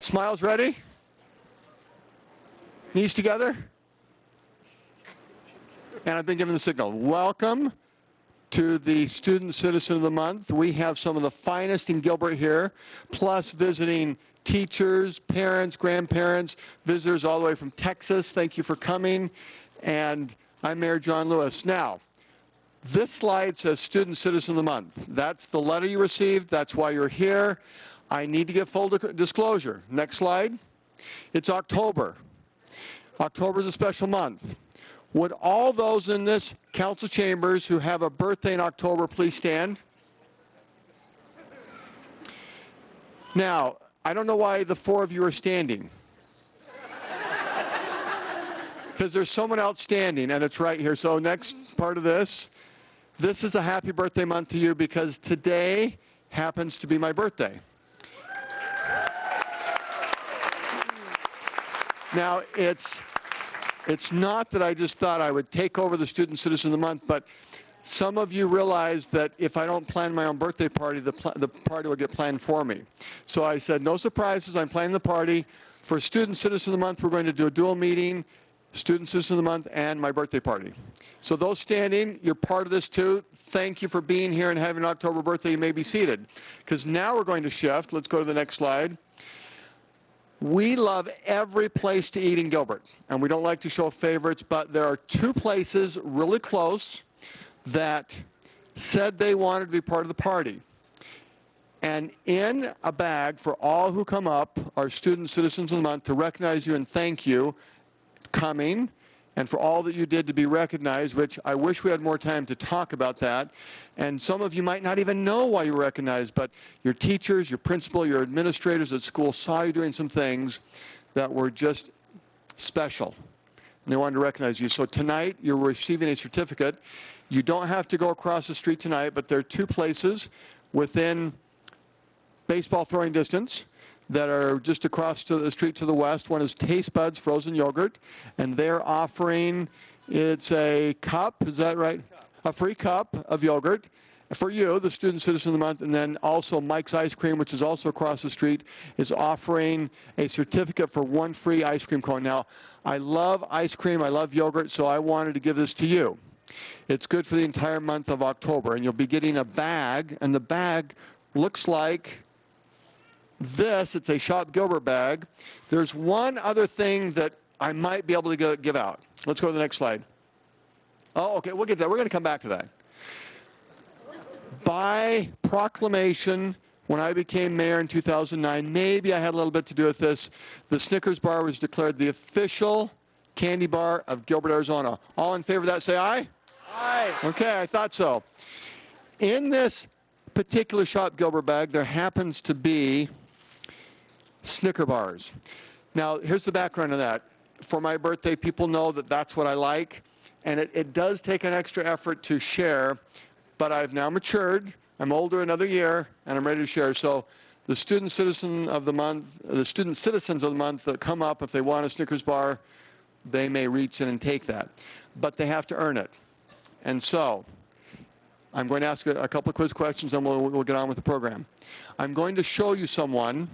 Smiles ready? Knees together? And I've been given the signal. Welcome to the Student Citizen of the Month. We have some of the finest in Gilbert here, plus visiting teachers, parents, grandparents, visitors all the way from Texas. Thank you for coming. And I'm Mayor John Lewis. Now, this slide says Student Citizen of the Month. That's the letter you received. That's why you're here. I need to give full disclosure. Next slide. It's October. October is a special month. Would all those in this council chambers who have a birthday in October please stand? Now, I don't know why the four of you are standing. Because there's someone else standing, and it's right here. So next part of this is a happy birthday month to you because today happens to be my birthday. Now, it's not that I just thought I would take over the Student Citizen of the Month, but some of you realize that if I don't plan my own birthday party, the party will get planned for me. So I said, no surprises, I'm planning the party. For Student Citizen of the Month, we're going to do a dual meeting, Student Citizen of the Month and my birthday party. So those standing, you're part of this too. Thank you for being here and having an October birthday. You may be seated. Because now we're going to shift. Let's go to the next slide. We love every place to eat in Gilbert, and we don't like to show favorites, but there are two places really close that said they wanted to be part of the party. And in a bag for all who come up, our Student Citizens of the Month, to recognize you and thank you coming, and for all that you did to be recognized, which I wish we had more time to talk about that. And some of you might not even know why you were recognized, but your teachers, your principal, your administrators at school saw you doing some things that were just special. And they wanted to recognize you. So tonight, you're receiving a certificate. You don't have to go across the street tonight, but there are two places within baseball throwing distance that are just across to the street to the west. One is Taste Buds Frozen Yogurt, and they're offering, it's a cup, is that right? A free cup of yogurt for you, the Student Citizen of the Month, and then also Mike's Ice Cream, which is also across the street, is offering a certificate for one free ice cream cone. Now, I love ice cream, I love yogurt, so I wanted to give this to you. It's good for the entire month of October, and you'll be getting a bag, and the bag looks like this. It's a Shop Gilbert bag. There's one other thing that I might be able to give out. Let's go to the next slide. Oh, okay, we'll get that. We're going to come back to that. By proclamation, when I became mayor in 2009, maybe I had a little bit to do with this, the Snickers bar was declared the official candy bar of Gilbert, Arizona. All in favor of that, say aye. Aye. Okay, I thought so. In this particular Shop Gilbert bag, there happens to be Snicker bars. Now, here's the background of that. For my birthday, people know that that's what I like, and it does take an extra effort to share, but I've now matured. I'm older another year, and I'm ready to share. So the Student Citizen of the Month, the Student Citizens of the Month that come up, if they want a Snickers bar, they may reach in and take that. But they have to earn it. And so I'm going to ask a couple of quiz questions, and we'll get on with the program. I'm going to show you someone,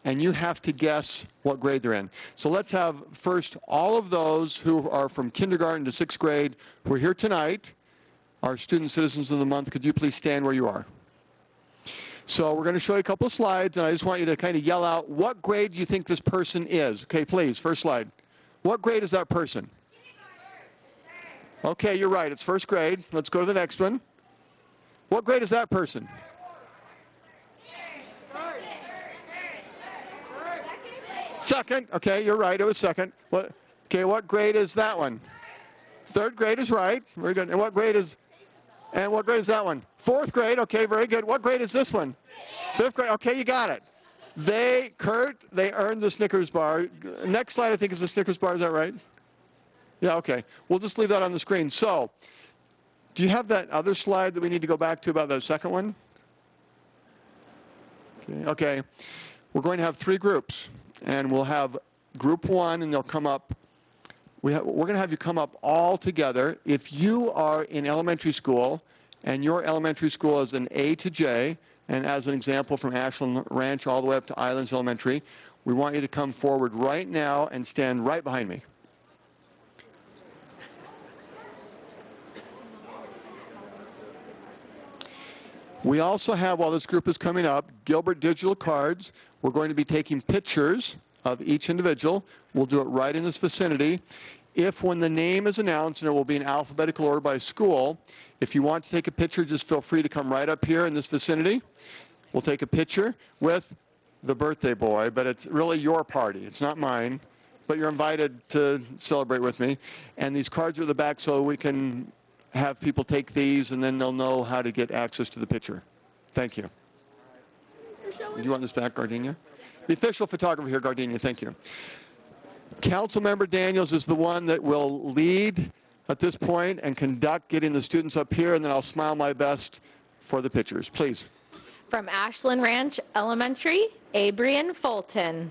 and you have to guess what grade they're in. So let's have first all of those who are from kindergarten to 6th grade who are here tonight, our Student Citizens of the Month. Could you please stand where you are? So we're going to show you a couple of slides, and I just want you to kind of yell out, what grade do you think this person is? Okay, please, first slide. What grade is that person? Okay, you're right, it's 1st grade. Let's go to the next one. What grade is that person? Second. Okay, you're right, it was second. Okay, what grade is that one? 3rd grade is right. Very good. And what grade is that one? 4th grade. Okay, very good. What grade is this one? 5th grade. Okay, you got it. Kurt, they earned the Snickers bar. Next slide, I think, is the Snickers bar. Is that right? Yeah, okay. We'll just leave that on the screen. So, do you have that other slide that we need to go back to about the second one? Okay. We're going to have 3 groups, and we'll have group 1, and they'll come up. We're going to have you come up all together. If you are in elementary school, and your elementary school is an A to J, and as an example from Ashland Ranch all the way up to Islands Elementary, we want you to come forward right now and stand right behind me. We also have, while this group is coming up, Gilbert digital cards. We're going to be taking pictures of each individual. We'll do it right in this vicinity. If when the name is announced, and it will be in alphabetical order by school, if you want to take a picture, just feel free to come right up here in this vicinity. We'll take a picture with the birthday boy, but it's really your party. It's not mine, but you're invited to celebrate with me. And these cards are at the back so we can have people take these, and then they'll know how to get access to the picture. Thank you. Do you want this back, Gardenia? The official photographer here, Gardenia, thank you. Councilmember Daniels is the one that will lead at this point and conduct getting the students up here, and then I'll smile my best for the pictures. Please. From Ashland Ranch Elementary, Abrian Fulton.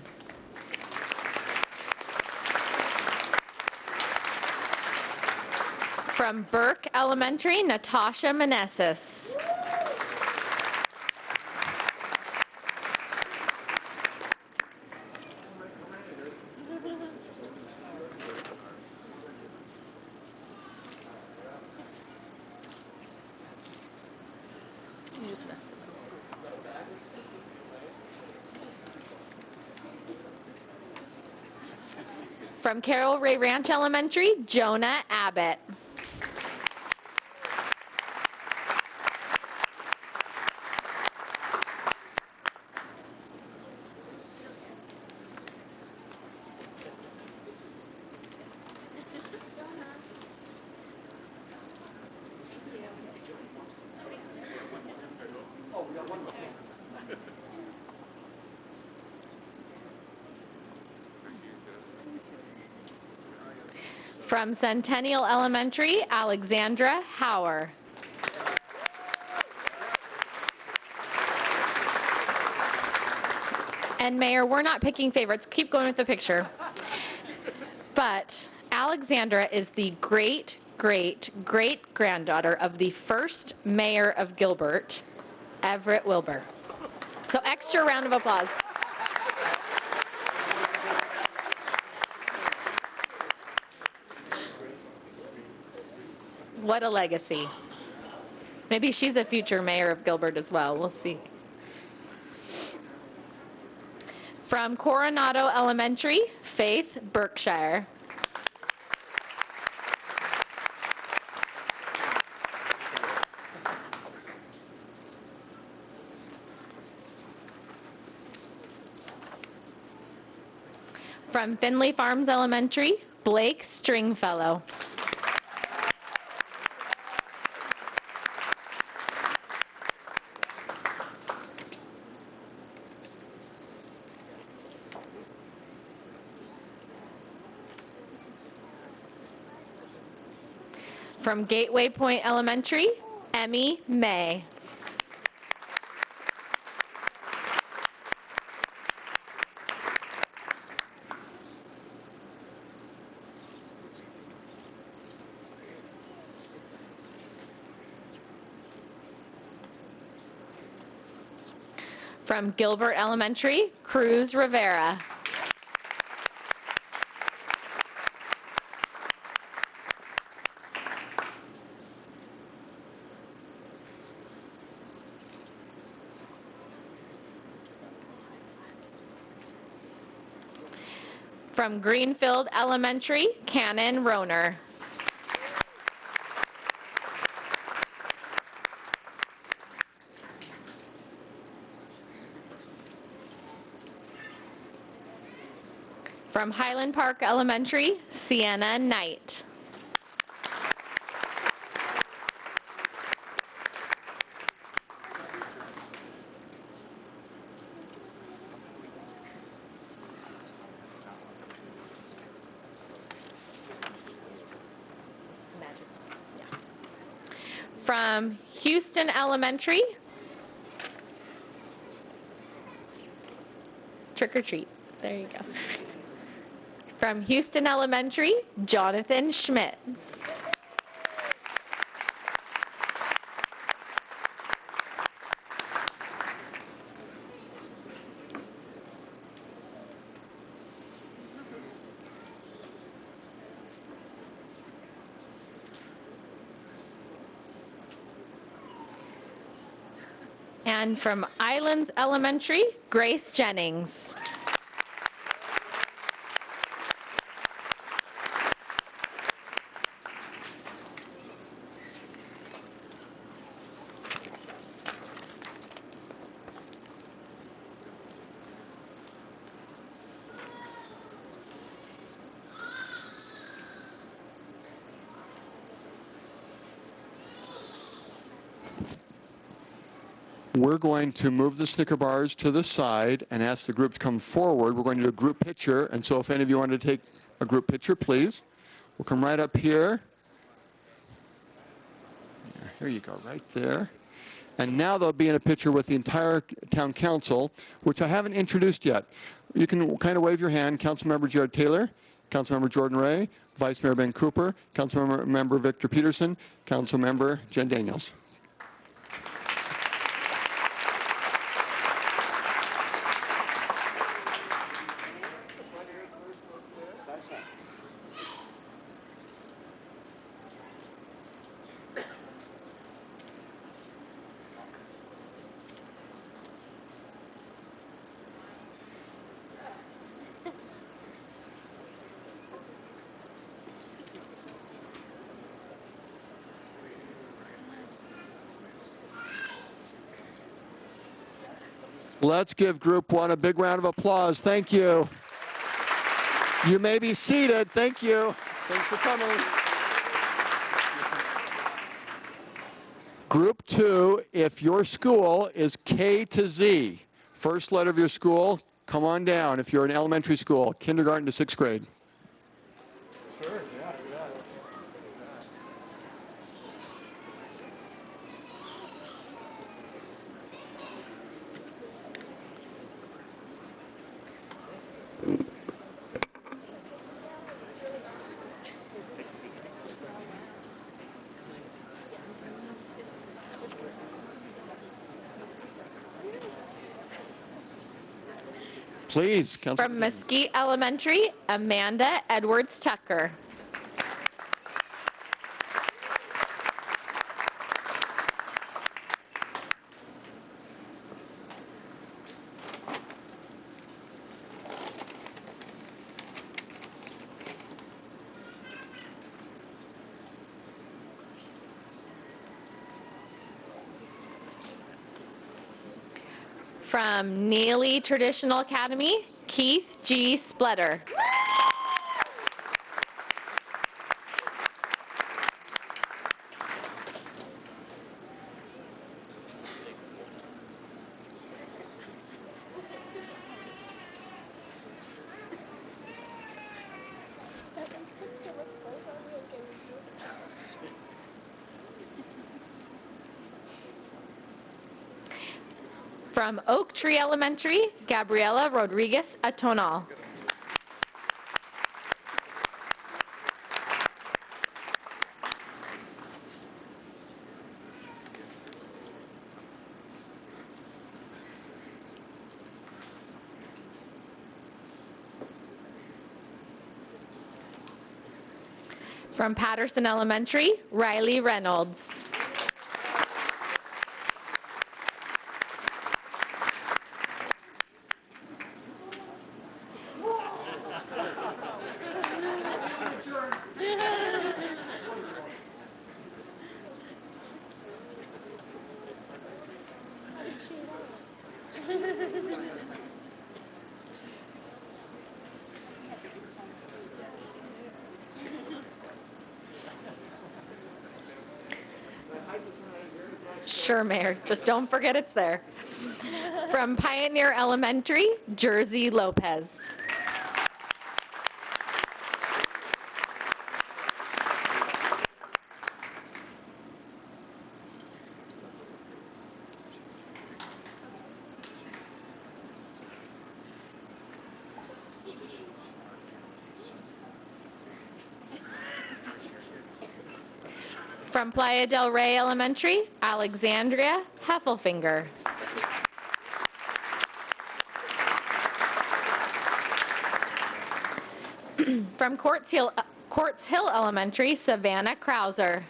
From Burke Elementary, Natasha Meneses. From Carroll Ray Ranch Elementary, Jonah Abbott. From Centennial Elementary, Alexandra Hauer. And Mayor, we're not picking favorites. Keep going with the picture. But Alexandra is the great-great-great-granddaughter of the first mayor of Gilbert, Everett Wilbur. So extra round of applause. What a legacy. Maybe she's a future mayor of Gilbert as well. We'll see. From Coronado Elementary, Faith Berkshire. From Finley Farms Elementary, Blake Stringfellow. From Gateway Point Elementary, Emmy May. From Gilbert Elementary, Cruz Rivera. From Greenfield Elementary, Cannon Roner. From Highland Park Elementary, Sienna Knight. From Houston Elementary, trick or treat. There you go. From Houston Elementary, Jonathan Schmidt. And from Islands Elementary, Grace Jennings. We're going to move the Snicker bars to the side and ask the group to come forward. We're going to do a group picture, and so if any of you want to take a group picture, please. We'll come right up here. Yeah, here you go, right there. And now they'll be in a picture with the entire town council, which I haven't introduced yet. You can kind of wave your hand. Councilmember Jared Taylor, Councilmember Jordan Ray, Vice Mayor Ben Cooper, Councilmember Victor Peterson, Councilmember Jen Daniels. Let's give Group 1 a big round of applause. Thank you. You may be seated. Thank you. Thanks for coming. Group 2, if your school is K to Z, first letter of your school, come on down. If you're in elementary school, kindergarten to 6th grade. Sure, yeah. Please, Councilor. From Mesquite Elementary, Amanda Edwards Tucker. From Neely Traditional Academy, Keith G. Spletter. From Oak Tree Elementary, Gabriela Rodriguez Atonal. From Patterson Elementary, Riley Reynolds. Sure, Mayor. Just don't forget it's there. From Pioneer Elementary, Jersey Lopez. From Playa del Rey Elementary, Alexandria Heffelfinger. From Quartz Hill Elementary, Savannah Krauser.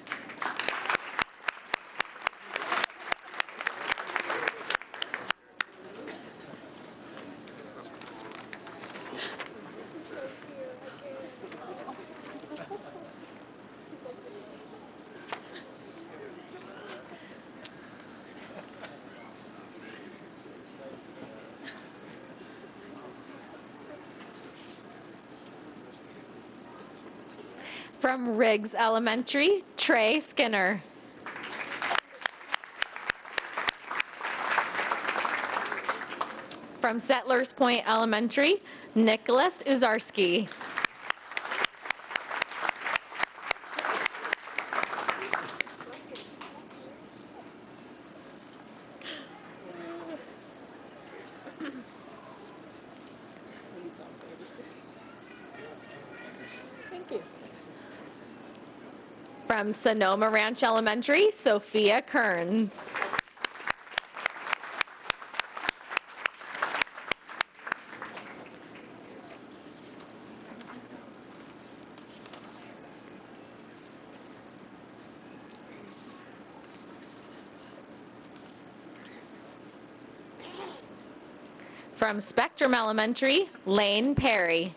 From Riggs Elementary, Trey Skinner. From Settlers Point Elementary, Nicholas Uzarski. From Sonoma Ranch Elementary, Sophia Kearns. From Spectrum Elementary, Lane Perry.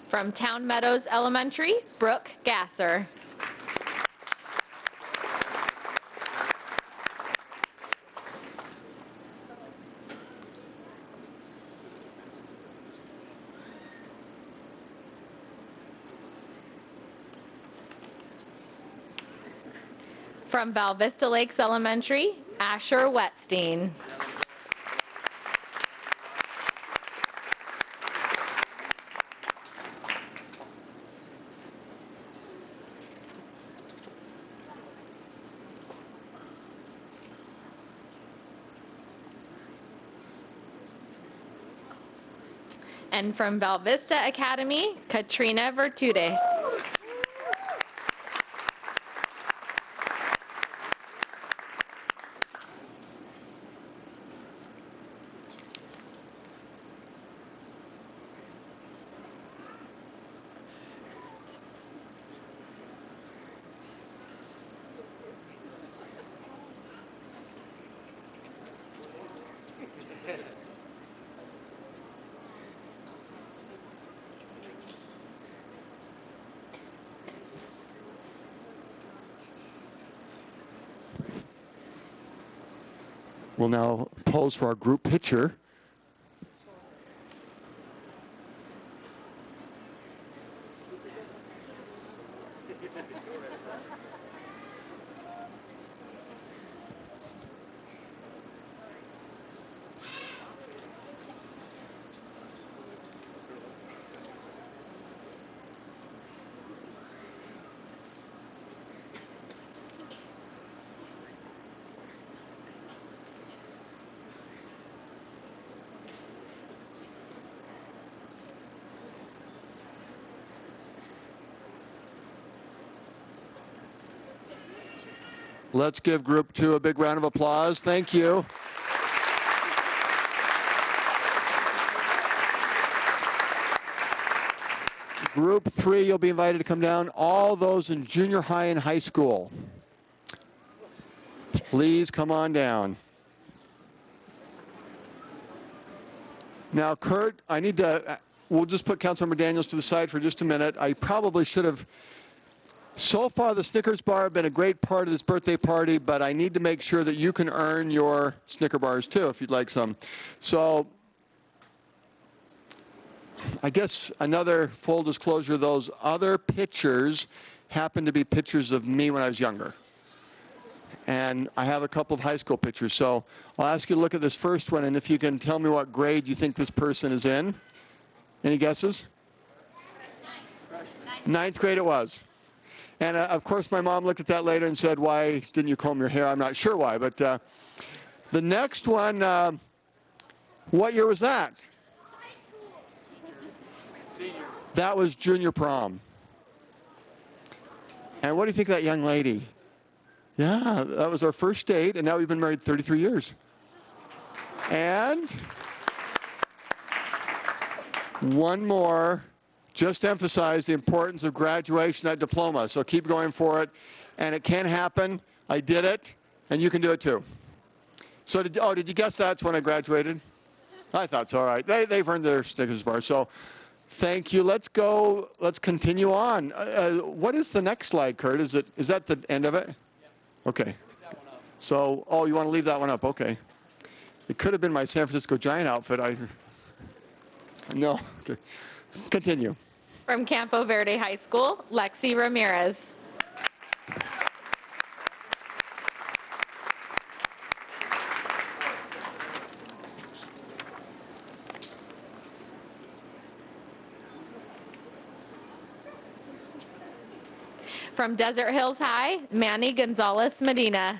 From Town Meadows Elementary, Brooke Gasser. From Val Vista Lakes Elementary, Asher Wetstein. And from Val Vista Academy, Katrina Vertudes. We'll now pose for our group picture. Let's give Group 2 a big round of applause. Thank you. Group 3, you'll be invited to come down. All those in junior high and high school, please come on down. Now, Kurt, I need to, we'll just put Councilmember Daniels to the side for just a minute. I probably should have. So far, the Snickers bar have been a great part of this birthday party, but I need to make sure that you can earn your Snicker bars too, if you'd like some. So I guess another full disclosure, those other pictures happen to be pictures of me when I was younger. And I have a couple of high school pictures. So I'll ask you to look at this first one, and if you can tell me what grade you think this person is in. Any guesses? Ninth grade it was. And of course, my mom looked at that later and said, why didn't you comb your hair? I'm not sure why. But the next one, what year was that? Senior. That was junior prom. And what do you think of that young lady? Yeah, that was our first date, and now we've been married 33 years. And one more. Just emphasize the importance of graduation, that diploma. So keep going for it. And it can happen. I did it, and you can do it too. So did you guess that's when I graduated? I thought so, all right. They've earned their Snickers bar. So Thank you. Let's go. Let's continue on. What is the next slide, Kurt? Is that the end of it? Yeah. Okay. So, oh, you want to leave that one up? Okay. It could have been my San Francisco Giant outfit. No. Okay. Continue. From Campo Verde High School, Lexi Ramirez. From Desert Hills High, Manny Gonzalez Medina.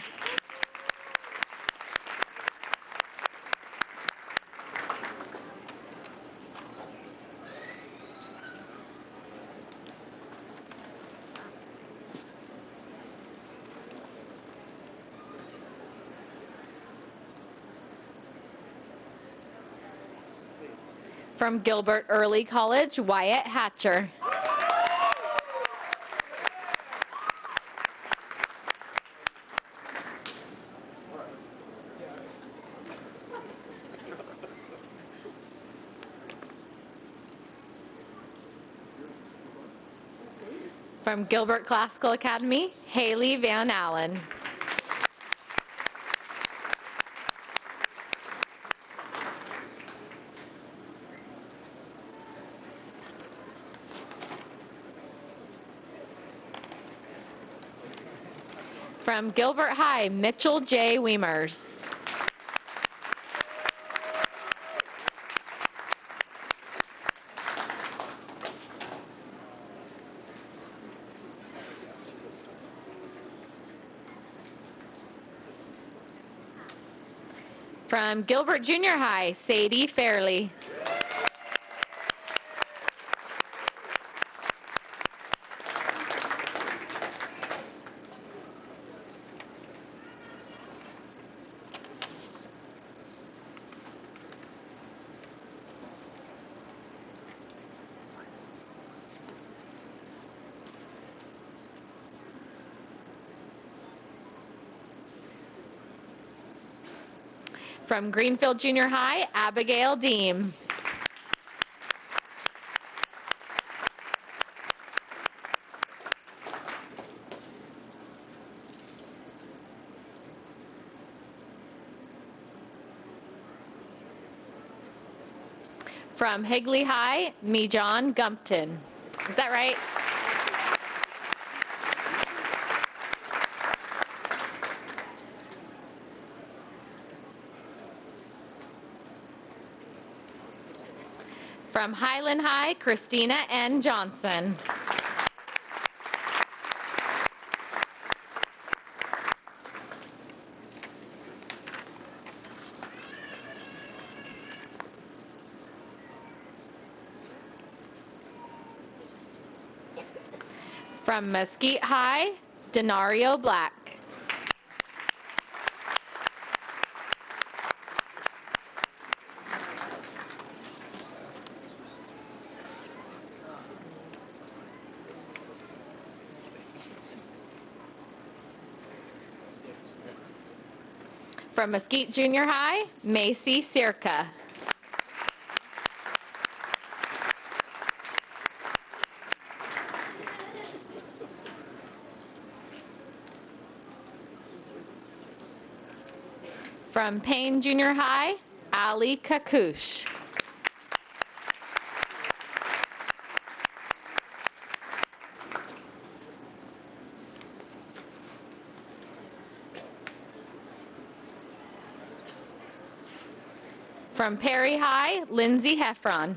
From Gilbert Early College, Wyatt Hatcher. From Gilbert Classical Academy, Haley Van Allen. From Gilbert High, Mitchell J. Weimers. From Gilbert Junior High, Sadie Fairley. From Greenfield Junior High, Abigail Deem. From Higley High, Mijan Gumpton. Is that right? From Highland High, Christina N. Johnson. From Mesquite High, Denario Black. From Mesquite Junior High, Macy Circa. From Payne Junior High, Ali Kakush. From Perry High, Lindsay Heffron.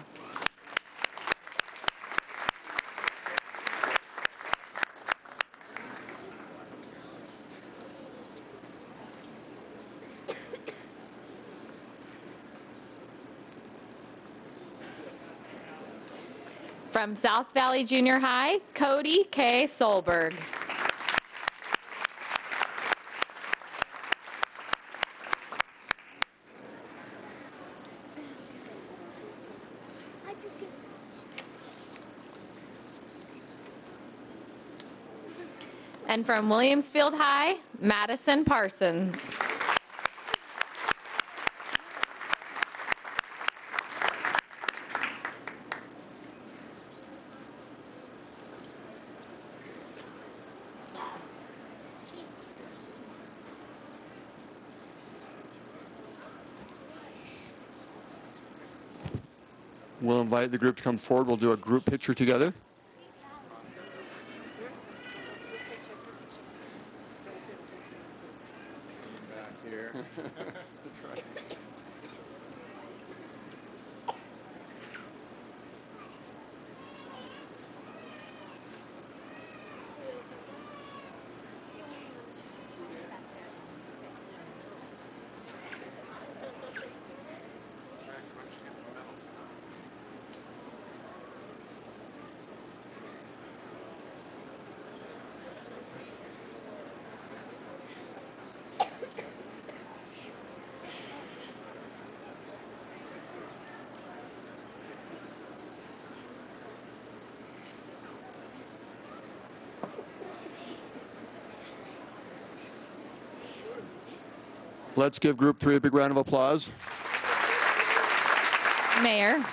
From South Valley Junior High, Cody K. Solberg. And from Williamsfield High, Madison Parsons. We'll invite the group to come forward. We'll do a group picture together. Back here. Let's give group 3 a big round of applause. Mayor.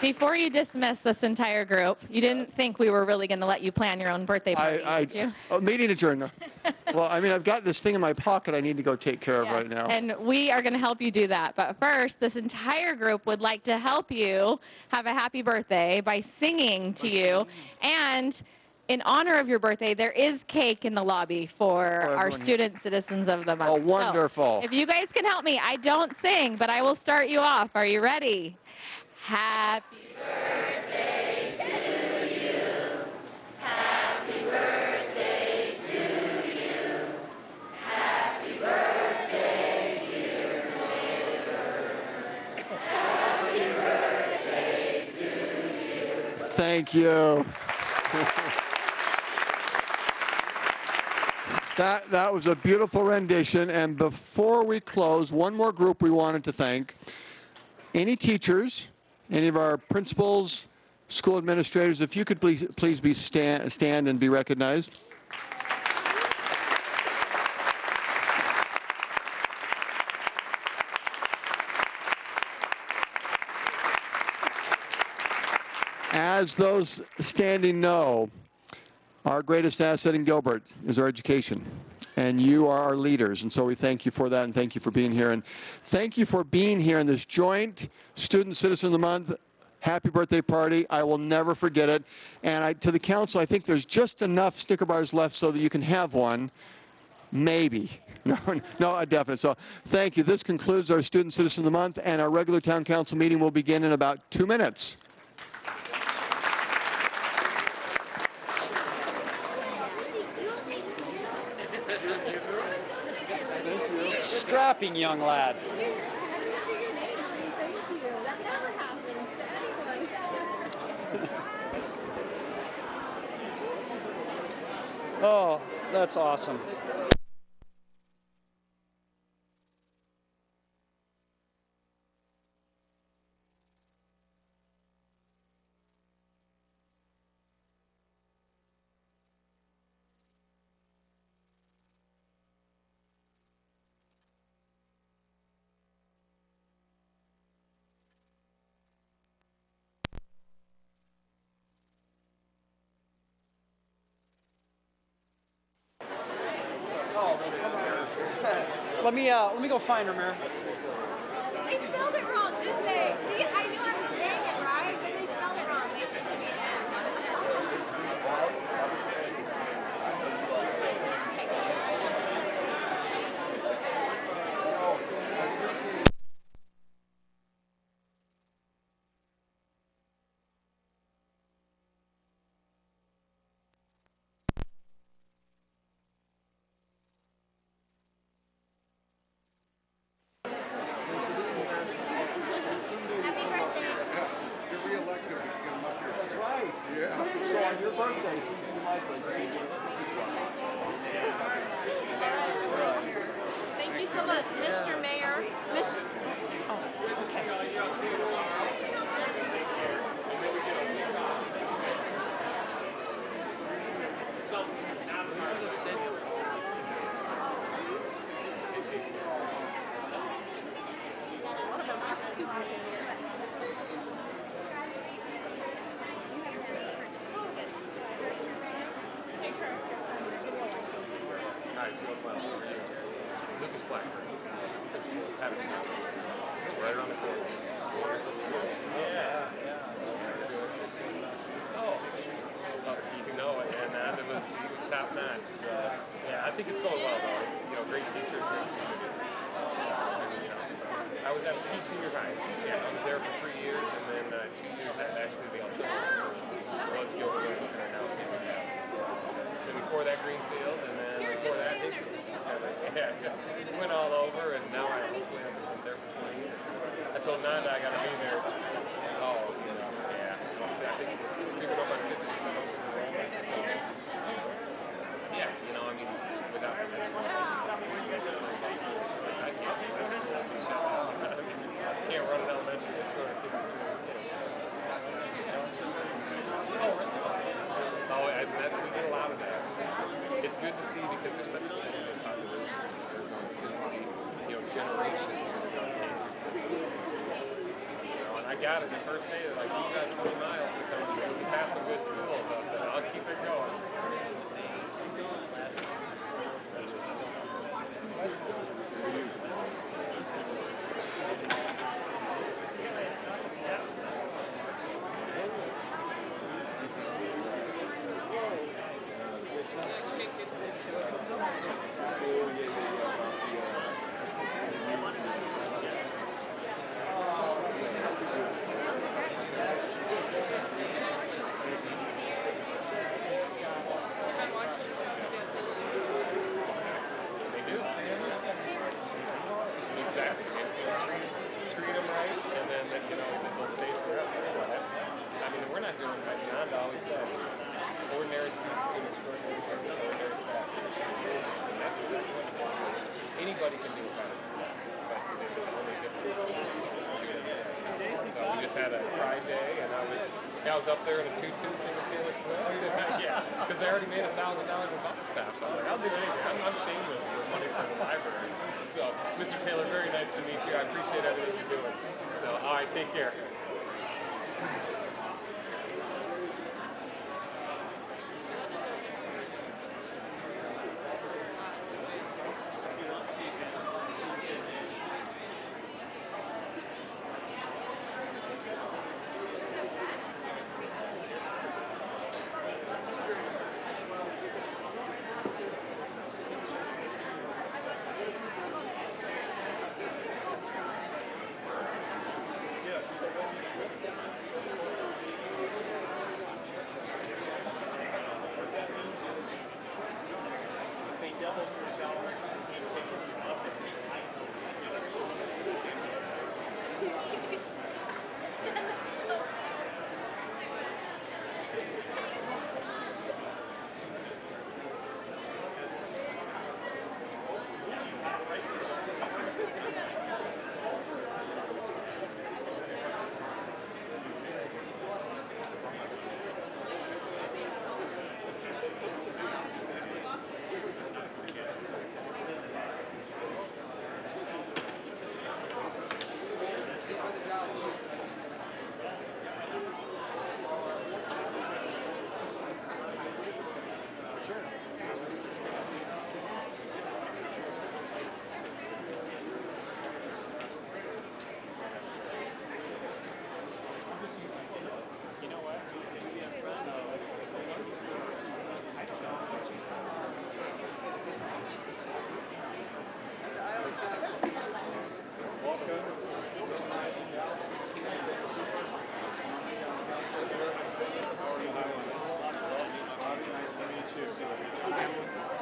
Before you dismiss this entire group, you didn't think we were really going to let you plan your own birthday party, did you? Oh, meeting adjourned. Well, I mean, I've got this thing in my pocket I need to go take care of Yes, right now. and we are going to help you do that. But first, this entire group would like to help you have a happy birthday by singing to you. And in honor of your birthday, there is cake in the lobby for our everyone. student citizens of the month. Oh, So, wonderful. if you guys can help me, I don't sing, but I will start you off. Are you ready? Happy birthday to you. Happy birthday to you. Happy birthday, dear neighbors. Happy birthday to you. Thank you. That was a beautiful rendition. And before we close, one more group we wanted to thank. Any teachers, any of our principals, school administrators, if you could please be stand and be recognized. As those standing know, our greatest asset in Gilbert is our education, and you are our leaders, and so we thank you for that, and thank you for being here, and thank you for being here in this joint Student Citizen of the Month happy birthday party. I will never forget it, and to the council, I think there's just enough Snicker bars left so that you can have one, maybe. No, a definite. So thank you. This concludes our Student Citizen of the Month, and our regular town council meeting will begin in about 2 minutes. Strapping young lad. Oh, that's awesome. Let me go find her, Mayor. They spelled it wrong, didn't they? See, I knew I was saying it right, but they spelled it wrong. That's right. Yeah. So on your birthday, something you like Thank you so much, Mr. Mayor. Miss. Oh, okay. Lucas Blackburn. Principal, Patterson. right around the corner. Wonderful school. Yeah. Oh, you know it, and he was top notch. So, yeah, I think it's going well though. It's great teachers, great community. I was at Mesquite Junior High. Yeah, I was there for 3 years, and then 2 years at actually the alternative school was Gilbert Williams, and now then before that Greenfield, and then before that Hickory. Yeah, went all over, and now I hopefully have been there for 20 years. I told Nanda I got to be there. Oh, yeah. I think people up on 50% open enrollment. Yeah, I mean, without that's fine. I can't run an elementary at 250 kids. Oh, we get a lot of that. It's good to see because there's such a talented population in Arizona. It's good to see, generations that have gone through and I got it the first day. They're like, you got 20 miles to come through. You pass some good schools. I said, I'll keep it going. Treat them right, and then they'll stay forever. So I mean, we're not doing that. Nanda always said, ordinary students do extraordinary things with ordinary staff. Anybody can do a better than that, but they're only different. So we just had a Pride Day, and I was up there in a tutu singing Taylor Swift. Yeah, because they already made $1,000 in bus stops. I'm like, I'll do anything. I'm shameless for money for the library. So, Mr. Taylor, very nice to meet you. I appreciate everything you're doing. So, all right, take care.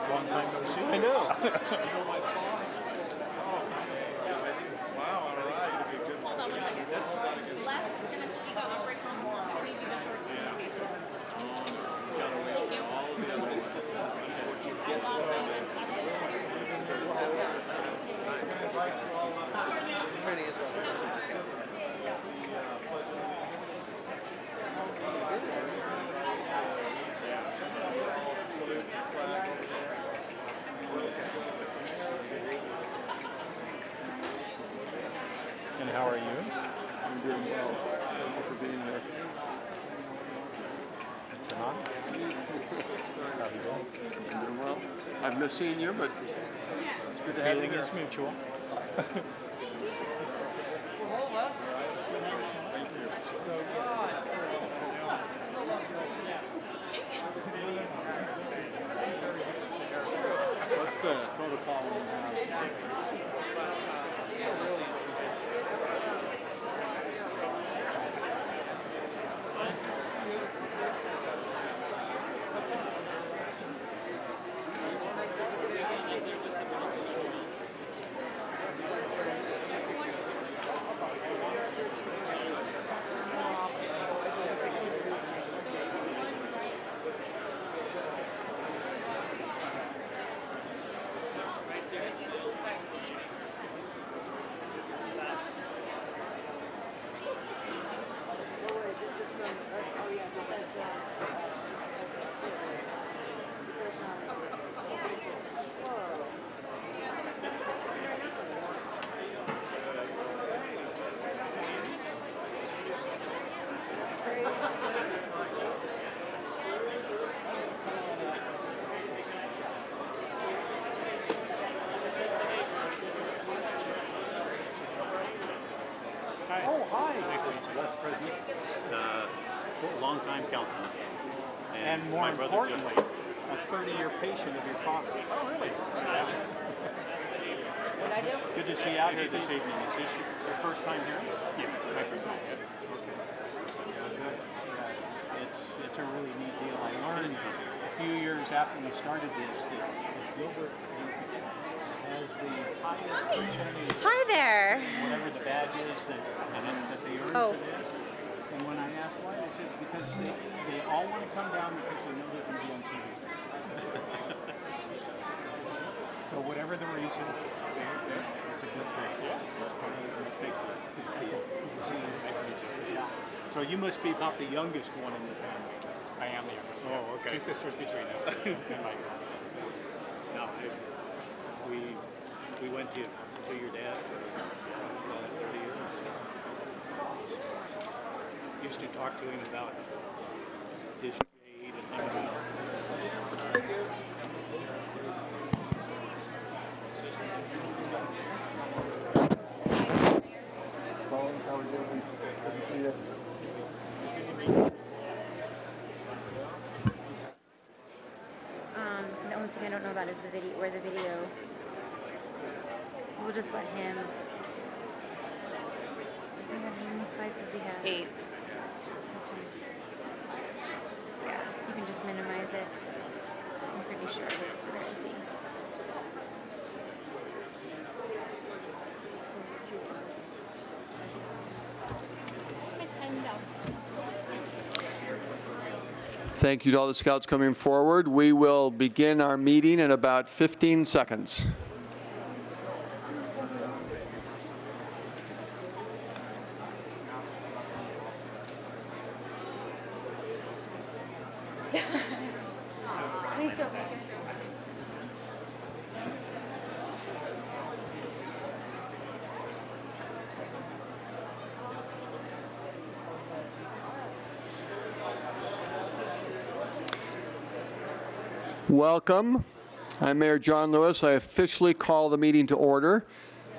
Long time no see. I know. Wow, all right. Hold on one second. Left and a speak on operational complexity due to short communication. Thank you. And how are you? I'm doing well. Thank you for being here. Tanan? How you doing? I'm doing well. I've missed seeing you, but it's good to have you Feeling here. is mutual. Oh, hi. Nice to meet you. Vice President. Longtime councilman. And more my brother Jim. importantly, a 30-year patient of your father. Oh, really? What I do? Good to see you out here this evening. Is this your first time here? Yes, my first time. Yes. It's a really neat deal. I learned a few years after we started this that Gilbert has the highest percentage. Hi there. Whatever the badge is that they earn Oh. for this. And when I asked why, they said because they all want to come down because they know they're going to be on TV. So whatever the reason, it's a good thing. Yeah. Thanks. Yeah. So you must be about the youngest one in the family. I am the youngest. Oh, okay. 2 sisters between us. And my girl. No, we went to your dad for 30 years. Used to talk to him about his trade and everything. Colin, how are you doing? Good to see you. The only thing I don't know about is the video. We'll just let him. Oh my God, how many slides does he have? 8. Okay. Yeah, you can just minimize it. I'm pretty sure. Where is he? Thank you to all the scouts coming forward. We will begin our meeting in about 15 seconds. Welcome. I'm Mayor John Lewis. I officially call the meeting to order,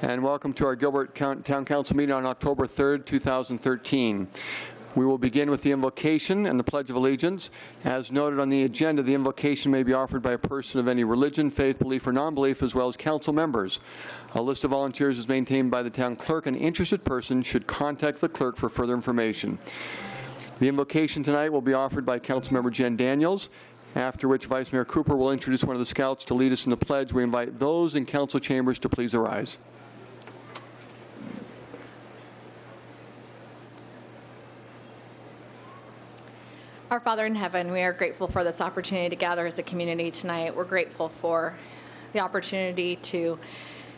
and welcome to our Gilbert Town Council meeting on October 3rd, 2013. We will begin with the invocation and the Pledge of Allegiance. As noted on the agenda, the invocation may be offered by a person of any religion, faith, belief, or non-belief, as well as council members. A list of volunteers is maintained by the town clerk, and interested persons should contact the clerk for further information. The invocation tonight will be offered by Councilmember Jen Daniels, after which Vice Mayor Cooper will introduce one of the scouts to lead us in the pledge. We invite those in council chambers to please arise. Our Father in heaven, we are grateful for this opportunity to gather as a community tonight. We're grateful for the opportunity to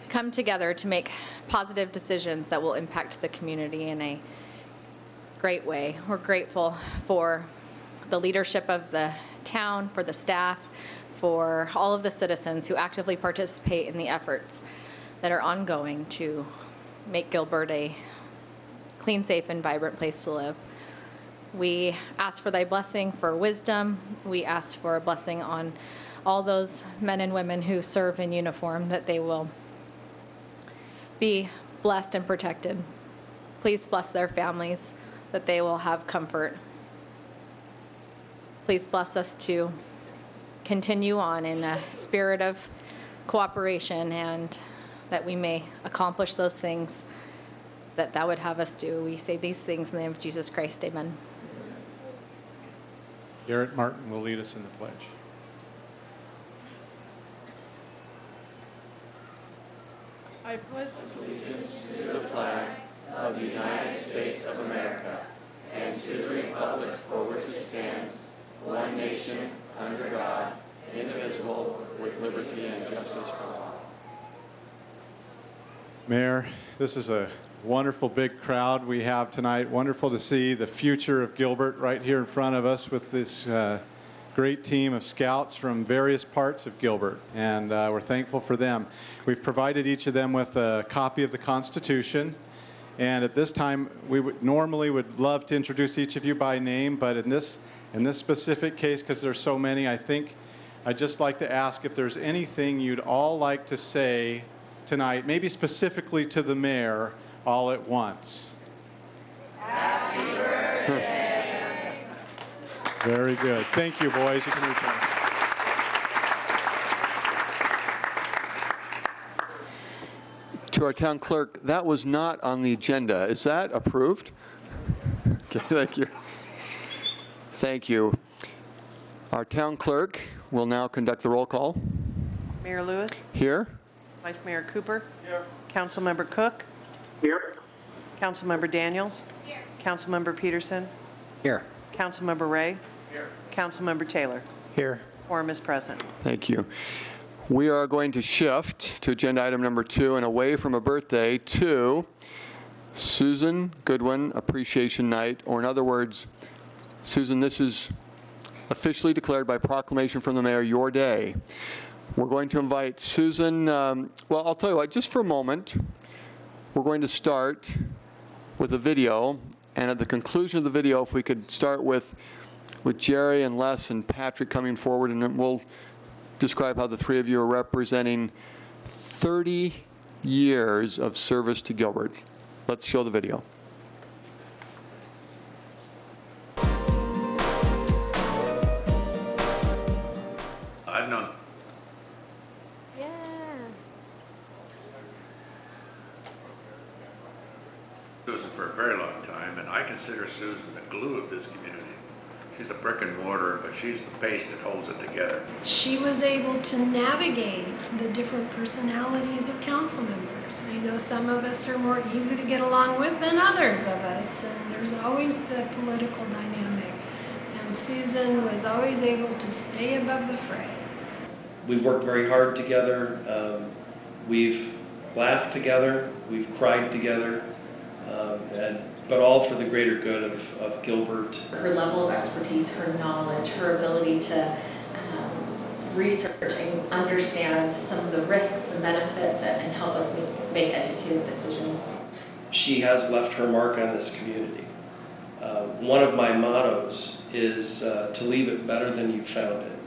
come together to make positive decisions that will impact the community in a great way. We're grateful for the leadership of the town, for the staff, for all of the citizens who actively participate in the efforts that are ongoing to make Gilbert a clean, safe, and vibrant place to live. We ask for thy blessing for wisdom. We ask for a blessing on all those men and women who serve in uniform, that they will be blessed and protected. Please bless their families, that they will have comfort. Please bless us to continue on in a spirit of cooperation, and that we may accomplish those things that thou would have us do. We say these things in the name of Jesus Christ. Amen. Garrett Martin will lead us in the pledge. I pledge Allegiance to the flag of the United States of America and to the republic for which it stands, one nation, under God, indivisible, with liberty and justice for all. Mayor, this is a wonderful big crowd we have tonight. Wonderful to see the future of Gilbert right here in front of us with this great team of scouts from various parts of Gilbert, and we're thankful for them. We've provided each of them with a copy of the Constitution, and at this time we normally would love to introduce each of you by name, but in this specific case, because there's so many, I think I'd just like to ask if there's anything you'd all like to say tonight, maybe specifically to the mayor, all at once. Very good. Thank you, boys. You can return. To our town clerk, that was not on the agenda. Is that approved? Okay, thank you. Thank you. Our town clerk will now conduct the roll call. Mayor Lewis, Here. Vice Mayor Cooper. Here. Councilmember Cook. Here. Councilmember Daniels. Here. Councilmember Peterson. Here. Councilmember Ray. Here. Councilmember Taylor. Here. Quorum is present. Thank you. We are going to shift to agenda item number 2 and away from a birthday to Susan Goodwin Appreciation Night, or in other words, Susan, this is officially declared by proclamation from the mayor your day. We're going to invite Susan, well, I'll tell you what, just for a moment, we're going to start with a video, and at the conclusion of the video, if we could start with Jerry and Les and Patrick coming forward, and then we'll describe how the three of you are representing 30 years of service to Gilbert. Let's show the video. I've known Susan for a very long time, and I consider Susan the glue of this community. She's a brick and mortar, but she's the paste that holds it together. She was able to navigate the different personalities of council members. I know some of us are more easy to get along with than others of us, and there's always the political dynamic. And Susan was always able to stay above the fray. We've worked very hard together. We've laughed together. We've cried together. But all for the greater good of Gilbert. Her level of expertise, her knowledge, her ability to research and understand some of the risks and benefits and help us make educated decisions. She has left her mark on this community. One of my mottos is to leave it better than you found it.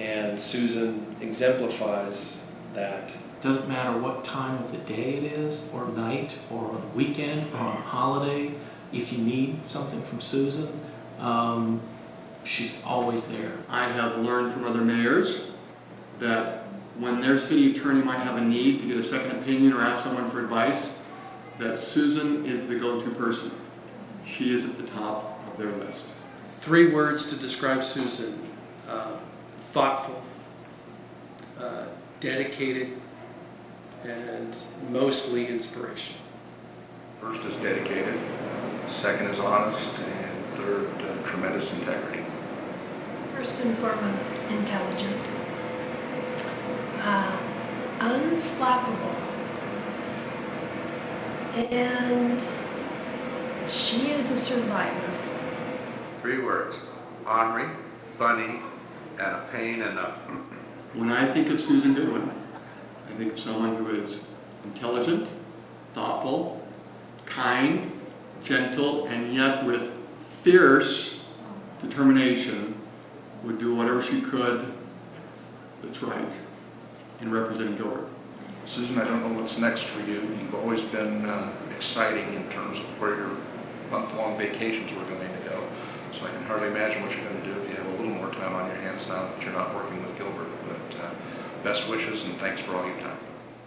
And Susan exemplifies that. Doesn't matter what time of the day it is, or night, or on a weekend, or on a holiday. If you need something from Susan, she's always there. I have learned from other mayors that when their city attorney might have a need to get a second opinion or ask someone for advice, that Susan is the go-to person. She is at the top of their list. 3 words to describe Susan: thoughtful, dedicated, and mostly inspirational. First is dedicated, second is honest, and third, tremendous integrity. First and foremost, intelligent. Unflappable. And she is a survivor. 3 words: ornery, funny, and a pain in the... When I think of Susan Goodwin, I think of someone who is intelligent, thoughtful, kind, gentle, and yet with fierce determination would do whatever she could that's right in representing Gilbert. Susan, I don't know what's next for you. You've always been exciting in terms of where your month-long vacations were going to go. So I can hardly imagine what you're going to do if you have a little more time on your hands now that you're not working with Gilbert. But best wishes and thanks for all you've done.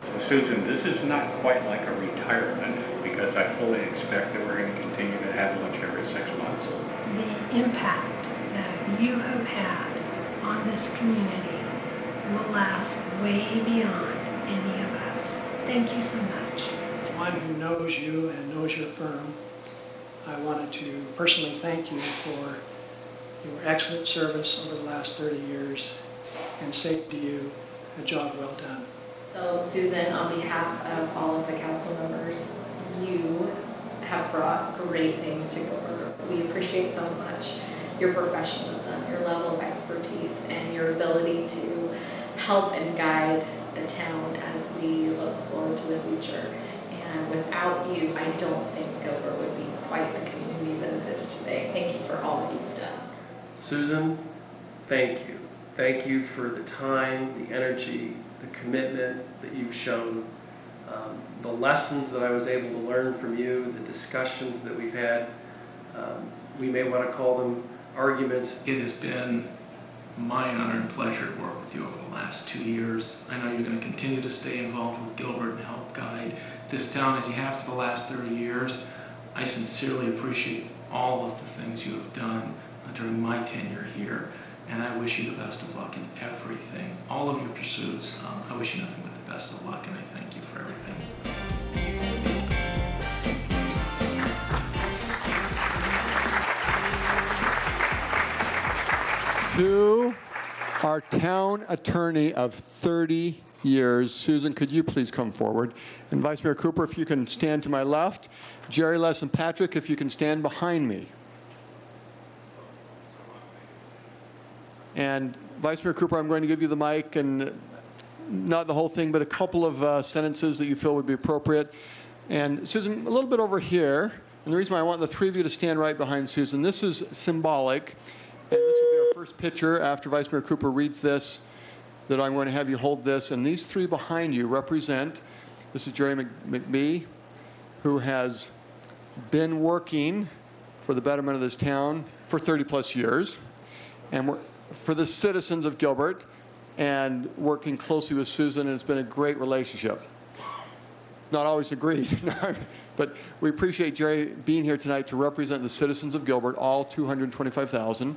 So Susan, this is not quite like a retirement, because I fully expect that we're going to continue to have lunch every 6 months. The impact that you have had on this community will last way beyond any of us. Thank you so much. One who knows you and knows your firm, I wanted to personally thank you for your excellent service over the last 30 years and say to you, a job well done. So Susan, on behalf of all of the council members, you have brought great things to Gilbert. We appreciate so much your professionalism, your level of expertise, and your ability to help and guide the town as we look forward to the future. And without you, I don't think Gilbert would be quite the community that it is today. Thank you for all that you've done. Susan, thank you. Thank you for the time, the energy, the commitment that you've shown, the lessons that I was able to learn from you, the discussions that we've had. We may want to call them arguments. It has been my honor and pleasure to work with you over the last 2 years. I know you're going to continue to stay involved with Gilbert and help guide this town as you have for the last 30 years. I sincerely appreciate all of the things you have done during my tenure here, and I wish you the best of luck in everything, all of your pursuits. I wish you nothing but the best of luck, and I thank you for everything. To our town attorney of 30 years, Susan, could you please come forward? And Vice Mayor Cooper, if you can stand to my left. Jerry, Les, and Patrick, if you can stand behind me. And Vice Mayor Cooper, I'm going to give you the mic, and not the whole thing, but a couple of sentences that you feel would be appropriate. And Susan, a little bit over here, and the reason why I want the three of you to stand right behind Susan, this is symbolic, and this will be our first picture after Vice Mayor Cooper reads this, that I'm going to have you hold this. And these three behind you represent, this is Jerry McBee, who has been working for the betterment of this town for 30 plus years, and we're for the citizens of Gilbert, and working closely with Susan, and it's been a great relationship. Not always agreed, but we appreciate Jerry being here tonight to represent the citizens of Gilbert, all 225,000.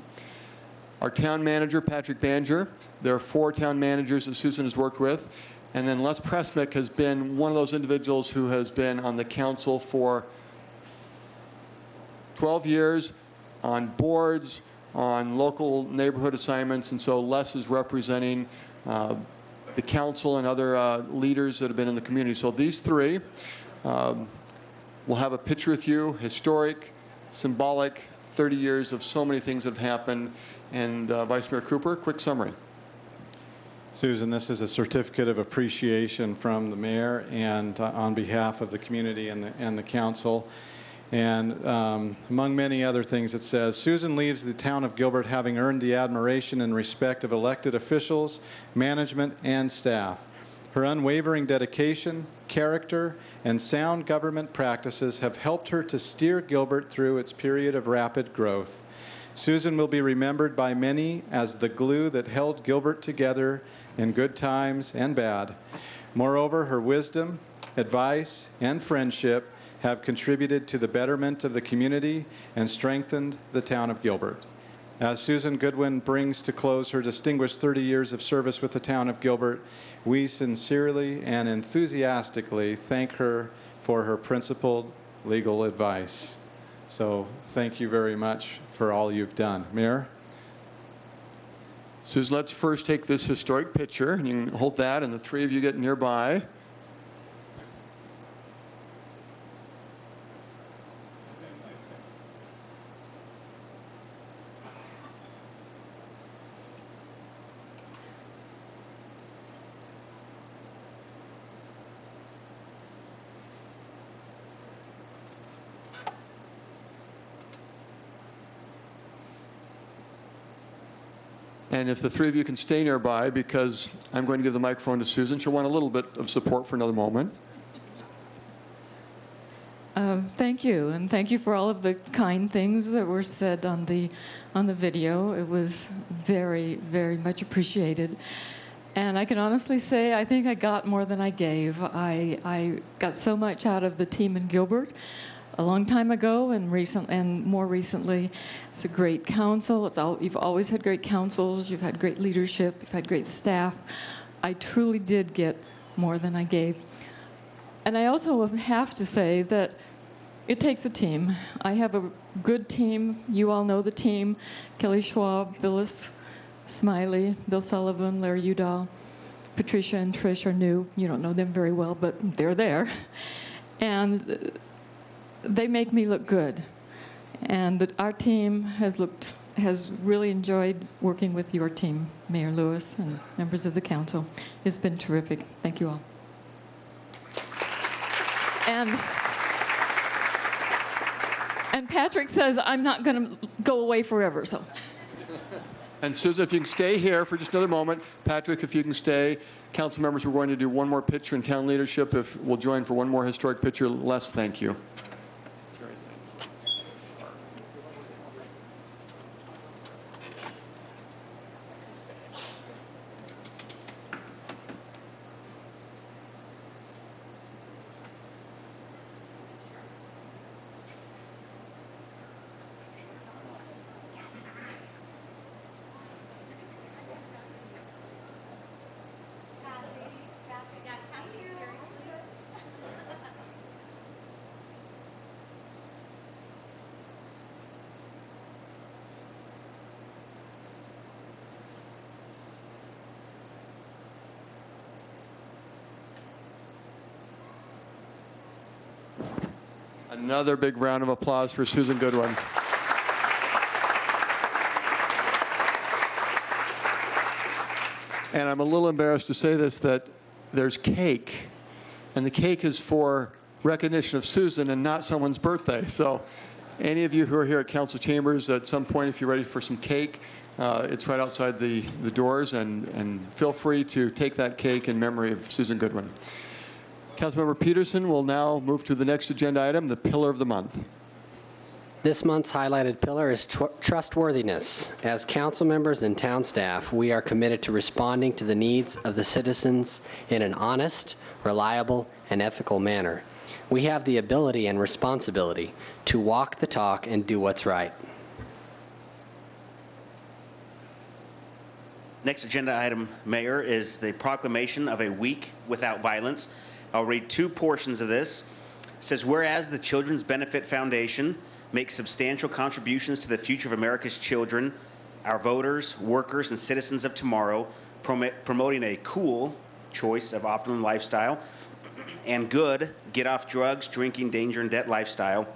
Our town manager, Patrick Banger. There are 4 town managers that Susan has worked with. And then Les Pressmick has been one of those individuals who has been on the council for 12 years, on boards, on local neighborhood assignments, and so Les is representing the council and other leaders that have been in the community. So these three will have a picture with you, historic, symbolic, 30 years of so many things that have happened. And Vice Mayor Cooper, quick summary. Susan, this is a certificate of appreciation from the mayor and on behalf of the community and the council. And among many other things, it says, Susan leaves the town of Gilbert having earned the admiration and respect of elected officials, management, and staff. Her unwavering dedication, character, and sound government practices have helped her to steer Gilbert through its period of rapid growth. Susan will be remembered by many as the glue that held Gilbert together in good times and bad. Moreover, her wisdom, advice, and friendship have contributed to the betterment of the community and strengthened the town of Gilbert. As Susan Goodwin brings to close her distinguished 30 years of service with the town of Gilbert, we sincerely and enthusiastically thank her for her principled legal advice. So thank you very much for all you've done. Mayor? Susan, let's first take this historic picture. You can hold that, and the three of you get nearby. And if the three of you can stay nearby, because I'm going to give the microphone to Susan. She'll want a little bit of support for another moment. Thank you, and thank you for all of the kind things that were said on the video. It was very, very much appreciated. And I can honestly say I think I got more than I gave. I got so much out of the team in Gilbert a long time ago, and more recently. It's a great council. You've always had great councils. You've had great leadership. You've had great staff. I truly did get more than I gave. And I also have to say that it takes a team. I have a good team. You all know the team. Kelly Schwab, Phyllis Smiley, Bill Sullivan, Larry Udall, Patricia and Trish are new. You don't know them very well, but they're there. And they make me look good. And our team has really enjoyed working with your team, Mayor Lewis and members of the council. It's been terrific. Thank you all. And Patrick says I'm not going to go away forever, so. And Susan, if you can stay here for just another moment. Patrick, if you can stay. Council members, we're going to do one more picture, and town leadership, if we'll join for one more historic picture. Les, thank you. Another big round of applause for Susan Goodwin. And I'm a little embarrassed to say this, that there's cake, and the cake is for recognition of Susan and not someone's birthday. So any of you who are here at Council Chambers, at some point, if you're ready for some cake, it's right outside the doors, and feel free to take that cake in memory of Susan Goodwin. Councilmember Peterson will now move to the next agenda item, the Pillar of the Month. This month's highlighted pillar is trustworthiness. As council members and town staff, we are committed to responding to the needs of the citizens in an honest, reliable, and ethical manner. We have the ability and responsibility to walk the talk and do what's right. Next agenda item, Mayor, is the proclamation of a week without violence. I'll read two portions of this. It says, whereas the Children's Benefit Foundation makes substantial contributions to the future of America's children, our voters, workers, and citizens of tomorrow, promoting a cool choice of optimum lifestyle and good, get off drugs, drinking, danger, and debt lifestyle.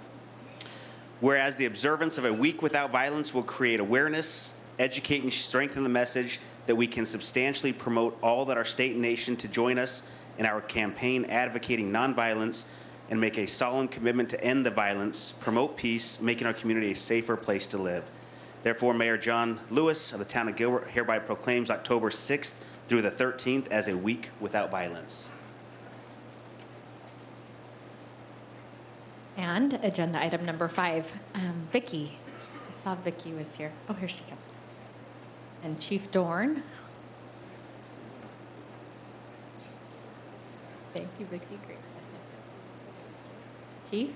Whereas the observance of a week without violence will create awareness, educate, and strengthen the message that we can substantially promote all that our state and nation to join us in our campaign advocating nonviolence and make a solemn commitment to end the violence, promote peace, making our community a safer place to live. Therefore, Mayor John Lewis of the town of Gilbert hereby proclaims October 6th through the 13th as a week without violence. And agenda item number 5, Vicki. I saw Vicki was here. Oh, here she comes. And Chief Dorn. Thank you, Vicki. Great. Chief.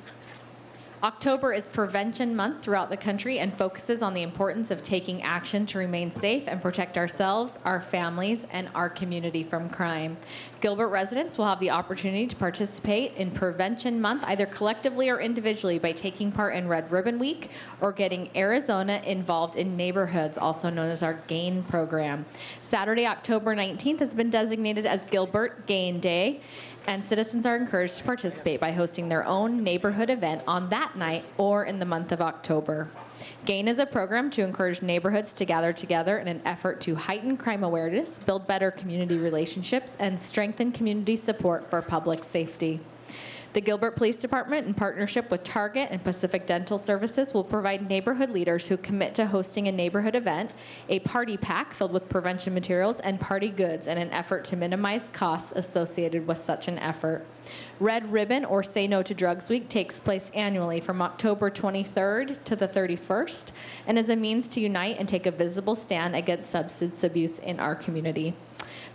October is Prevention Month throughout the country and focuses on the importance of taking action to remain safe and protect ourselves, our families, and our community from crime. Gilbert residents will have the opportunity to participate in Prevention Month either collectively or individually by taking part in Red Ribbon Week or getting Arizona involved in neighborhoods, also known as our GAIN program. Saturday, October 19th has been designated as Gilbert GAIN Day, and citizens are encouraged to participate by hosting their own neighborhood event on that night or in the month of October. GAIN is a program to encourage neighborhoods to gather together in an effort to heighten crime awareness, build better community relationships, and strengthen community support for public safety. The Gilbert Police Department, in partnership with Target and Pacific Dental Services, will provide neighborhood leaders who commit to hosting a neighborhood event, a party pack filled with prevention materials and party goods in an effort to minimize costs associated with such an effort. Red Ribbon, or Say No to Drugs Week, takes place annually from October 23rd to the 31st and is a means to unite and take a visible stand against substance abuse in our community.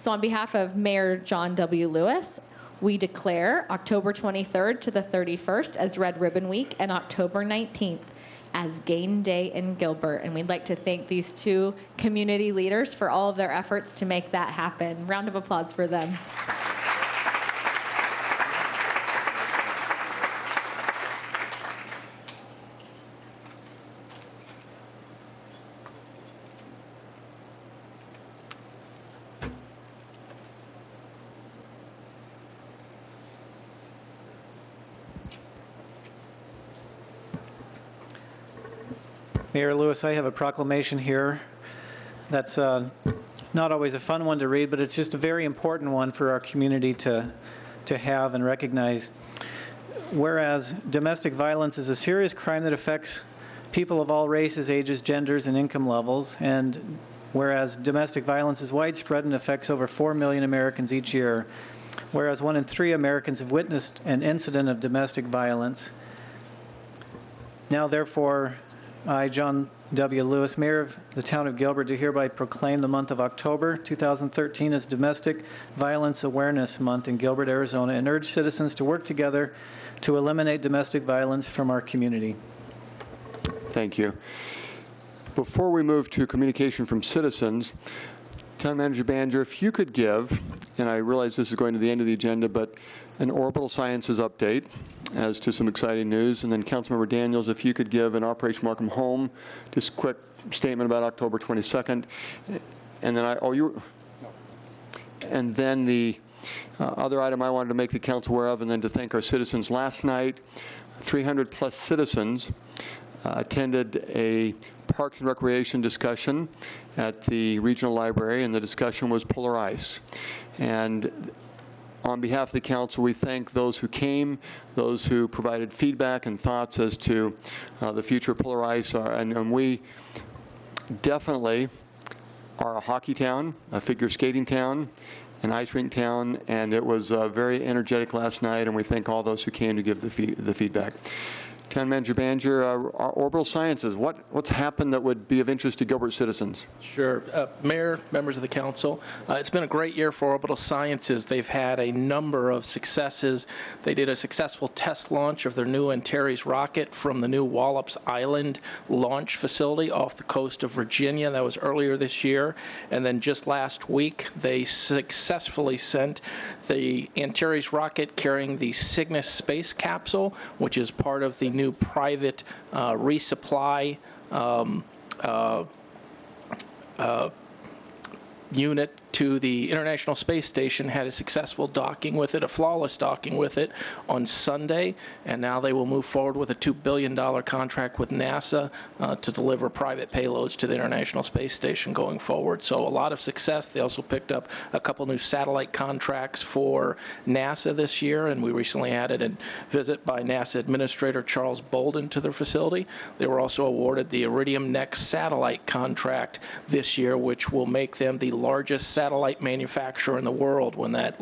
So on behalf of Mayor John W. Lewis, we declare October 23rd to the 31st as Red Ribbon Week and October 19th as GAIN Day in Gilbert. And we'd like to thank these two community leaders for all of their efforts to make that happen. Round of applause for them. Mayor Lewis, I have a proclamation here that's not always a fun one to read, but it's just a very important one for our community to have and recognize. Whereas domestic violence is a serious crime that affects people of all races, ages, genders, and income levels, and whereas domestic violence is widespread and affects over 4 million Americans each year, whereas 1 in 3 Americans have witnessed an incident of domestic violence. Now, therefore, I, John W. Lewis, Mayor of the town of Gilbert, do hereby proclaim the month of October 2013 as Domestic Violence Awareness Month in Gilbert, Arizona, and urge citizens to work together to eliminate domestic violence from our community. Thank you. Before we move to communication from citizens, Town Manager Banjer, if you could give, and I realize this is going to the end of the agenda, but an orbital sciences update as to some exciting news, and then Councilmember Daniels, if you could give an Operation Markham Home, just a quick statement about October 22nd, and then and then the other item I wanted to make the council aware of, and then to thank our citizens last night. 300 plus citizens attended a Parks and Recreation discussion at the regional library, and the discussion was polar ice. And on behalf of the council, we thank those who came, those who provided feedback and thoughts as to the future of polar ice. And we definitely are a hockey town, a figure skating town, an ice rink town, and it was very energetic last night, and we thank all those who came to give the feedback. Town Manager Banger, Orbital Sciences, what's happened that would be of interest to Gilbert citizens? Sure. Mayor, members of the council, it's been a great year for Orbital Sciences. They've had a number of successes. They did a successful test launch of their new Antares rocket from the new Wallops Island launch facility off the coast of Virginia. That was earlier this year. And then just last week, they successfully sent the Antares rocket carrying the Cygnus space capsule, which is part of the new private resupply unit to the International Space Station, had a successful docking with it, a flawless docking with it on Sunday, and now they will move forward with a $2 billion contract with NASA to deliver private payloads to the International Space Station going forward. So a lot of success. They also picked up a couple new satellite contracts for NASA this year, and we recently had a visit by NASA Administrator Charles Bolden to their facility. They were also awarded the Iridium Next satellite contract this year, which will make them the largest satellite manufacturer in the world when that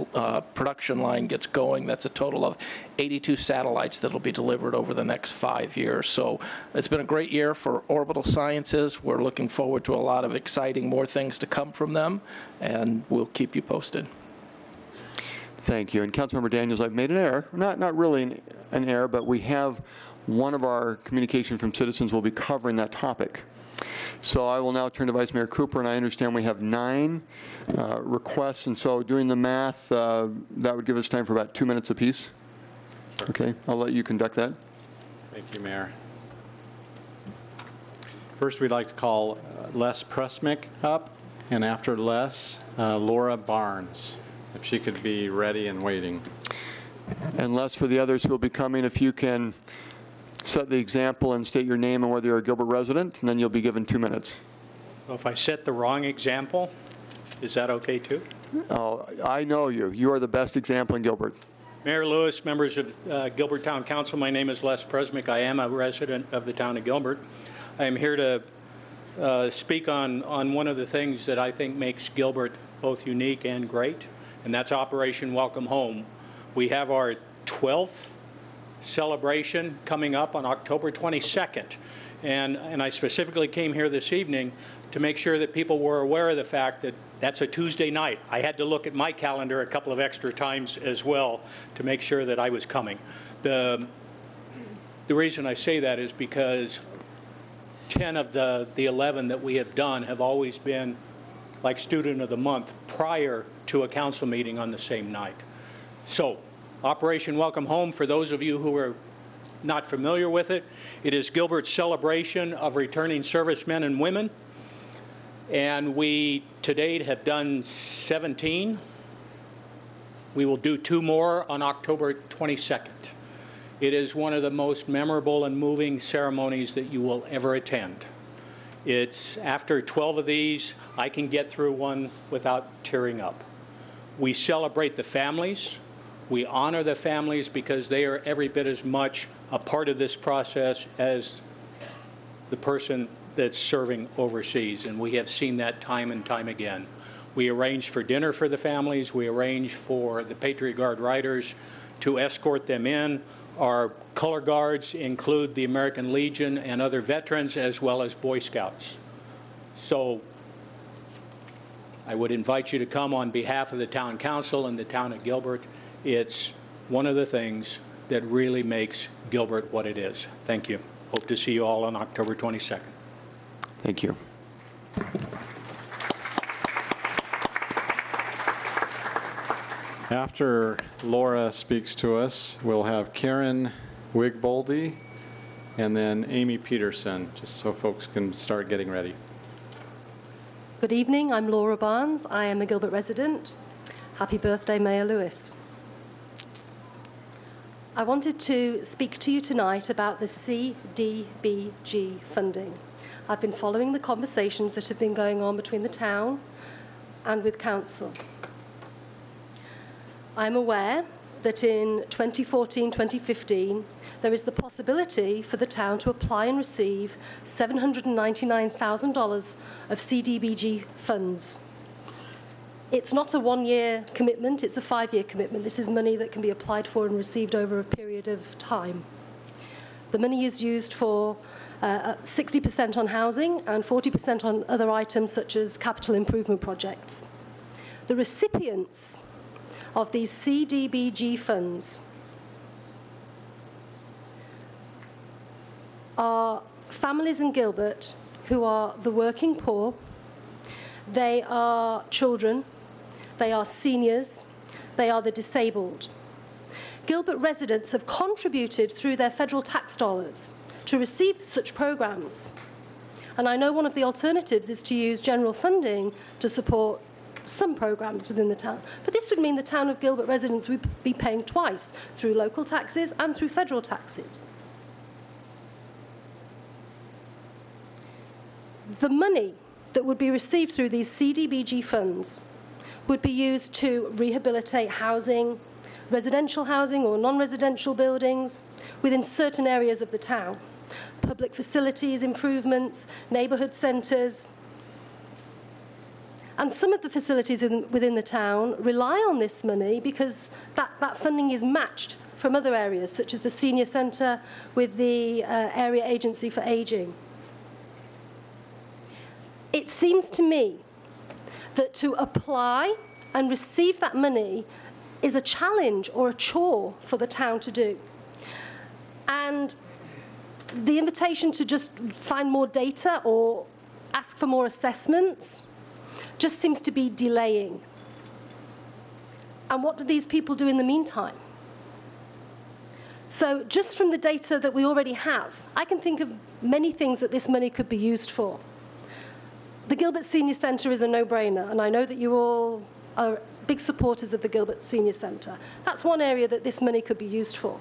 production line gets going. That's a total of 82 satellites that will be delivered over the next 5 years. So it's been a great year for Orbital Sciences. We're looking forward to a lot of exciting more things to come from them, and we'll keep you posted. Thank you. And Councilmember Daniels, I've made an error. Not really an error, but we have one of our communication from citizens will be covering that topic. So I will now turn to Vice Mayor Cooper, and I understand we have 9 requests, and so doing the math, that would give us time for about 2 minutes apiece. Okay, I'll let you conduct that. Thank you, Mayor. First, we'd like to call Les Prusmick up, and after Les, Laura Barnes, if she could be ready and waiting. And Les, for the others who will be coming, if you can set the example and state your name and whether you're a Gilbert resident, and then you'll be given 2 minutes. Well, if I set the wrong example, is that okay too? Oh, I know you. You are the best example in Gilbert. Mayor Lewis, members of Gilbert Town Council, my name is Les Prusmick. I am a resident of the town of Gilbert. I am here to speak on one of the things that I think makes Gilbert both unique and great, and that's Operation Welcome Home. We have our 12th celebration coming up on October 22nd. And I specifically came here this evening to make sure that people were aware of the fact that that's a Tuesday night. I had to look at my calendar a couple of extra times as well to make sure that I was coming. The reason I say that is because 10 of the 11 that we have done have always been like Student of the Month prior to a council meeting on the same night. So Operation Welcome Home, for those of you who are not familiar with it, it is Gilbert's celebration of returning servicemen and women. And we, to date, have done 17. We will do 2 more on October 22nd. It is one of the most memorable and moving ceremonies that you will ever attend. It's after 12 of these, I can get through one without tearing up. We celebrate the families. We honor the families because they are every bit as much a part of this process as the person that's serving overseas, and we have seen that time and time again. We arrange for dinner for the families. We arrange for the Patriot Guard riders to escort them in. Our color guards include the American Legion and other veterans, as well as Boy Scouts. So I would invite you to come on behalf of the town council and the town of Gilbert. It's one of the things that really makes Gilbert what it is. Thank you. Hope to see you all on October 22nd. Thank you. After Laura speaks to us, we'll have Karen Wigboldy and then Amy Peterson, just so folks can start getting ready. Good evening, I'm Laura Barnes. I am a Gilbert resident. Happy birthday, Mayor Lewis. I wanted to speak to you tonight about the CDBG funding. I've been following the conversations that have been going on between the town and with council. I'm aware that in 2014-2015, there is the possibility for the town to apply and receive $799,000 of CDBG funds. It's not a one-year commitment, it's a 5-year commitment. This is money that can be applied for and received over a period of time. The money is used for 60% on housing and 40% on other items such as capital improvement projects. The recipients of these CDBG funds are families in Gilbert who are the working poor, they are children, they are seniors, they are the disabled. Gilbert residents have contributed through their federal tax dollars to receive such programs. And I know one of the alternatives is to use general funding to support some programs within the town. But this would mean the town of Gilbert residents would be paying twice, through local taxes and through federal taxes. The money that would be received through these CDBG funds would be used to rehabilitate housing, residential housing or non-residential buildings within certain areas of the town, public facilities improvements, neighbourhood centres. And some of the facilities within the town rely on this money because that funding is matched from other areas, such as the senior centre with the area agency for ageing. It seems to me that to apply and receive that money is a challenge or a chore for the town to do. And the invitation to just find more data or ask for more assessments just seems to be delaying. And what do these people do in the meantime? So just from the data that we already have, I can think of many things that this money could be used for. The Gilbert Senior Centre is a no-brainer, and I know that you all are big supporters of the Gilbert Senior Centre. That's one area that this money could be used for.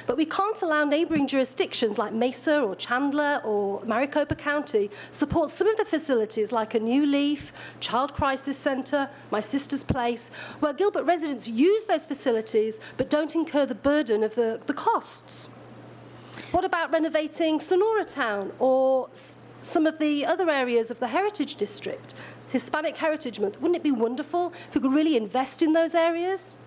But we can't allow neighbouring jurisdictions like Mesa or Chandler or Maricopa County support some of the facilities like a New Leaf, Child Crisis Centre, My Sister's Place, where Gilbert residents use those facilities but don't incur the burden of the costs. What about renovating Sonora Town or some of the other areas of the Heritage District? Hispanic Heritage Month. Wouldn't it be wonderful if we could really invest in those areas?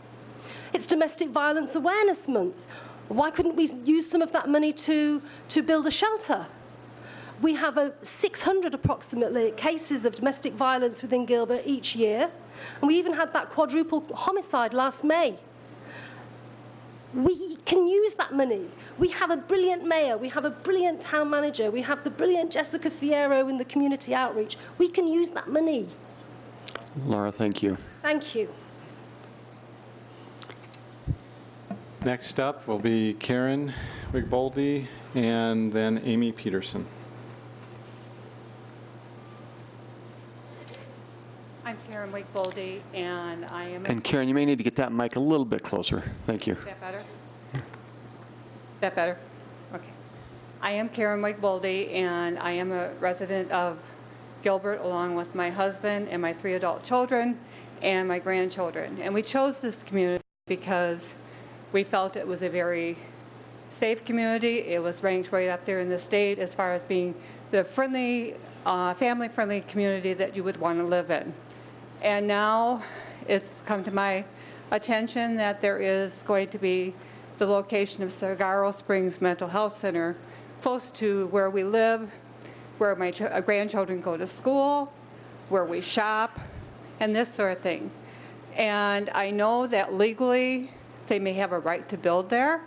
It's Domestic Violence Awareness Month. Why couldn't we use some of that money to build a shelter? We have 600 approximately cases of domestic violence within Gilbert each year, and we even had that quadruple homicide last May. We can use that money. We have a brilliant mayor, we have a brilliant town manager, we have the brilliant Jessica Fierro in the community outreach. We can use that money. Laura, thank you. Thank you. Next up will be Karen Wigboldy and then Amy Peterson. I'm Karen Wigboldy, and I am... And Karen, you may need to get that mic a little bit closer. Thank you. Is that better? That better? Okay. I am Karen Wigboldy, and I am a resident of Gilbert along with my husband and my 3 adult children and my grandchildren. And we chose this community because we felt it was a very safe community. It was ranked right up there in the state as far as being the friendly, family-friendly community that you would want to live in. And now it's come to my attention that there is going to be the location of Saguaro Springs Mental Health Center close to where we live, where my grandchildren go to school, where we shop, and this sort of thing. And I know that legally they may have a right to build there.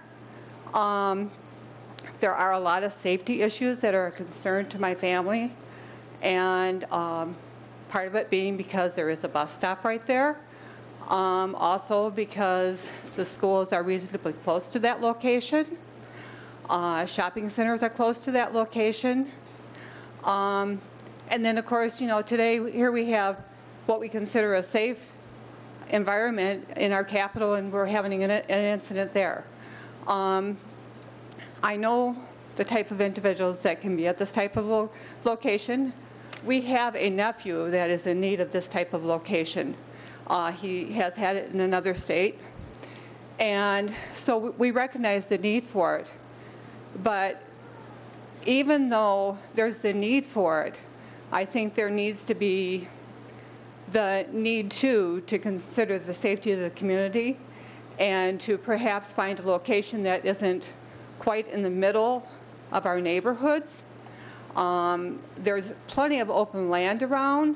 There are a lot of safety issues that are a concern to my family, and part of it being because there is a bus stop right there. Also because the schools are reasonably close to that location. Shopping centers are close to that location. And then, of course, you know, today here we have what we consider a safe environment in our capital, and we're having an incident there. I know the type of individuals that can be at this type of location. We have a nephew that is in need of this type of location. He has had it in another state, and so we recognize the need for it. But even though there's the need for it, I think there needs to be the need to consider the safety of the community and to perhaps find a location that isn't quite in the middle of our neighborhoods. There's plenty of open land around.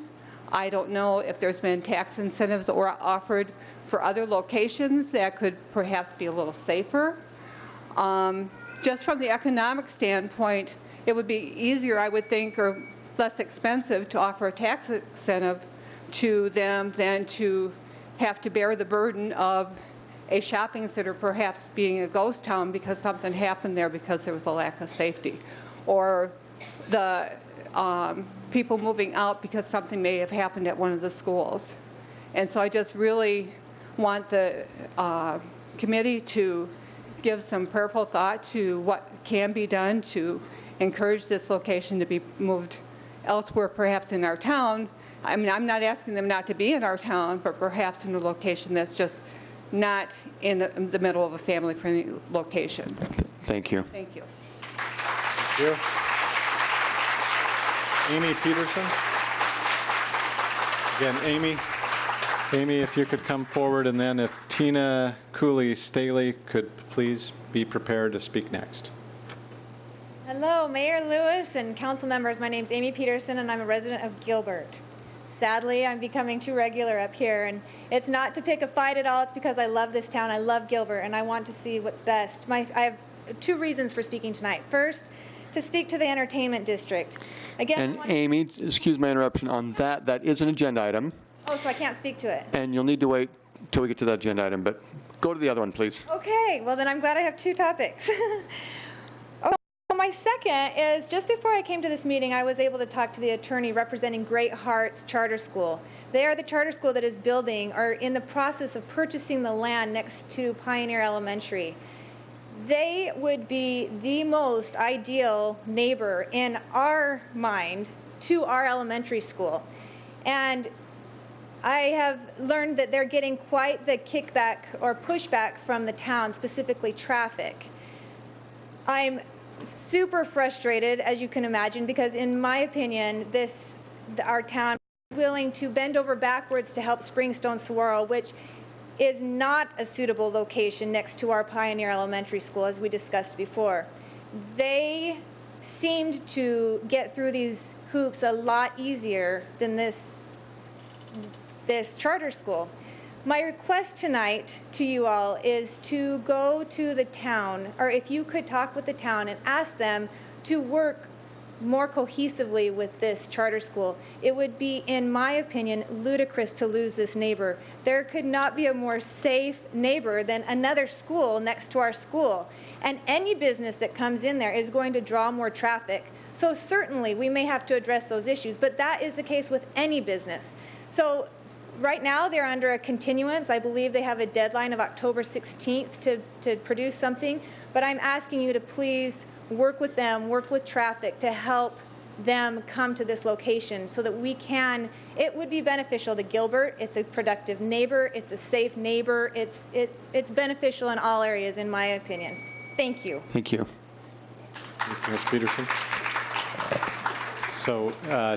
I don't know if there's been tax incentives or offered for other locations that could perhaps be a little safer. Just from the economic standpoint, it would be easier, I would think, or less expensive to offer a tax incentive to them than to have to bear the burden of a shopping center perhaps being a ghost town because something happened there because there was a lack of safety, or the people moving out because something may have happened at one of the schools. And so I just really want the committee to give some prayerful thought to what can be done to encourage this location to be moved elsewhere, perhaps in our town. I mean, I'm not asking them not to be in our town, but perhaps in a location that's just not in the middle of a family-friendly location. Thank you. Thank you. Thank you. Amy Peterson. Again, Amy, if you could come forward, and then if Tina Cooley Staley could please be prepared to speak next. Hello, Mayor Lewis and council members. My name is Amy Peterson, and I'm a resident of Gilbert. Sadly, I'm becoming too regular up here, and it's not to pick a fight at all. It's because I love this town. I love Gilbert, and I want to see what's best. I have two reasons for speaking tonight. First, to speak to the entertainment district. Again, And Amy, excuse my interruption on that. That is an agenda item, oh, so I can't speak to it. and you'll need to wait till we get to that agenda item. But go to the other one, please. Okay, well then I'm glad I have two topics. My second is, just before I came to this meeting, I was able to talk to the attorney representing Great Hearts Charter School. They are the charter school that is building or in the process of purchasing the land next to Pioneer Elementary. They would be the most ideal neighbor in our mind to our elementary school. And I have learned that they're getting quite the kickback or pushback from the town, specifically traffic. I'm super frustrated, as you can imagine, because in my opinion, our town is willing to bend over backwards to help Springstone Saguaro, which is not a suitable location next to our Pioneer Elementary School, as we discussed before. They seemed to get through these hoops a lot easier than this charter school. My request tonight to you all is to go to the town, or if you could talk with the town and ask them to work more cohesively with this charter school. It would be, in my opinion, ludicrous to lose this neighbor. There could not be a more safe neighbor than another school next to our school. And any business that comes in there is going to draw more traffic. So certainly we may have to address those issues, but that is the case with any business. So right now, they're under a continuance. I believe they have a deadline of October 16th to produce something. But I'm asking you to please work with them, work with traffic to help them come to this location so that we can. It would be beneficial to Gilbert. It's a productive neighbor. It's a safe neighbor. It's beneficial in all areas, in my opinion. Thank you. Thank you. Thank you, Ms. Peterson. So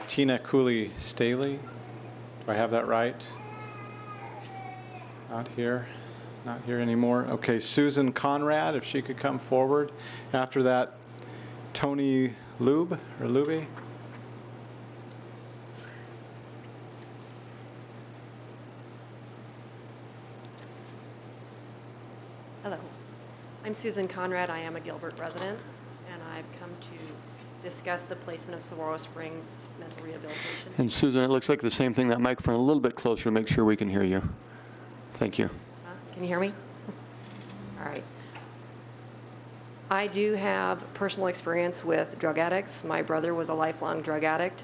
Tina Cooley Staley. Do I have that right? Not here. Not here anymore. Okay, Susan Conrad, if she could come forward. After that, Tony Lube, or Luby. Hello. I'm Susan Conrad. I am a Gilbert resident, and I've come to discuss the placement of Saguaro Springs mental rehabilitation. And Susan, it looks like the same thing. That microphone a little bit closer to make sure we can hear you. Thank you. Can you hear me? All right. I do have personal experience with drug addicts. My brother was a lifelong drug addict.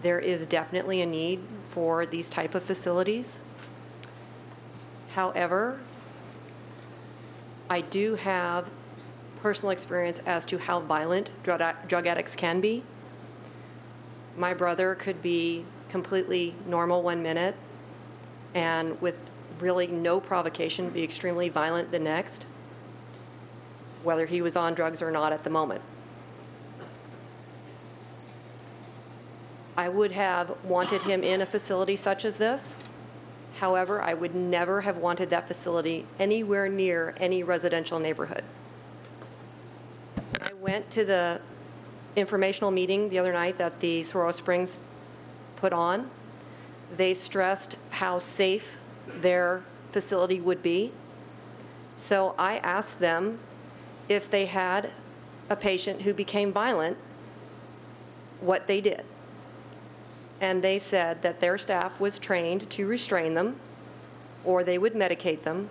There is definitely a need for these type of facilities. However, I do have personal experience as to how violent drug addicts can be. My brother could be completely normal 1 minute and with really no provocation be extremely violent the next, whether he was on drugs or not at the moment. I would have wanted him in a facility such as this. However, I would never have wanted that facility anywhere near any residential neighborhood. I went to the informational meeting the other night that the Saguaro Springs put on. They stressed how safe their facility would be. So I asked them if they had a patient who became violent, what they did. And they said that their staff was trained to restrain them, or they would medicate them.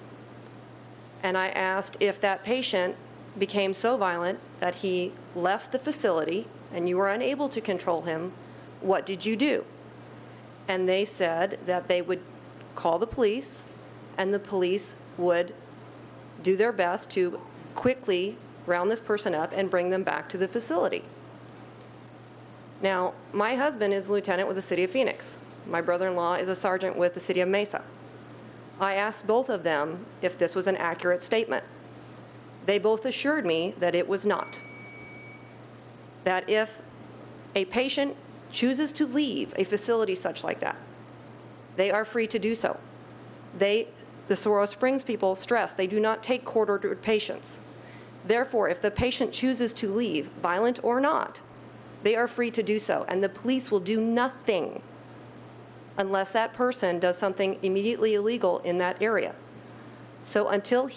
And I asked if that patient became so violent that he left the facility and you were unable to control him, what did you do? And they said that they would call the police, and the police would do their best to quickly round this person up and bring them back to the facility. Now, my husband is a lieutenant with the City of Phoenix. My brother-in-law is a sergeant with the City of Mesa. I asked both of them if this was an accurate statement. They both assured me that it was not. That if a patient chooses to leave a facility such like that, they are free to do so. The Saguaro Springs people stress they do not take court-ordered patients. Therefore, if the patient chooses to leave, violent or not, they are free to do so, and the police will do nothing unless that person does something immediately illegal in that area. So until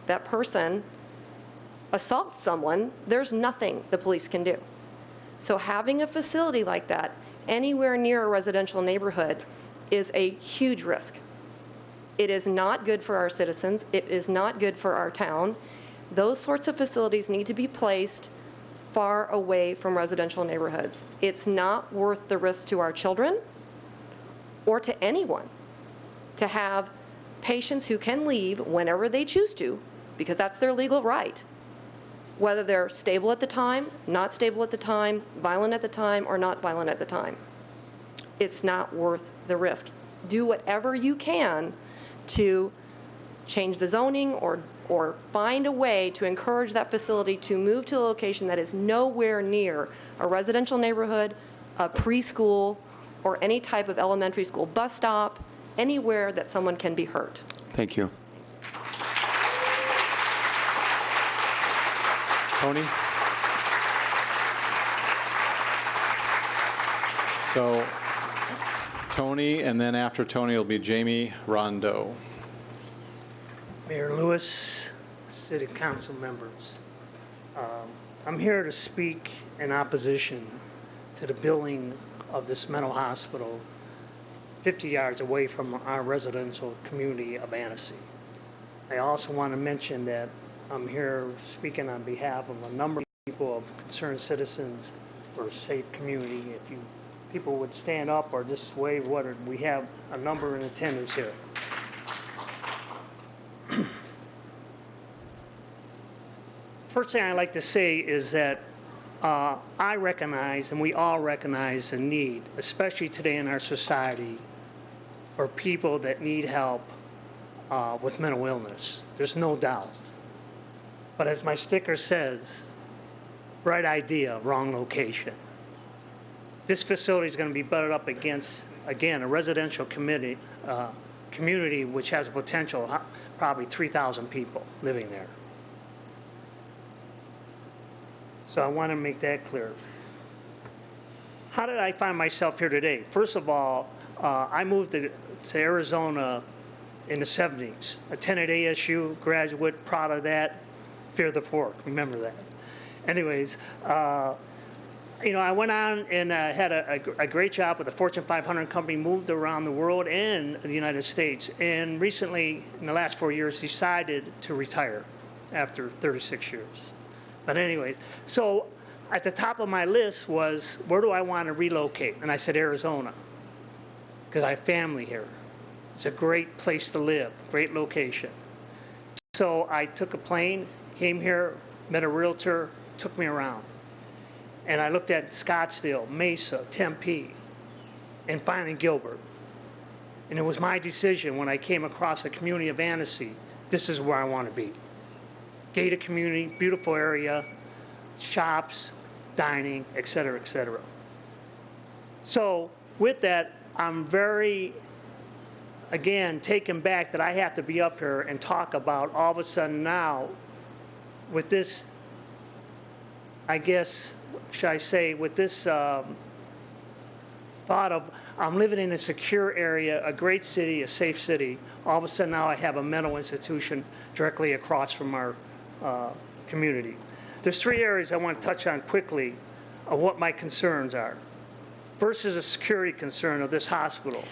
that person, assaults someone, there's nothing the police can do. So having a facility like that anywhere near a residential neighborhood is a huge risk. It is not good for our citizens. It is not good for our town. Those sorts of facilities need to be placed far away from residential neighborhoods. It's not worth the risk to our children or to anyone to have patients who can leave whenever they choose to, because that's their legal right, whether they're stable at the time, not stable at the time, violent at the time, or not violent at the time. It's not worth the risk. Do whatever you can to change the zoning or find a way to encourage that facility to move to a location that is nowhere near a residential neighborhood, a preschool, or any type of elementary school bus stop, anywhere that someone can be hurt. Thank you. Tony? So, Tony, and then after Tony will be Jamie Rondeau. Mayor Lewis, City Council members, I'm here to speak in opposition to the building of this mental hospital 50 yards away from our residential community of Annecy. I also want to mention that I'm here speaking on behalf of a number of people, of concerned citizens for a safe community. If you people would stand up or just wave, we have a number in attendance here. First thing I'd like to say is that I recognize, and we all recognize, the need, especially today in our society, for people that need help with mental illness. There's no doubt. But as my sticker says, right idea, wrong location. This facility is going to be butted up against, again, a residential community which has a potential probably 3,000 people living there. So I want to make that clear. How did I find myself here today? First of all, I moved to Arizona in the 70s. Attended ASU, graduate, proud of that. Fear the fork, remember that. Anyways, I went on and had a great job with a Fortune 500 company, moved around the world and the United States, and recently, in the last 4 years, decided to retire after 36 years. But anyways, so at the top of my list was, where do I want to relocate? And I said Arizona, because I have family here. It's a great place to live, great location. So I took a plane, came here, met a realtor, took me around. And I looked at Scottsdale, Mesa, Tempe, and finally Gilbert. And it was my decision when I came across the community of Annecy, this is where I want to be. Gated community, beautiful area, shops, dining, et cetera, et cetera. So with that, I'm very, again, taken back that I have to be up here and talk about all of a sudden now with this, I guess, should I say, with this thought of I'm living in a secure area, a great city, a safe city. All of a sudden now I have a mental institution directly across from our community. There's 3 areas I want to touch on quickly of what my concerns are. First is a security concern of this hospital.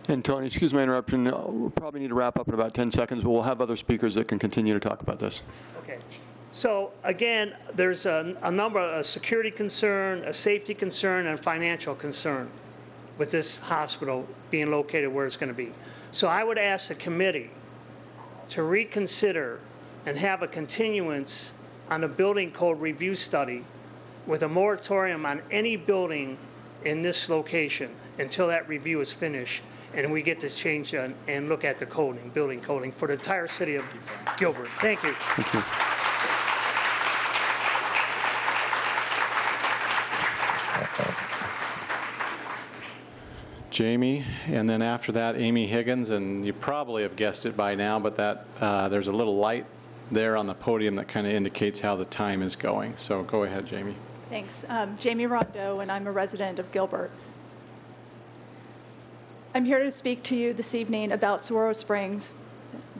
And Tony, excuse my interruption. We'll probably need to wrap up in about 10 seconds, but we'll have other speakers that can continue to talk about this. Okay. So again, there's a number of a security concern, a safety concern, and a financial concern with this hospital being located where it's going to be. So I would ask the committee to reconsider and have a continuance on a building code review study with a moratorium on any building in this location until that review is finished and we get to change and look at the coding, building coding for the entire city of Gilbert. Thank you. Thank you. Jamie, and then after that, Amy Higgins, and you probably have guessed it by now, but that there's a little light there on the podium that kind of indicates how the time is going. So go ahead, Jamie. Thanks. Jamie Rondeau, and I'm a resident of Gilbert. I'm here to speak to you this evening about Saguaro Springs,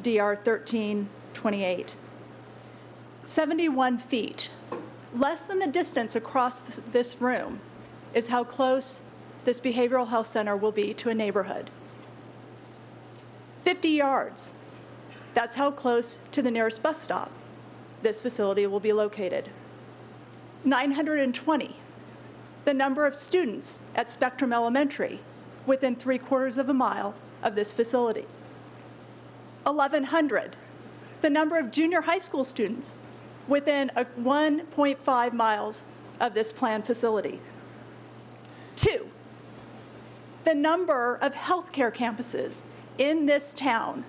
DR 1328. 71 feet, less than the distance across this room, is how close this behavioral health center will be to a neighborhood. 50 yards, that's how close to the nearest bus stop this facility will be located. 920, the number of students at Spectrum Elementary within 3/4 of a mile of this facility. 1,100, the number of junior high school students within 1.5 miles of this planned facility. 2, the number of healthcare campuses in this town,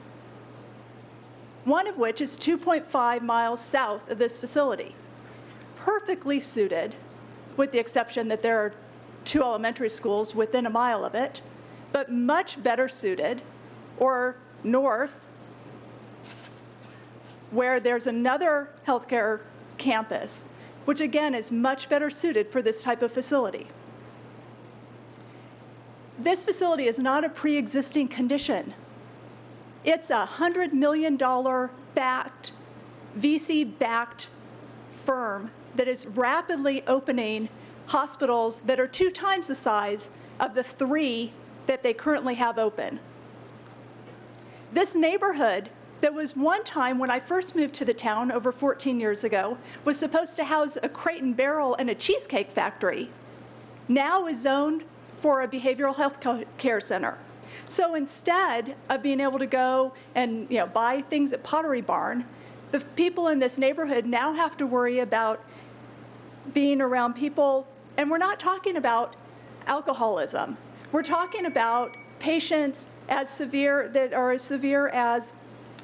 one of which is 2.5 miles south of this facility, perfectly suited, with the exception that there are 2 elementary schools within a mile of it, but much better suited, or north, where there's another healthcare campus, which again is much better suited for this type of facility. This facility is not a pre-existing condition. It's a $100 million backed, VC-backed firm that is rapidly opening hospitals that are 2 times the size of the 3 that they currently have open. This neighborhood that was one time, when I first moved to the town over 14 years ago, was supposed to house a Crate and Barrel and a cheesecake factory, now is zoned for a behavioral health care center. So instead of being able to go and buy things at Pottery Barn, the people in this neighborhood now have to worry about being around people, and we're not talking about alcoholism. We're talking about patients that are as severe as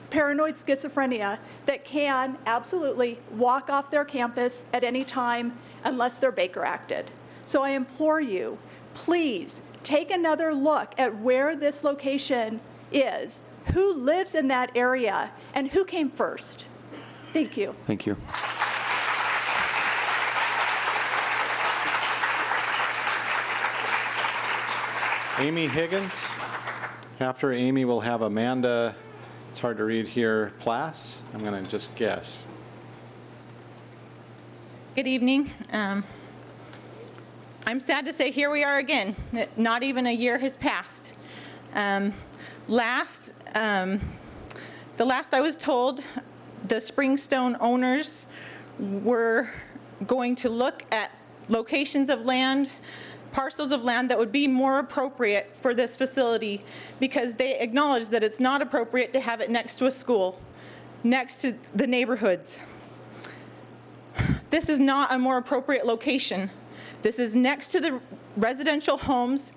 paranoid schizophrenia that can absolutely walk off their campus at any time unless they're Baker acted. So I implore you, please take another look at where this location is, who lives in that area, and who came first. Thank you. Thank you. Amy Higgins. After Amy, we'll have Amanda, it's hard to read here, Plass. I'm going to just guess. Good evening. I'm sad to say here we are again. Not even a year has passed. The last I was told, the Springstone owners were going to look at locations of land, parcels of land that would be more appropriate for this facility, because they acknowledge that it's not appropriate to have it next to a school, next to the neighborhoods. This is not a more appropriate location. This is next to the residential homes,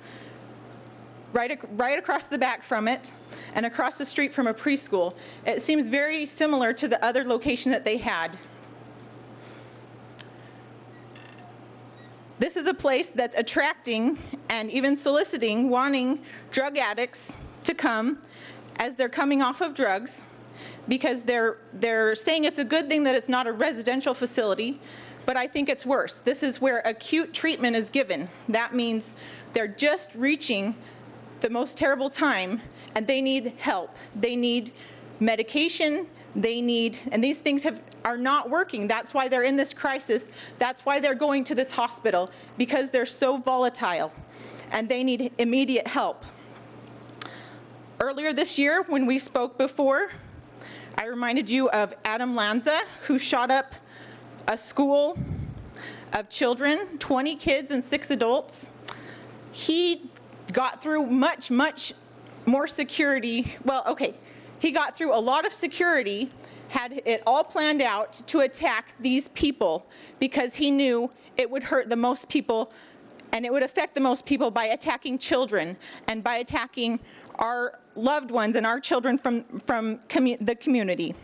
right across the back from it, and across the street from a preschool. It seems very similar to the other location that they had. This is a place that's attracting and even soliciting, wanting drug addicts to come as they're coming off of drugs, because they're saying it's a good thing that it's not a residential facility, but I think it's worse. This is where acute treatment is given. That means they're just reaching the most terrible time, and they need help. They need medication. And these things are not working. That's why they're in this crisis. That's why they're going to this hospital, because they're so volatile, and they need immediate help. Earlier this year, when we spoke before, I reminded you of Adam Lanza, who shot up a school of children, 20 kids and 6 adults. He got through much more security. Well, okay, he got through a lot of security, had it all planned out to attack these people, because he knew it would hurt the most people and it would affect the most people by attacking children and by attacking our loved ones and our children from the community.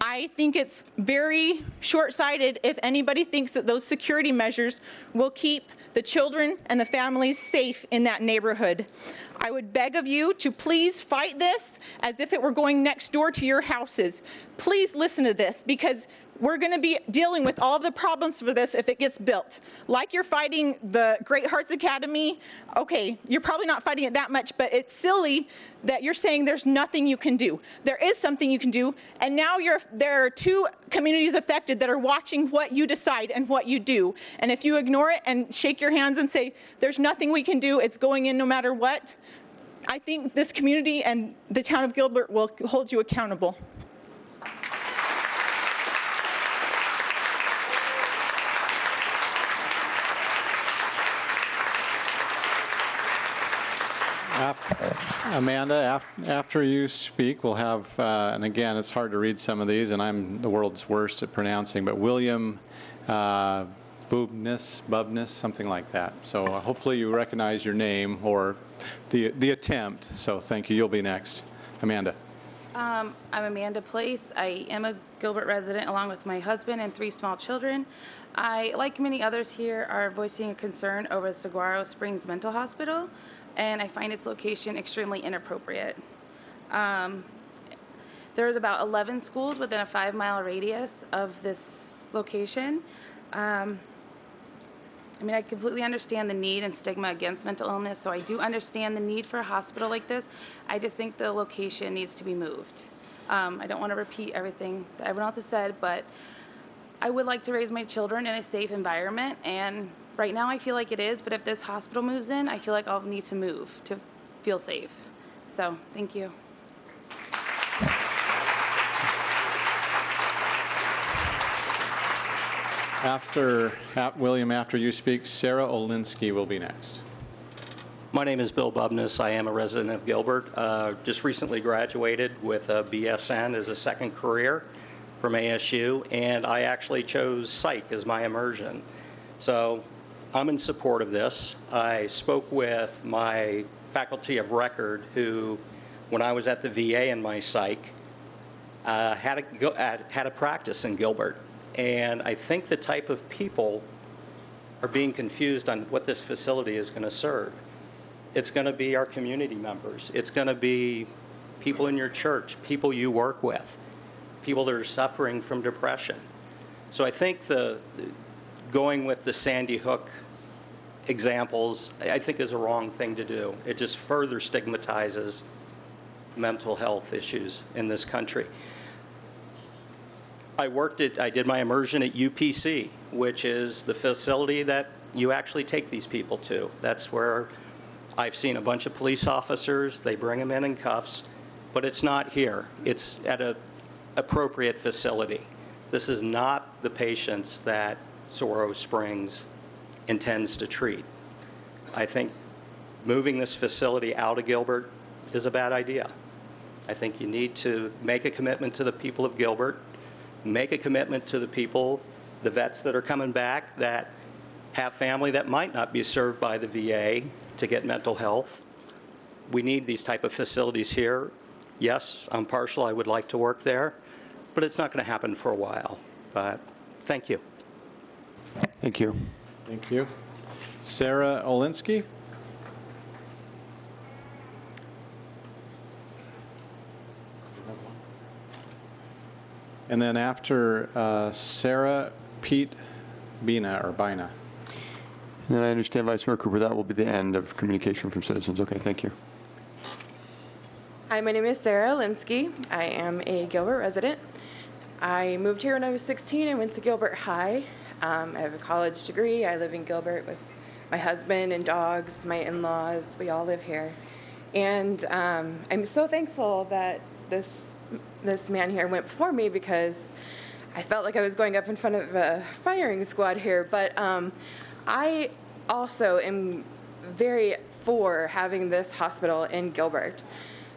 I think it's very short-sighted if anybody thinks that those security measures will keep the children and the families safe in that neighborhood. I would beg of you to please fight this as if it were going next door to your houses. Please listen to this, because we're going to be dealing with all the problems for this if it gets built. Like you're fighting the Great Hearts Academy, okay, you're probably not fighting it that much, but it's silly that you're saying there's nothing you can do. There is something you can do, and now there are 2 communities affected that are watching what you decide and what you do. And if you ignore it and shake your hands and say, there's nothing we can do, it's going in no matter what, I think this community and the town of Gilbert will hold you accountable. Amanda, after you speak, we'll have, and again, it's hard to read some of these, and I'm the world's worst at pronouncing, but William Bubness, something like that. So hopefully you recognize your name or the attempt. So thank you. You'll be next. Amanda. I'm Amanda Place. I am a Gilbert resident along with my husband and 3 small children. I, like many others here, are voicing a concern over the Saguaro Springs Mental Hospital, and I find its location extremely inappropriate. There's about 11 schools within a 5-mile radius of this location. I mean, I completely understand the need and stigma against mental illness, so I do understand the need for a hospital like this. I just think the location needs to be moved. I don't want to repeat everything that everyone else has said, but I would like to raise my children in a safe environment, and right now I feel like it is, but if this hospital moves in, I feel like I'll need to move to feel safe. So, thank you. William, after you speak, Sarah Olinsky will be next. My name is Bill Bubness. I am a resident of Gilbert. Just recently graduated with a BSN as a second career from ASU, and I actually chose psych as my immersion. So I'm in support of this. I spoke with my faculty of record who, when I was at the VA in my psych, had a practice in Gilbert. And I think the type of people are being confused on what this facility is going to serve. It's going to be our community members. It's going to be people in your church, people you work with, people that are suffering from depression. So I think going with the Sandy Hook examples, I think is a wrong thing to do. It just further stigmatizes mental health issues in this country. I did my immersion at UPC, which is the facility that you actually take these people to. That's where I've seen a bunch of police officers, they bring them in cuffs, but it's not here. It's at an appropriate facility. This is not the patients that Saguaro Springs intends to treat. I think moving this facility out of Gilbert is a bad idea. I think you need to make a commitment to the people of Gilbert, make a commitment to the people, the vets that are coming back that have family that might not be served by the VA to get mental health. We need these type of facilities here. Yes, I'm partial, I would like to work there, but it's not going to happen for a while. But thank you. Thank you. Thank you. Sarah Olinsky. And then after Sarah, Pete Bina, or Bina. And then I understand, Vice Mayor Cooper, that will be the end of communication from citizens. Okay, thank you. Hi, my name is Sarah Linsky. I am a Gilbert resident. I moved here when I was 16 and went to Gilbert High. I have a college degree. I live in Gilbert with my husband and dogs, my in-laws. We all live here. And I'm so thankful that this man here went before me, because I felt like I was going up in front of a firing squad here. But I also am very for having this hospital in Gilbert.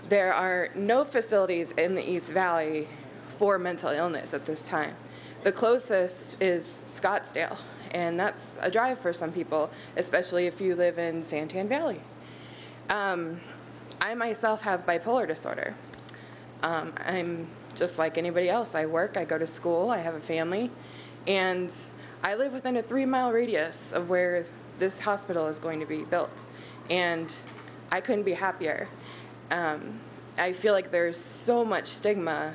There are no facilities in the East Valley for mental illness at this time. The closest is Scottsdale, and that's a drive for some people, especially if you live in Santan Valley. I myself have bipolar disorder. I'm just like anybody else. I work, I go to school, I have a family, and I live within a 3-mile radius of where this hospital is going to be built, and I couldn't be happier. I feel like there's so much stigma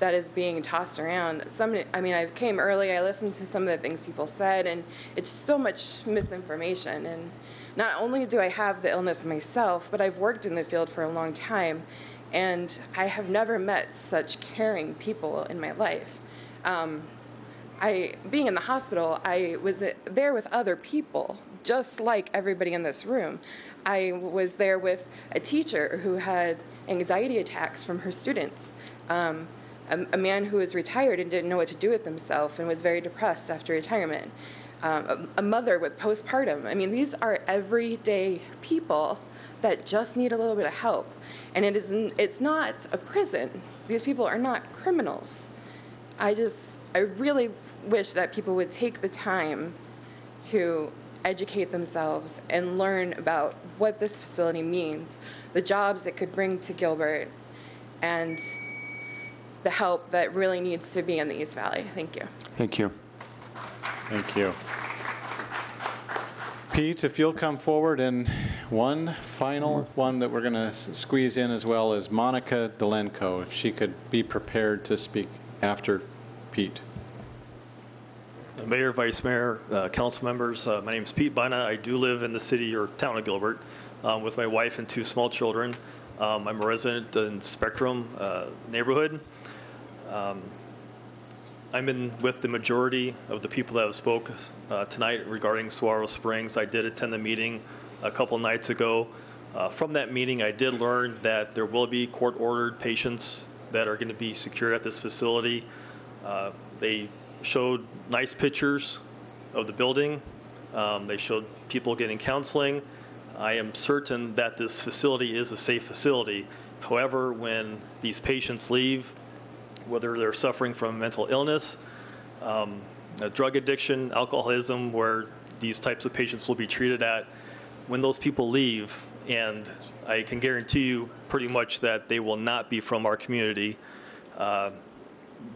that is being tossed around. I came early, I listened to some of the things people said, and it's so much misinformation. And not only do I have the illness myself, but I've worked in the field for a long time, and I have never met such caring people in my life. Being in the hospital, I was there with other people, just like everybody in this room. I was there with a teacher who had anxiety attacks from her students, a man who was retired and didn't know what to do with himself and was very depressed after retirement, a mother with postpartum. I mean, these are everyday people that just need a little bit of help. And it's not a prison. These people are not criminals. I really wish that people would take the time to educate themselves and learn about what this facility means, the jobs it could bring to Gilbert, and the help that really needs to be in the East Valley. Thank you. Thank you. Thank you. Pete, if you'll come forward, and one final one that we're going to squeeze in as well is Monica Delenko, if she could be prepared to speak after Pete. Mayor, Vice Mayor, council members, my name is Pete Bina. I do live in the city or town of Gilbert with my wife and 2 small children. I'm a resident in Spectrum neighborhood. I'm in with the majority of the people that have spoke tonight regarding Saguaro Springs. I did attend the meeting a couple nights ago. From that meeting, I did learn that there will be court-ordered patients that are going to be secured at this facility. They showed nice pictures of the building. They showed people getting counseling. I am certain that this facility is a safe facility. However, when these patients leave, whether they're suffering from mental illness, drug addiction, alcoholism, where these types of patients will be treated at, when those people leave, and I can guarantee you pretty much that they will not be from our community,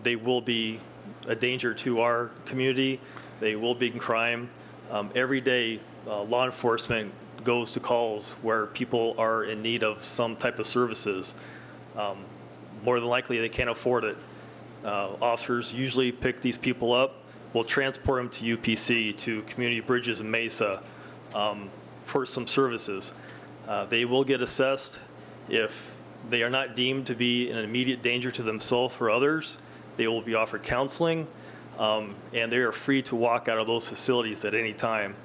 they will be a danger to our community. They will be in crime. Every day, law enforcement goes to calls where people are in need of some type of services. More than likely, they can't afford it. Officers usually pick these people up, will transport them to UPC, to Community Bridges in Mesa, for some services. They will get assessed. If they are not deemed to be an immediate danger to themselves or others, they will be offered counseling, and they are free to walk out of those facilities at any time.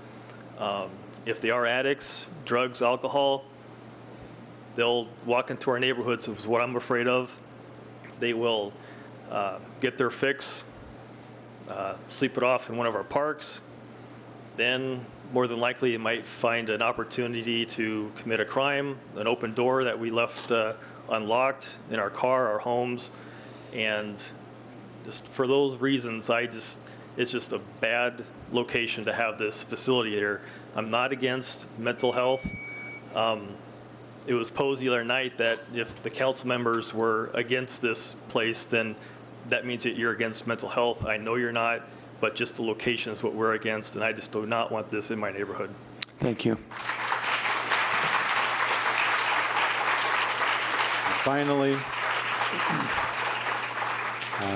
If they are addicts, drugs, alcohol, they'll walk into our neighborhoods, is what I'm afraid of. They will get their fix sleep it off in one of our parks, then more than likely it might find an opportunity to commit a crime, an open door that we left unlocked in our car, our homes, and just for those reasons, it's just a bad location to have this facility here. I'm not against mental health. It was posed the other night that if the council members were against this place, then that means that you're against mental health. I know you're not, but just the location is what we're against, and I just do not want this in my neighborhood. Thank you. And finally,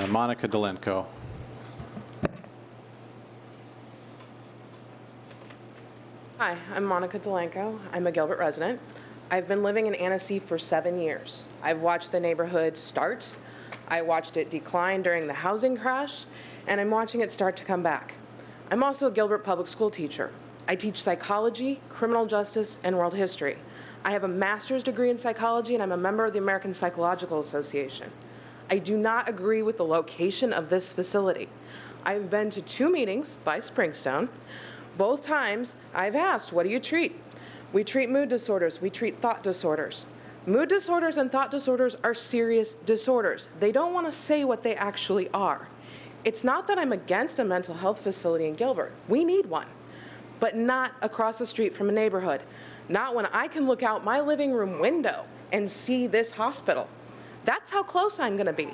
Monica Dolenko. Hi, I'm Monica Dolenko. I'm a Gilbert resident. I've been living in Annecy for 7 years. I've watched the neighborhood start. I watched it decline during the housing crash, and I'm watching it start to come back. I'm also a Gilbert public school teacher. I teach psychology, criminal justice, and world history. I have a master's degree in psychology, and I'm a member of the American Psychological Association. I do not agree with the location of this facility. I've been to 2 meetings by Springstone. Both times I've asked, what do you treat? We treat mood disorders, we treat thought disorders. Mood disorders and thought disorders are serious disorders. They don't want to say what they actually are. It's not that I'm against a mental health facility in Gilbert. We need one, but not across the street from a neighborhood. Not when I can look out my living room window and see this hospital. That's how close I'm going to be.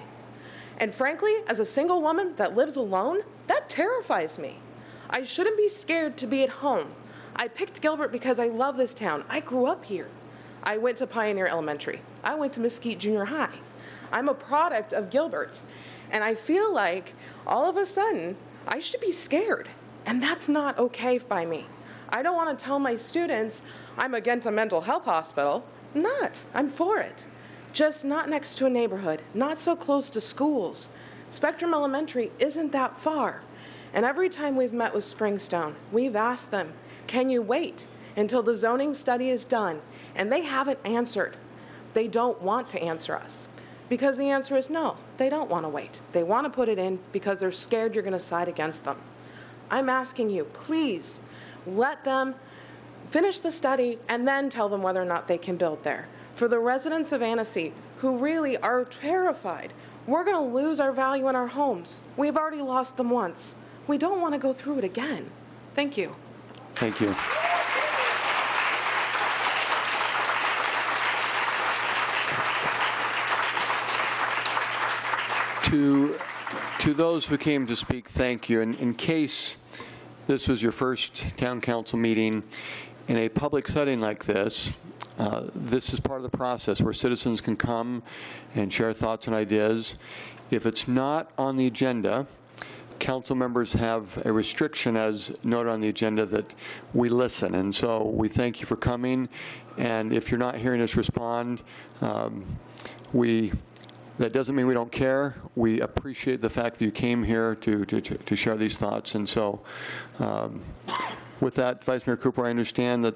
And frankly, as a single woman that lives alone, that terrifies me. I shouldn't be scared to be at home. I picked Gilbert because I love this town. I grew up here. I went to Pioneer Elementary. I went to Mesquite Junior High. I'm a product of Gilbert. And I feel like all of a sudden I should be scared. And that's not okay by me. I don't want to tell my students I'm against a mental health hospital. I'm not. I'm for it. Just not next to a neighborhood, not so close to schools. Spectrum Elementary isn't that far. And every time we've met with Springstone, we've asked them, can you wait until the zoning study is done? And they haven't answered. They don't want to answer us because the answer is no, they don't want to wait. They want to put it in because they're scared you're going to side against them. I'm asking you, please let them finish the study and then tell them whether or not they can build there. For the residents of Annecy who really are terrified, we're going to lose our value in our homes. We've already lost them once. We don't want to go through it again. Thank you. Thank you. To those who came to speak, thank you. And in case this was your first town council meeting in a public setting like this, this is part of the process where citizens can come and share thoughts and ideas. If it's not on the agenda, council members have a restriction, as noted on the agenda, that we listen. And so we thank you for coming. And if you're not hearing us respond, that doesn't mean we don't care. We appreciate the fact that you came here to share these thoughts. And so with that, Vice Mayor Cooper, I understand that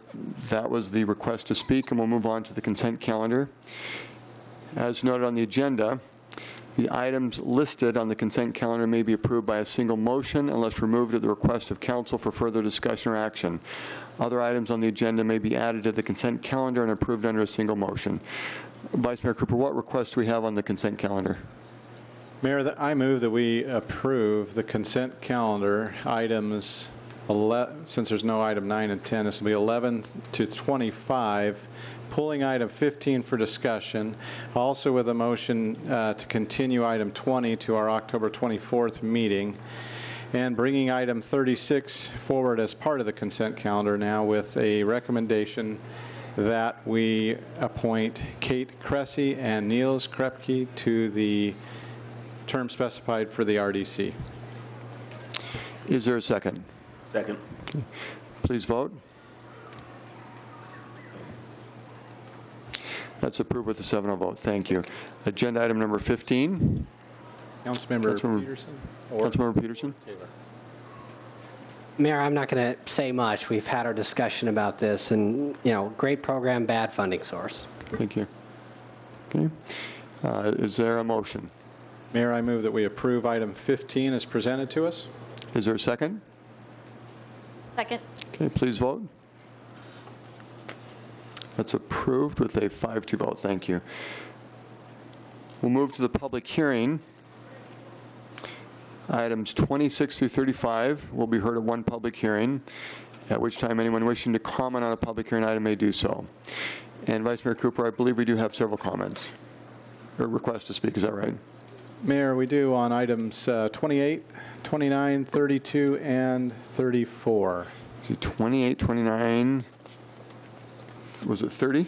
that was the request to speak, and we'll move on to the consent calendar. As noted on the agenda, the items listed on the consent calendar may be approved by a single motion unless removed at the request of council for further discussion or action. Other items on the agenda may be added to the consent calendar and approved under a single motion. Vice Mayor Cooper, what requests do we have on the consent calendar? Mayor, I move that we approve the consent calendar items, since there's no item 9 and 10, this will be 11 to 25, pulling item 15 for discussion, also with a motion to continue item 20 to our October 24th meeting, and bringing item 36 forward as part of the consent calendar now with a recommendation that we appoint Kate Cressy and Niels Krepke to the term specified for the RDC. Is there a second? Second. Okay. Please vote. That's approved with a 7-0 vote. Thank you. Agenda item number 15. Councilmember Peterson. Councilmember Peterson. Taylor. Mayor, I'm not going to say much. We've had our discussion about this, and, you know, great program, bad funding source. Thank you. Okay. Is there a motion? Mayor, I move that we approve item 15 as presented to us. Is there a second? Second. Okay, please vote. That's approved with a 5-2 vote. Thank you. We'll move to the public hearing. Items 26 through 35 will be heard at one public hearing, at which time anyone wishing to comment on a public hearing item may do so. And Vice Mayor Cooper, I believe we do have several comments or requests to speak. Is that right? Mayor, we do on items 28, 29, 32, and 34. 28, 29, was it 30?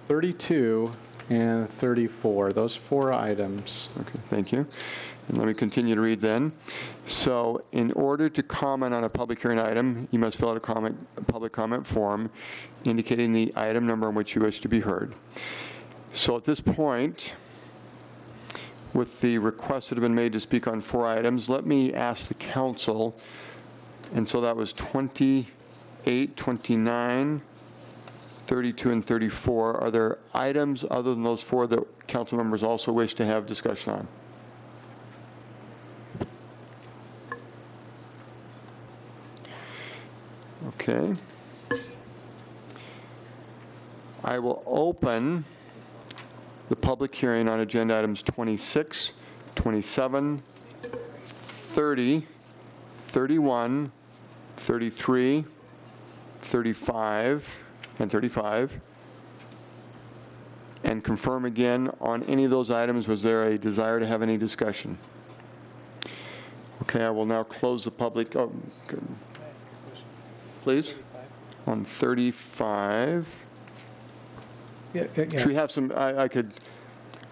32 and 34, those 4 items. Okay, thank you. And let me continue to read then. So in order to comment on a public hearing item, you must fill out a public comment form indicating the item number on which you wish to be heard. So at this point, with the requests that have been made to speak on 4 items, let me ask the council, and so that was 28, 29, 32, and 34. Are there items other than those 4 that council members also wish to have discussion on? Okay. I will open the public hearing on agenda items 26, 27, 30, 31, 33, 35, and 35. And confirm again on any of those items, was there a desire to have any discussion? Okay, I will now close the public, oh, good. Please? On 35. Should we have some, I could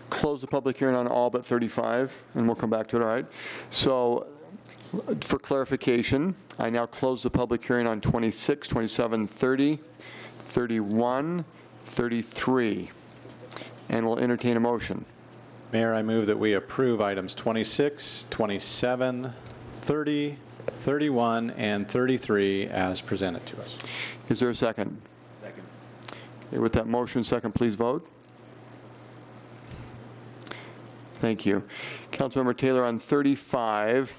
close the public hearing on all but 35, and we'll come back to it, all right? So for clarification, I now close the public hearing on 26, 27, 30, 31, 33, and we'll entertain a motion. Mayor, I move that we approve items 26, 27, 30, 31, and 33 as presented to us. Is there a second? Second. Okay, with that motion, second, please vote. Thank you. Councilmember Taylor, on 35,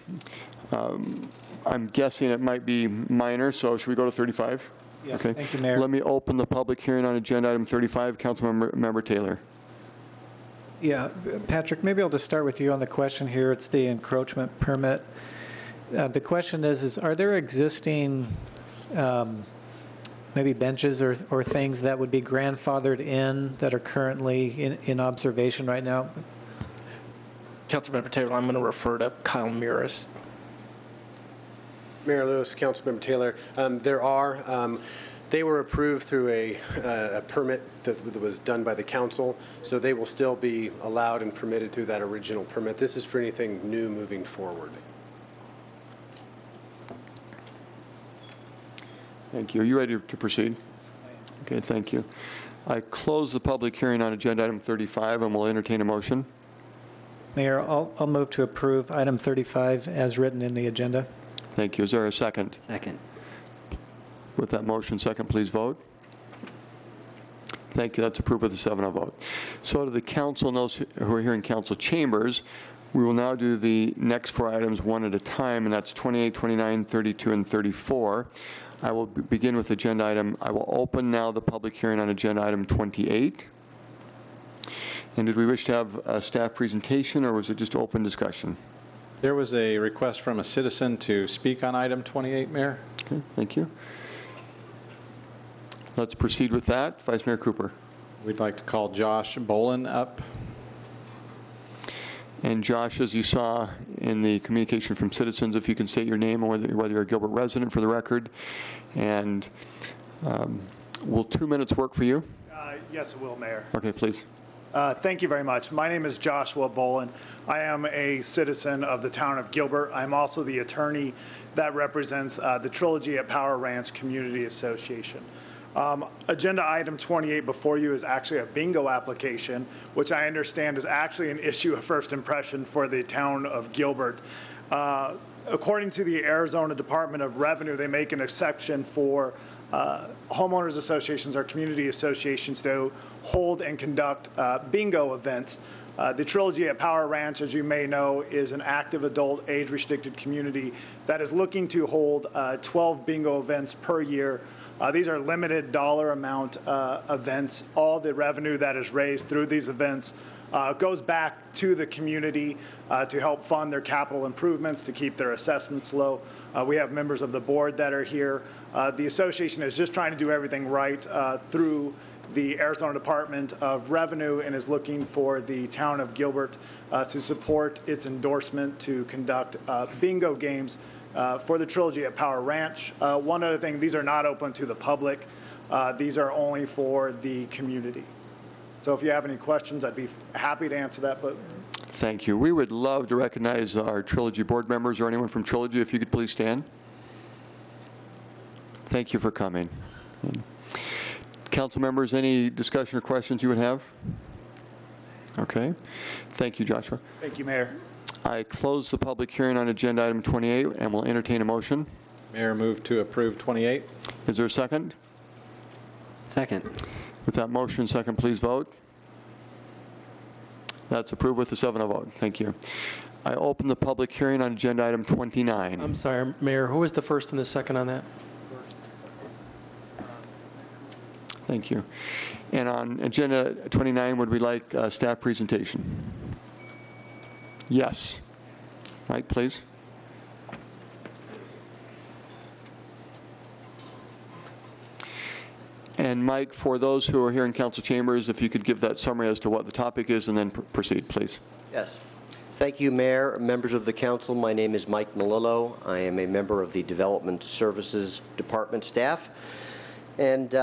I'm guessing it might be minor, so should we go to 35? Yes, okay. thank you, Mayor. Let me open the public hearing on agenda item 35. Councilmember Taylor. Yeah, Patrick, maybe I'll just start with you on the question here. It's the encroachment permit. The question is are there existing maybe benches or things that would be grandfathered in that are currently in observation right now? Councilmember Taylor, I'm going to refer to Kyle Muris. Mayor Lewis, Councilmember Taylor, there are. They were approved through a permit that was done by the council, so they will still be allowed and permitted through that original permit. This is for anything new moving forward. Thank you. Are you ready to proceed? Okay, thank you. I close the public hearing on agenda item 35, and we'll entertain a motion. Mayor, I'll move to approve item 35 as written in the agenda. Thank you. Is there a second? Second. With that motion, second, please vote. Thank you. That's approved with a 7-0 vote. So to the council, those who are here in council chambers, we will now do the next 4 items one at a time, and that's 28, 29, 32, and 34. I will begin with agenda item. I will open now the public hearing on agenda item 28. And did we wish to have a staff presentation, or was it just open discussion? There was a request from a citizen to speak on item 28, Mayor. Okay, thank you. Let's proceed with that. Vice Mayor Cooper. We'd like to call Josh Bolin up. And Josh, as you saw in the communication from citizens, if you can state your name and whether you're a Gilbert resident for the record. And will 2 minutes work for you? Yes, it will, Mayor. Okay, please. Thank you very much. My name is Joshua Bolin. I am a citizen of the town of Gilbert. I'm also the attorney that represents the Trilogy at Power Ranch Community Association. Agenda item 28 before you is actually a bingo application, which I understand is actually an issue of first impression for the town of Gilbert. According to the Arizona Department of Revenue, they make an exception for homeowners associations or community associations to hold and conduct bingo events. The Trilogy at Power Ranch, as you may know, is an active adult age-restricted community that is looking to hold 12 bingo events per year. These are limited dollar amount events. All the revenue that is raised through these events goes back to the community to help fund their capital improvements, to keep their assessments low. We have members of the board that are here. The association is just trying to do everything right through the Arizona Department of Revenue and is looking for the town of Gilbert to support its endorsement to conduct bingo games for the Trilogy at Power Ranch. One other thing, these are not open to the public. These are only for the community. So if you have any questions, I'd be happy to answer that. But Thank you. We would love to recognize our Trilogy board members or anyone from Trilogy, if you could please stand. Thank you for coming. Council members, any discussion or questions you would have? Okay. Thank you, Joshua. thank you, Mayor. I close the public hearing on agenda item 28 and will entertain a motion. Mayor, move to approve 28. Is there a second? Second. With that motion, second, please vote. That's approved with a 7-0 vote. Thank you. I open the public hearing on agenda item 29. I'm sorry, Mayor, who was the first and the second on that? Thank you. And on agenda 29, would we like a staff presentation? Yes. Mike, please. And Mike, for those who are here in council chambers, if you could give that summary as to what the topic is and then proceed, please. Yes. Thank you, Mayor, members of the council. My name is Mike Melillo. I am a member of the Development Services Department staff. And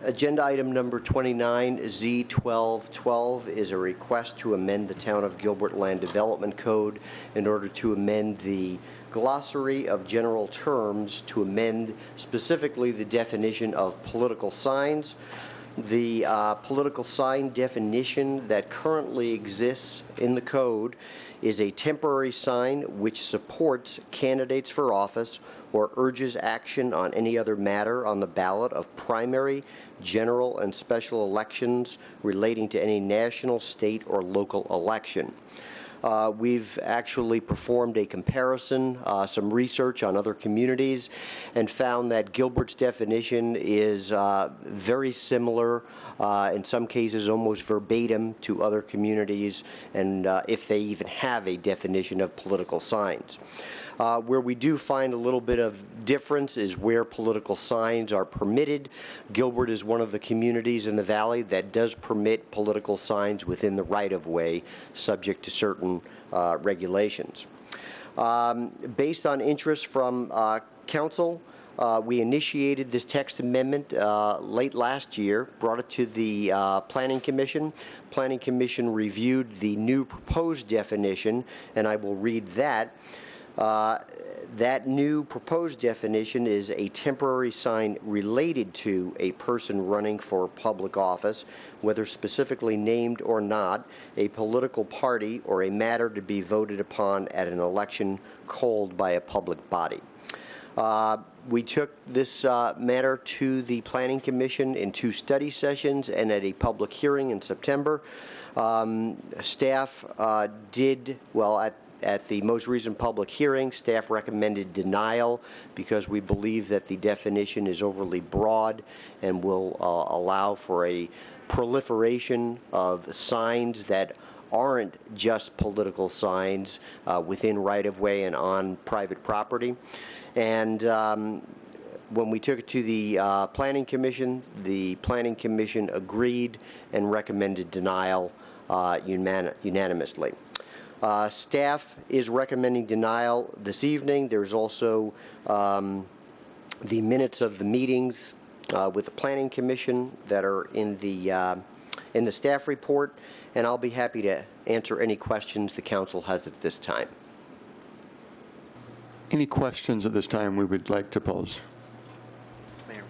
agenda item number 29, Z1212, is a request to amend the Town of Gilbert Land Development Code in order to amend the glossary of general terms to amend specifically the definition of political signs. The political sign definition that currently exists in the code is a temporary sign which supports candidates for office or urges action on any other matter on the ballot of primary, general, and special elections relating to any national, state, or local election. We've actually performed a comparison, some research on other communities, and found that Gilbert's definition is very similar, in some cases almost verbatim, to other communities, and if they even have a definition of political signs. Where we do find a little bit of difference is where political signs are permitted. Gilbert is one of the communities in the valley that does permit political signs within the right-of-way, subject to certain regulations. Based on interest from council, we initiated this text amendment late last year, brought it to the Planning Commission. Planning Commission reviewed the new proposed definition, and I will read that. That new proposed definition is a temporary sign related to a person running for public office, whether specifically named or not, a political party, or a matter to be voted upon at an election called by a public body. We took this matter to the Planning Commission in 2 study sessions and at a public hearing in September. Staff did, well, at the most recent public hearing, staff recommended denial because we believe that the definition is overly broad and will allow for a proliferation of signs that aren't just political signs within right-of-way and on private property. And when we took it to the Planning Commission agreed and recommended denial unanimously. Staff is recommending denial this evening. There's also the minutes of the meetings with the Planning Commission that are in the staff report, and I'll be happy to answer any questions the council has at this time. Any questions at this time we would like to pose? Mayor.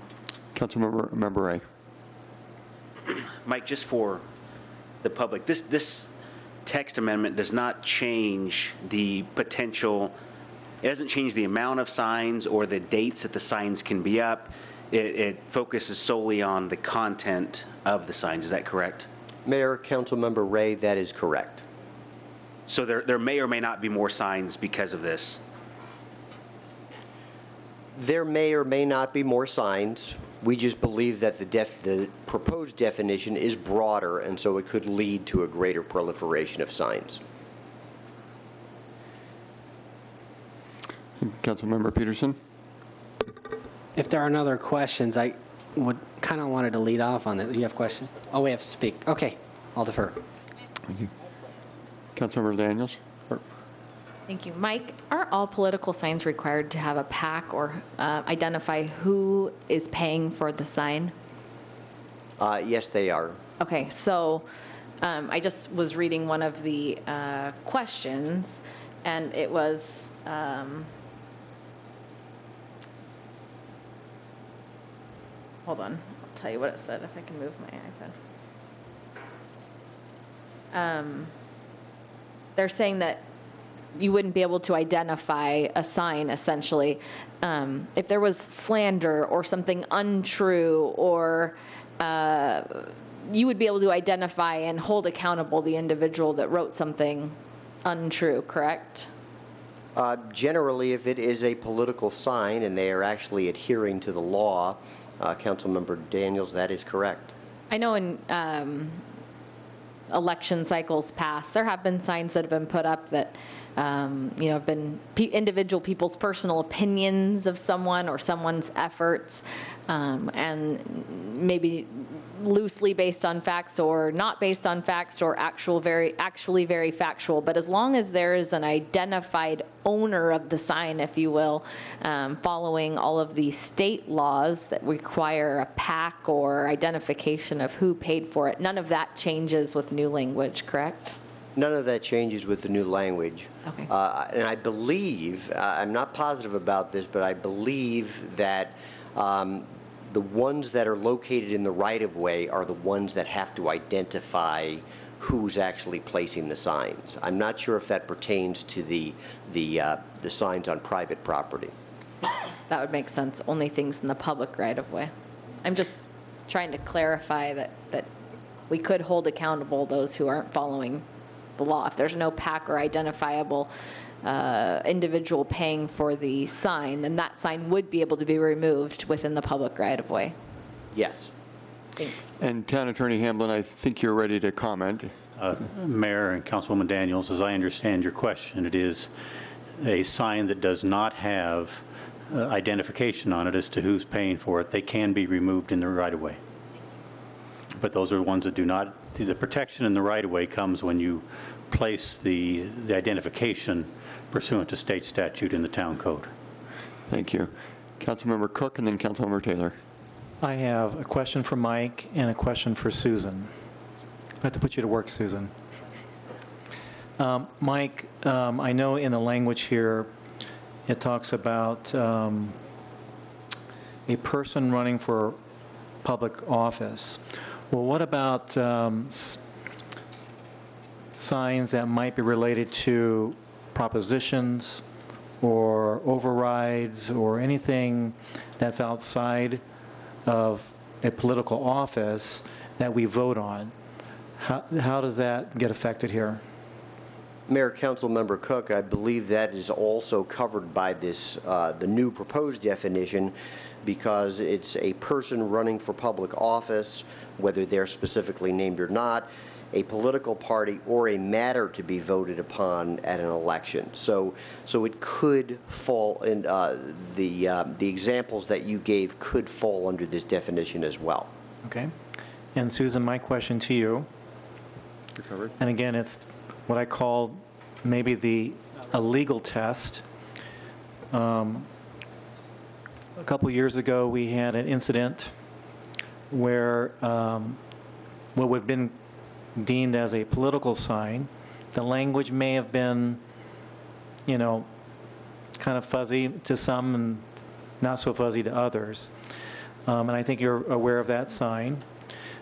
Councilmember Ray. Mike, just for the public, this text amendment does not change the potential, it doesn't change the amount of signs or the dates that the signs can be up. It focuses solely on the content of the signs. Is that correct? Mayor, Councilmember Ray, that is correct. So there may or may not be more signs because of this. There may or may not be more signs. We just believe that the proposed definition is broader, and so it could lead to a greater proliferation of signs. Councilmember Peterson? If there are no other questions, I would kind of wanted to lead off on that. You have questions? Oh, we have to speak. Okay, I'll defer. Thank you. Councilmember Daniels? Thank you. Mike, are all political signs required to have a PAC or identify who is paying for the sign? Yes, they are. Okay, so I just was reading one of the questions, and it was, hold on, I'll tell you what it said if I can move my iPad. They're saying that you wouldn't be able to identify a sign, essentially, if there was slander or something untrue, or you would be able to identify and hold accountable the individual that wrote something untrue, correct? Generally, if it is a political sign and they are actually adhering to the law, Councilmember Daniels, that is correct. I know in election cycles past, there have been signs that have been put up that have been individual people's personal opinions of someone or someone's efforts, and maybe loosely based on facts or not based on facts, or actually very factual. But as long as there is an identified owner of the sign, if you will, following all of the state laws that require a PAC or identification of who paid for it, none of that changes with new language, correct? None of that changes with the new language. Okay. And I believe, I'm not positive about this, but I believe that the ones that are located in the right-of-way are the ones that have to identify who's actually placing the signs. I'm not sure if that pertains to the signs on private property. That would make sense. Only things in the public right-of-way. I'm just trying to clarify that we could hold accountable those who aren't following the law. If there's no PAC or identifiable individual paying for the sign, then that sign would be able to be removed within the public right-of-way. Yes. Thanks. And Town Attorney Hamblin, I think you're ready to comment. Mayor and Councilwoman Daniels, as I understand your question, it is a sign that does not have identification on it as to who's paying for it. They can be removed in the right-of-way. But those are ones that do not. The protection in the right-of-way comes when you place the identification pursuant to state statute in the town code. Thank you. Councilmember Cook and then Councilmember Taylor. I have a question for Mike and a question for Susan. I have to put you to work, Susan. Mike, I know in the language here, it talks about a person running for public office. Well, what about signs that might be related to propositions or overrides or anything that's outside of a political office that we vote on? How does that get affected here? Mayor, Councilmember Cook, I believe that is also covered by this, the new proposed definition, because it's a person running for public office, whether they're specifically named or not, a political party, or a matter to be voted upon at an election. So it could fall in, the examples that you gave could fall under this definition as well. Okay. And Susan, my question to you, and again, it's what I call maybe a legal test. A couple years ago, we had an incident where what would have been deemed as a political sign, the language may have been, kind of fuzzy to some and not so fuzzy to others. And I think you're aware of that sign.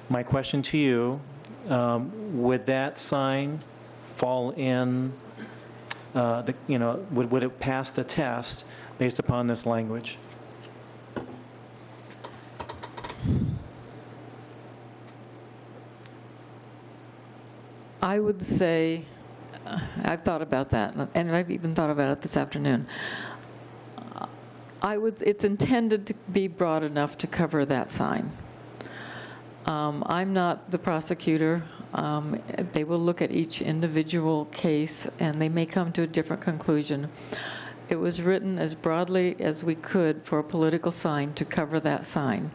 My question to you, would that sign fall in, would it pass the test based upon this language? I would say I've thought about that, and I've even thought about it this afternoon. It's intended to be broad enough to cover that sign. I'm not the prosecutor. They will look at each individual case, and they may come to a different conclusion. It was written as broadly as we could for a political sign to cover that sign.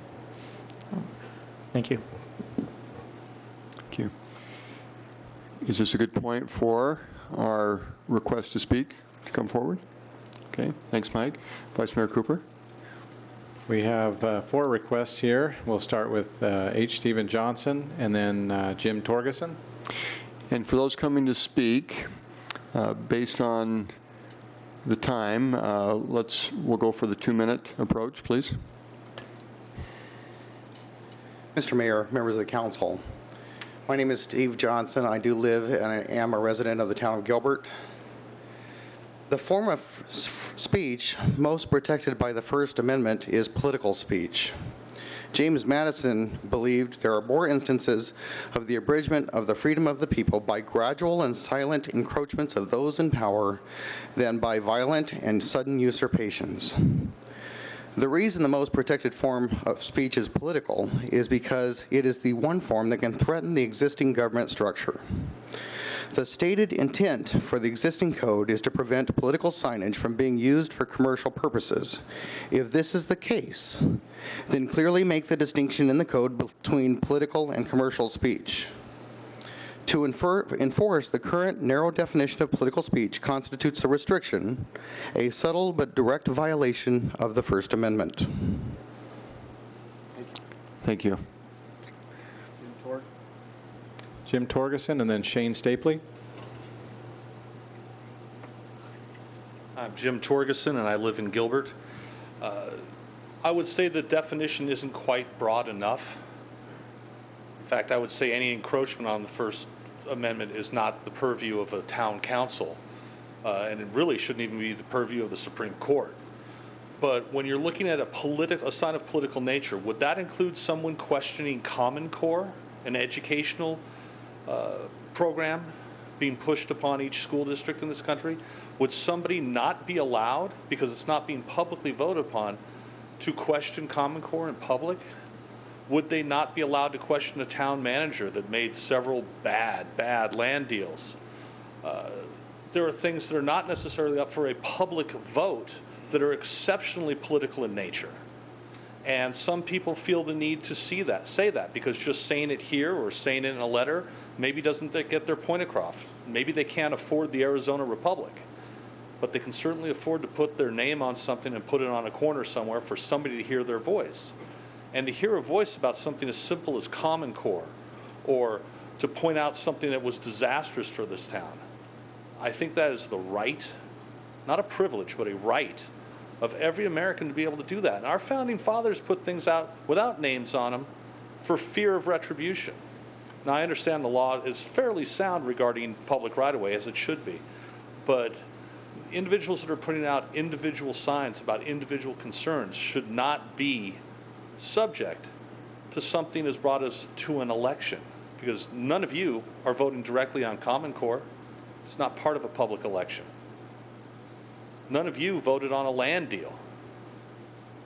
Thank you. Thank you. Is this a good point for our request to speak to come forward? Okay, thanks, Mike. Vice Mayor Cooper. We have 4 requests here. We'll start with H. Stephen Johnson and then Jim Torgerson. And for those coming to speak, based on the time, we'll go for the 2-minute approach, please. Mr. Mayor, members of the council, my name is Steve Johnson. I do live and I am a resident of the town of Gilbert. The form of speech most protected by the First Amendment is political speech. James Madison believed there are more instances of the abridgment of the freedom of the people by gradual and silent encroachments of those in power than by violent and sudden usurpations. The reason the most protected form of speech is political is because it is the one form that can threaten the existing government structure. The stated intent for the existing code is to prevent political signage from being used for commercial purposes. If this is the case, then clearly make the distinction in the code between political and commercial speech. To enforce the current narrow definition of political speech constitutes a restriction, a subtle but direct violation of the First Amendment. Thank you. Jim Torgerson and then Shane Stapley. I'm Jim Torgerson and I live in Gilbert. I would say the definition isn't quite broad enough. In fact, I would say any encroachment on the First Amendment is not the purview of a town council, and it really shouldn't even be the purview of the Supreme Court. But when you're looking at a sign of political nature, would that include someone questioning Common Core, an educational program being pushed upon each school district in this country? Would somebody not be allowed, because it's not being publicly voted upon, to question Common Core in public? Would they not be allowed to question a town manager that made several bad land deals? There are things that are not necessarily up for a public vote that are exceptionally political in nature. And some people feel the need to say that, because just saying it here or saying it in a letter maybe doesn't get their point across. Maybe they can't afford the Arizona Republic, but they can certainly afford to put their name on something and put it on a corner somewhere for somebody to hear their voice. And to hear a voice about something as simple as Common Core, or to point out something that was disastrous for this town, I think that is the right, not a privilege, but a right of every American to be able to do that. And our founding fathers put things out without names on them for fear of retribution. Now, I understand the law is fairly sound regarding public right-of-way, as it should be, but individuals that are putting out individual signs about individual concerns should not be subject to something as broad as to an election, because none of you are voting directly on Common Core. It's not part of a public election. None of you voted on a land deal.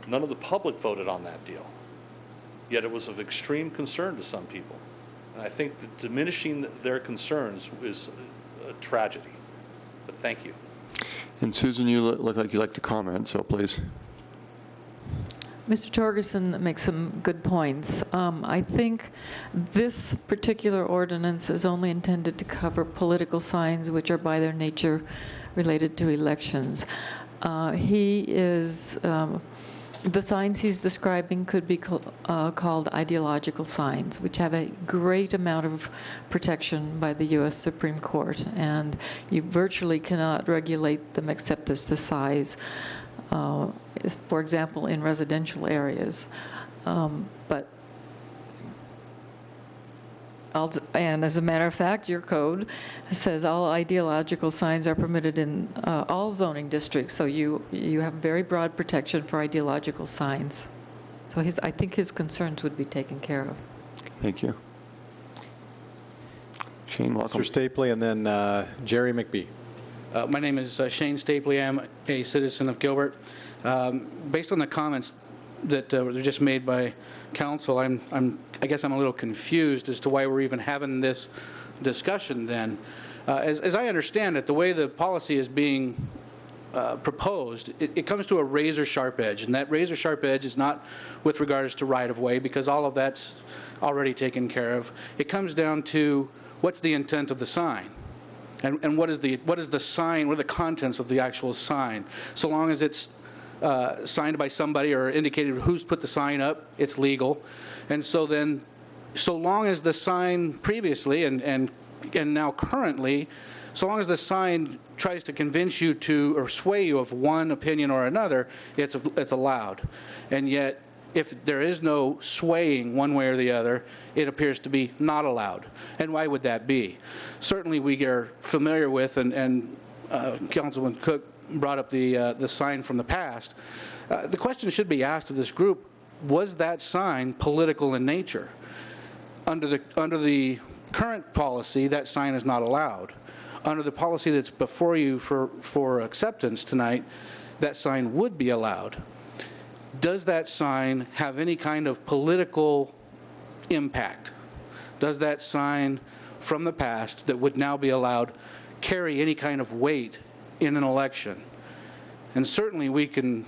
None of the public voted on that deal. Yet it was of extreme concern to some people. And I think that diminishing their concerns is a tragedy. But thank you. And Susan, you look like you'd like to comment, so please. Mr. Torgerson makes some good points. I think this particular ordinance is only intended to cover political signs, which are by their nature related to elections. The signs he's describing could be called ideological signs, which have a great amount of protection by the U.S. Supreme Court, and you virtually cannot regulate them except as to size. For example, in residential areas. And as a matter of fact, your code says all ideological signs are permitted in all zoning districts, so you have very broad protection for ideological signs. So I think his concerns would be taken care of. Thank you. Shane, welcome. Mr. Stapley, and then Jerry McBee. My name is Shane Stapley. I'm a citizen of Gilbert. Based on the comments that were just made by council, I guess I'm a little confused as to why we're even having this discussion then. As I understand it, the way the policy is being proposed, it comes to a razor-sharp edge, and that razor-sharp edge is not with regards to right-of-way, because all of that's already taken care of. It comes down to what's the intent of the sign, and what is the sign, what are the contents of the actual sign. So long as it's signed by somebody or indicated who's put the sign up, it's legal. And so then, so long as the sign previously and now currently, so long as the sign tries to convince you to or sway you of one opinion or another, it's allowed. And yet, if there is no swaying one way or the other, it appears to be not allowed. And why would that be? Certainly we are familiar with, and Councilman Cook brought up the sign from the past. The question should be asked of this group, was that sign political in nature? Under the current policy, that sign is not allowed. Under the policy that's before you for acceptance tonight, that sign would be allowed. Does that sign have any kind of political impact? Does that sign from the past that would now be allowed carry any kind of weight in an election? And certainly we can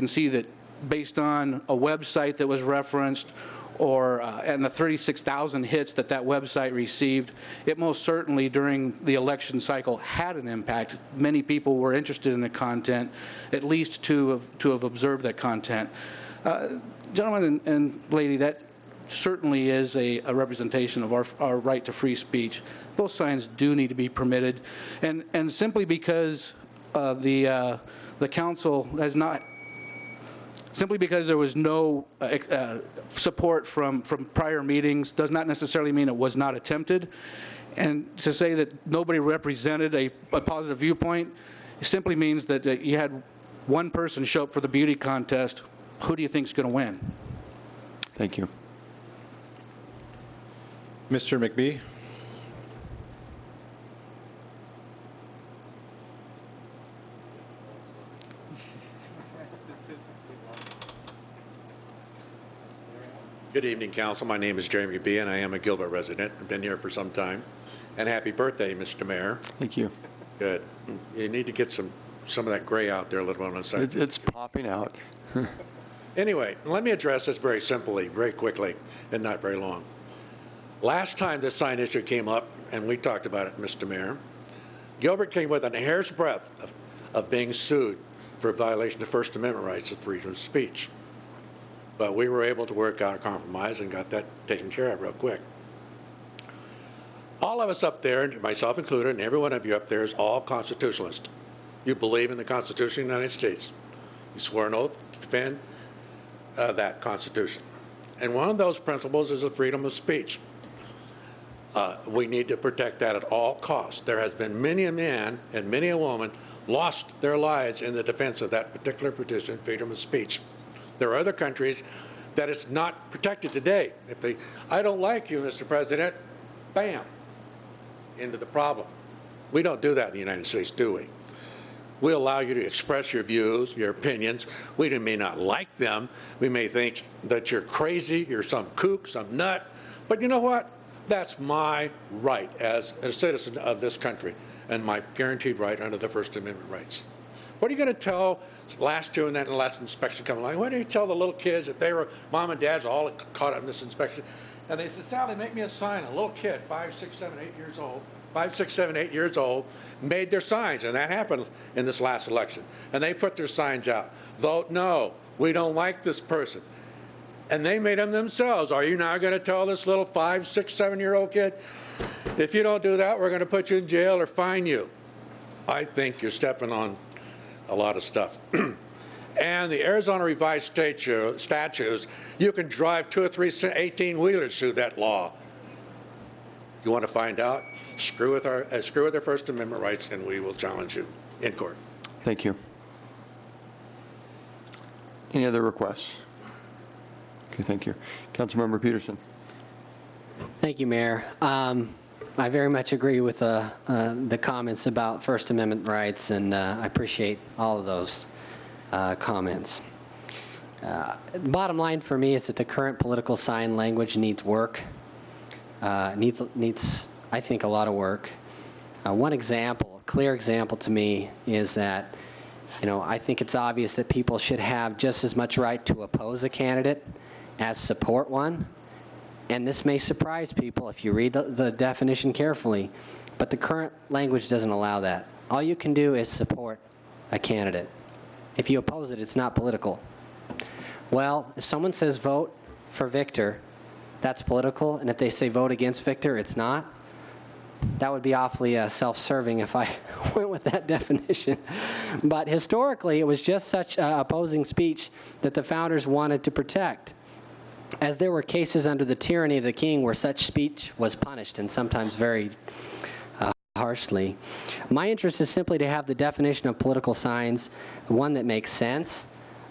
see that based on a website that was referenced, or and the 36,000 hits that website received, it most certainly during the election cycle had an impact. Many people were interested in the content, at least to have observed that content. Gentlemen and lady, that certainly is a representation of our right to free speech. Those signs do need to be permitted, and simply because the council has not. Simply because there was no support from prior meetings does not necessarily mean it was not attempted. And to say that nobody represented a positive viewpoint simply means that you had one person show up for the beauty contest. Who do you think is going to win? Thank you. Mr. McBee. Good evening, Council. My name is Jeremy B., and I am a Gilbert resident. I've been here for some time. And happy birthday, Mr. Mayor. Thank you. Good. You need to get some of that gray out there a little bit on the side. It's popping out. Anyway, let me address this very simply, very quickly, and not very long. Last time this sign issue came up, and we talked about it, Mr. Mayor, Gilbert came within a hair's breadth of being sued for violation of First Amendment rights of freedom of speech. But we were able to work out a compromise and got that taken care of real quick. All of us up there, myself included, and every one of you up there is all constitutionalists. You believe in the Constitution of the United States. You swore an oath to defend that Constitution. And one of those principles is the freedom of speech. We need to protect that at all costs. There has been many a man and many a woman lost their lives in the defense of that particular petition, freedom of speech. There are other countries that it's not protected today. If I don't like you, Mr. President, bam, into the problem. We don't do that in the United States, do we? We allow you to express your views, your opinions. We may not like them. We may think that you're crazy, you're some kook, some nut. But you know what? That's my right as a citizen of this country and my guaranteed right under the First Amendment rights. What are you going to tell last year and then the last inspection coming along? What do you tell the little kids if they were, mom and dad's all caught up in this inspection? And they said, Sally, make me a sign. A little kid, 5, 6, 7, 8 years old, 5, 6, 7, 8 years old, made their signs. And that happened in this last election. And they put their signs out. Vote no. We don't like this person. And they made them themselves. Are you now going to tell this little 5, 6, 7-year-old kid, if you don't do that, we're going to put you in jail or fine you? I think you're stepping on a lot of stuff. And the Arizona Revised Statutes, you can drive 2 or 3 18-wheelers through that law. You want to find out? Screw with our First Amendment rights, and we will challenge you in court. Thank you. Any other requests? Okay, thank you. Councilmember Peterson. Thank you, Mayor. I very much agree with the comments about First Amendment rights, and I appreciate all of those comments. Bottom line for me is that the current political sign language needs work. Needs, I think, a lot of work. One example, clear example to me, is that, I think it's obvious that people should have just as much right to oppose a candidate as support one. And this may surprise people if you read the definition carefully, but the current language doesn't allow that. All you can do is support a candidate. If you oppose it, it's not political. Well, if someone says vote for Victor, that's political, and if they say vote against Victor, it's not. That would be awfully self-serving if I went with that definition. But historically, it was just such opposing speech that the founders wanted to protect, as there were cases under the tyranny of the king where such speech was punished, and sometimes very harshly. My interest is simply to have the definition of political signs, one that makes sense,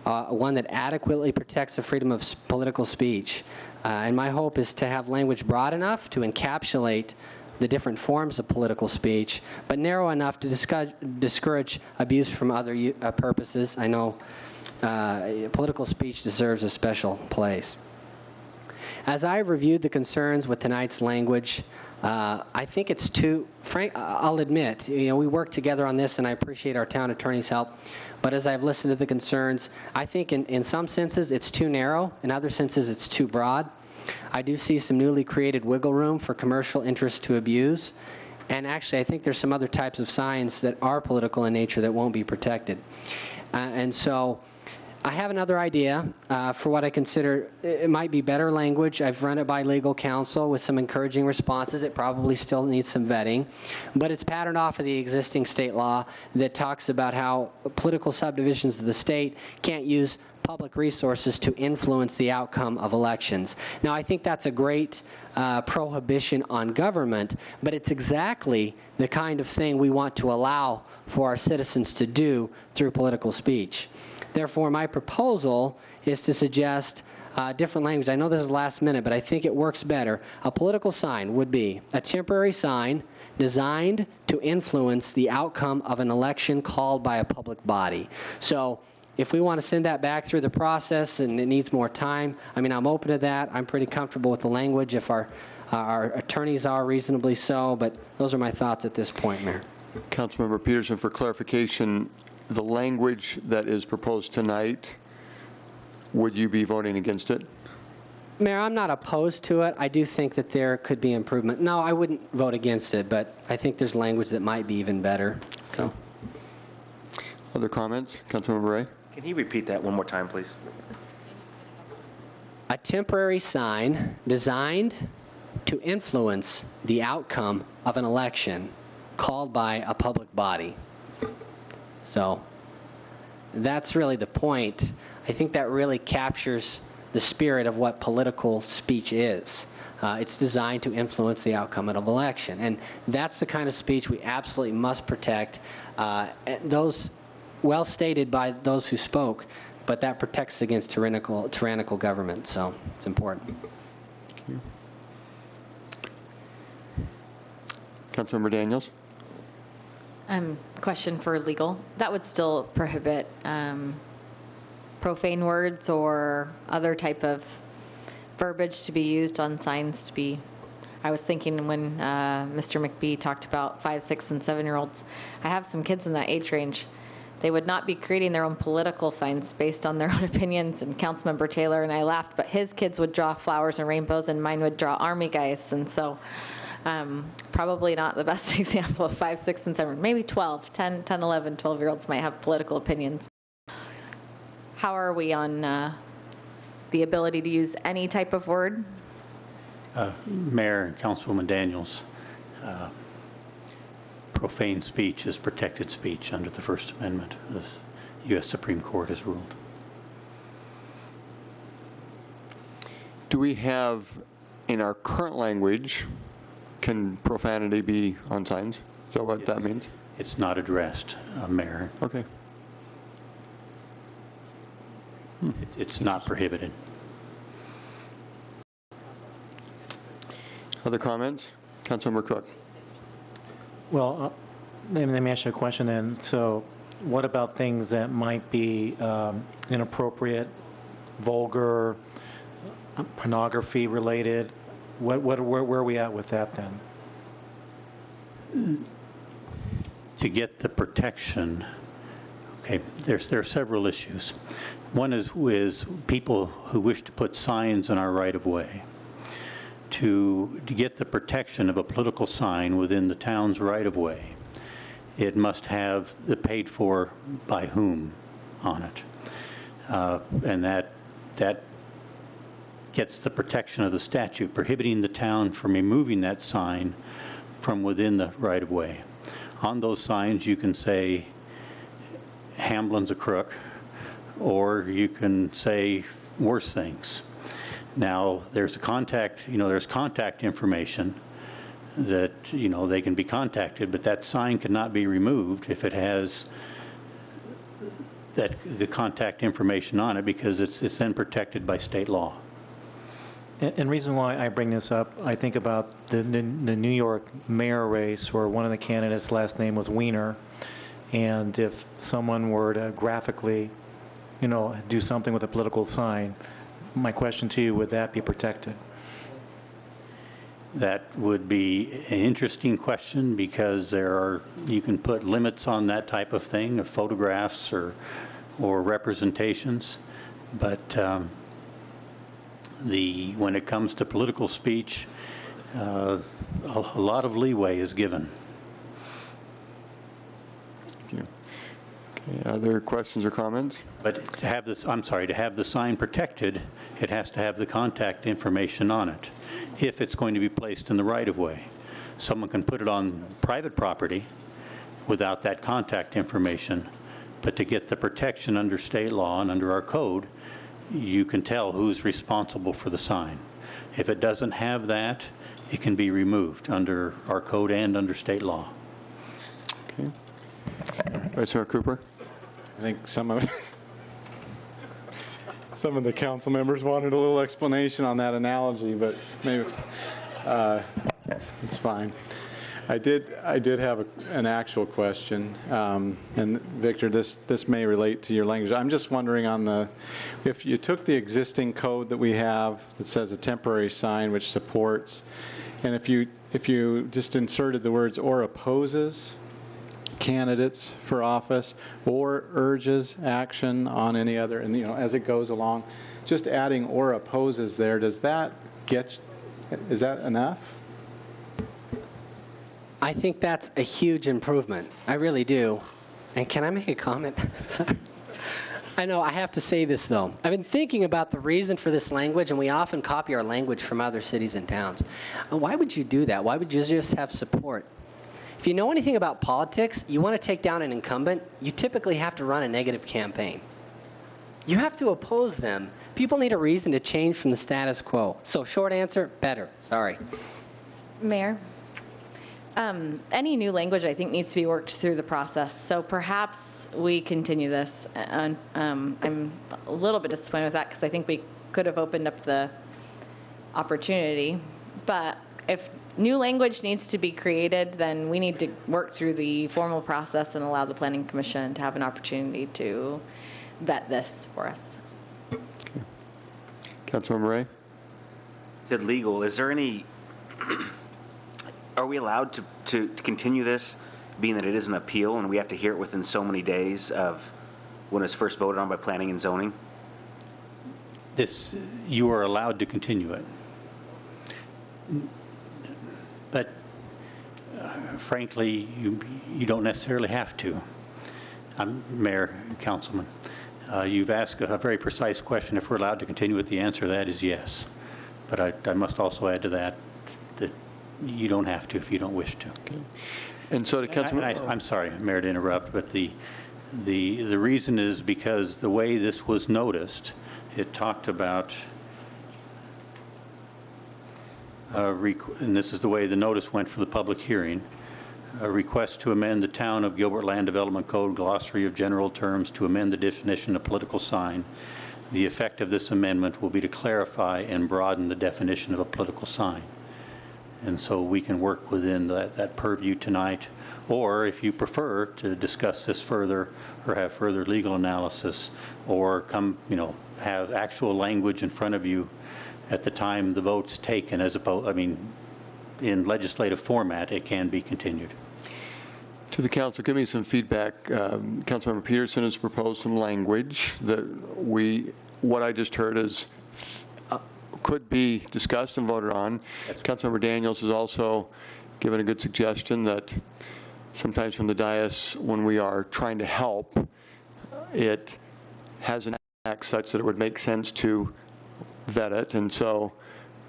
one that adequately protects the freedom of political speech. And my hope is to have language broad enough to encapsulate the different forms of political speech, but narrow enough to discourage abuse from other purposes. I know political speech deserves a special place. As I reviewed the concerns with tonight's language, I think it's too, I'll admit, we worked together on this and I appreciate our town attorney's help, but as I've listened to the concerns, I think in some senses it's too narrow, in other senses it's too broad. I do see some newly created wiggle room for commercial interests to abuse, and actually I think there's some other types of signs that are political in nature that won't be protected. And so I have another idea for what I consider it might be better language. I've run it by legal counsel with some encouraging responses. It probably still needs some vetting, but it's patterned off of the existing state law that talks about how political subdivisions of the state can't use public resources to influence the outcome of elections. Now, I think that's a great prohibition on government, but it's exactly the kind of thing we want to allow for our citizens to do through political speech. Therefore, my proposal is to suggest different language. I know this is last minute, but I think it works better. A political sign would be a temporary sign designed to influence the outcome of an election called by a public body. So if we want to send that back through the process and it needs more time, I mean, I'm open to that. I'm pretty comfortable with the language if our attorneys are reasonably so, but those are my thoughts at this point, Mayor. Councilmember Peterson, for clarification, the language that is proposed tonight, would you be voting against it? Mayor, I'm not opposed to it. I do think that there could be improvement. No, I wouldn't vote against it, but I think there's language that might be even better. So, other comments? Councilmember Ray? Can he repeat that one more time, please? A temporary sign designed to influence the outcome of an election called by a public body. So that's really the point. I think that really captures the spirit of what political speech is. It's designed to influence the outcome of an election. And that's the kind of speech we absolutely must protect. Those well stated by those who spoke, but that protects against tyrannical government. So it's important. Councilmember Daniels? Question for legal. That would still prohibit profane words or other type of verbiage to be used on signs to be. I was thinking when Mr. McBee talked about 5, 6, and 7-year-olds, I have some kids in that age range. They would not be creating their own political signs based on their own opinions. And Councilmember Taylor and I laughed, but his kids would draw flowers and rainbows, and mine would draw army guys. And so probably not the best example of 5, 6, and 7. Maybe 12, 10, 11, 12-year-olds might have political opinions. How are we on the ability to use any type of word? Mayor and Councilwoman Daniels, profane speech is protected speech under the First Amendment, as the U.S. Supreme Court has ruled. Do we have, in our current language, can profanity be on signs? Is that what that means? It's not addressed, Mayor. Okay. It's not prohibited. Other comments? Councilmember Cook. Well, let me ask you a question then. So what about things that might be inappropriate, vulgar, pornography related? Where are we at with that then? To get the protection, okay, there are several issues. One is people who wish to put signs in our right-of-way. To get the protection of a political sign within the town's right-of-way, it must have the paid for by whom on it. And that gets the protection of the statute prohibiting the town from removing that sign from within the right-of-way. On those signs, you can say, Hamblin's a crook, or you can say worse things. Now, there's contact information that, they can be contacted, but that sign cannot be removed if it has the contact information on it, because it's then protected by state law. And reason why I bring this up, I think about the New York mayor race where one of the candidates' last name was Weiner, and if someone were to graphically, do something with a political sign, my question to you, would that be protected? That would be an interesting question, because you can put limits on that type of thing, of photographs or representations, but when it comes to political speech, a lot of leeway is given. Thank you. Okay, other questions or comments? But to have the sign protected, it has to have the contact information on it, if it's going to be placed in the right-of-way. Someone can put it on private property without that contact information, but to get the protection under state law and under our code, you can tell who's responsible for the sign. If it doesn't have that, it can be removed under our code and under state law. Okay. Vice Mayor Cooper. I think some of the council members wanted a little explanation on that analogy, but maybe it's fine. I did have an actual question, and Victor, this may relate to your language. I'm just wondering if you took the existing code that we have that says a temporary sign which supports, and if you just inserted the words or opposes candidates for office or urges action on any other, and as it goes along, just adding or opposes there, is that enough? I think that's a huge improvement. I really do. And can I make a comment? I know, I have to say this, though. I've been thinking about the reason for this language, and we often copy our language from other cities and towns. Why would you do that? Why would you just have support? If you know anything about politics, you want to take down an incumbent, you typically have to run a negative campaign. You have to oppose them. People need a reason to change from the status quo. So short answer, better. Sorry. Mayor? Any new language, I think, needs to be worked through the process. So perhaps we continue this. And I'm a little bit disappointed with that, because I think we could have opened up the opportunity. But if new language needs to be created, then we need to work through the formal process and allow the Planning Commission to have an opportunity to vet this for us. Okay. Councilmember Ray? Said legal. Is there any? Are we allowed to continue this, being that it is an appeal and we have to hear it within so many days of when it's first voted on by planning and zoning? You are allowed to continue it. But frankly, you don't necessarily have to. Mayor, Councilman, you've asked a very precise question. If we're allowed to continue it, the answer to that is yes. But I must also add to that you don't have to if you don't wish to. Okay. And so to Councilman, I'm sorry, Mayor, to interrupt, but the reason is because the way this was noticed, it talked about, and this is the way the notice went for the public hearing, a request to amend the Town of Gilbert Land Development Code glossary of general terms to amend the definition of political sign. The effect of this amendment will be to clarify and broaden the definition of a political sign. And so we can work within that purview tonight, or if you prefer to discuss this further or have further legal analysis, or come, have actual language in front of you at the time the vote's taken, as opposed, in legislative format, it can be continued. To the council, give me some feedback. Councilmember Peterson has proposed some language that what I just heard is could be discussed and voted on. Councilmember Daniels has also given a good suggestion that sometimes from the dais, when we are trying to help, it has an act such that it would make sense to vet it. And so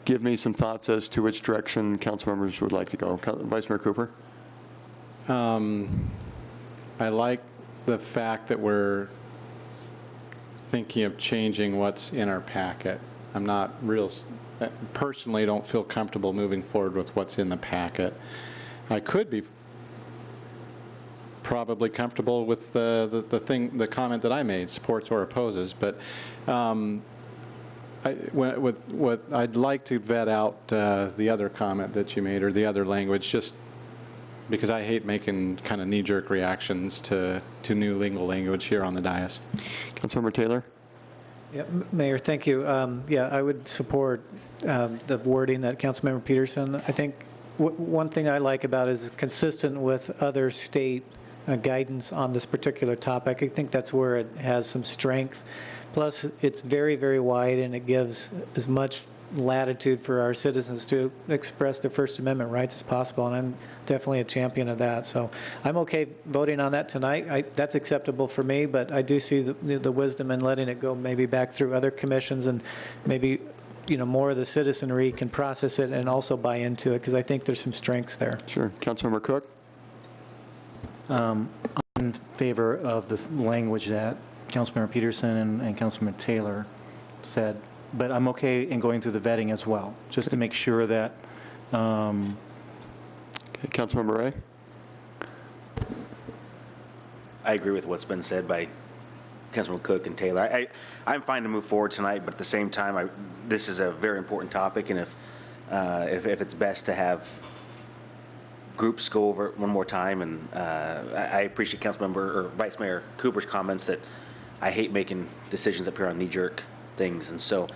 give me some thoughts as to which direction council members would like to go. Vice Mayor Cooper? I like the fact that we're thinking of changing what's in our packet. I'm not personally don't feel comfortable moving forward with what's in the packet. I could be probably comfortable with the comment that I made, supports or opposes, but what I'd like to vet out the other comment that you made, or the other language, just because I hate making kind of knee-jerk reactions to new legal language here on the dais. Councilmember Taylor? Yeah, Mayor, thank you. Yeah, I would support the wording that Councilmember Peterson. I think one thing I like about it is consistent with other state guidance on this particular topic. I think that's where it has some strength. Plus, it's very, very wide, and it gives as much latitude for our citizens to express their First Amendment rights as possible, and I'm definitely a champion of that. So I'm okay voting on that tonight. That's acceptable for me, but I do see the wisdom in letting it go maybe back through other commissions, and maybe more of the citizenry can process it and also buy into it, because I think there's some strengths there. Sure. Councilmember Cook? I'm in favor of the language that Councilmember Peterson and Councilmember Taylor said, but I'm okay in going through the vetting as well, just to make sure that. Okay, Councilmember Ray? I agree with what's been said by Councilman Cook and Taylor. I'm fine to move forward tonight, but at the same time, this is a very important topic, and if it's best to have groups go over it one more time, and I appreciate Councilmember or Vice Mayor Cooper's comments that I hate making decisions up here on knee-jerk things, and so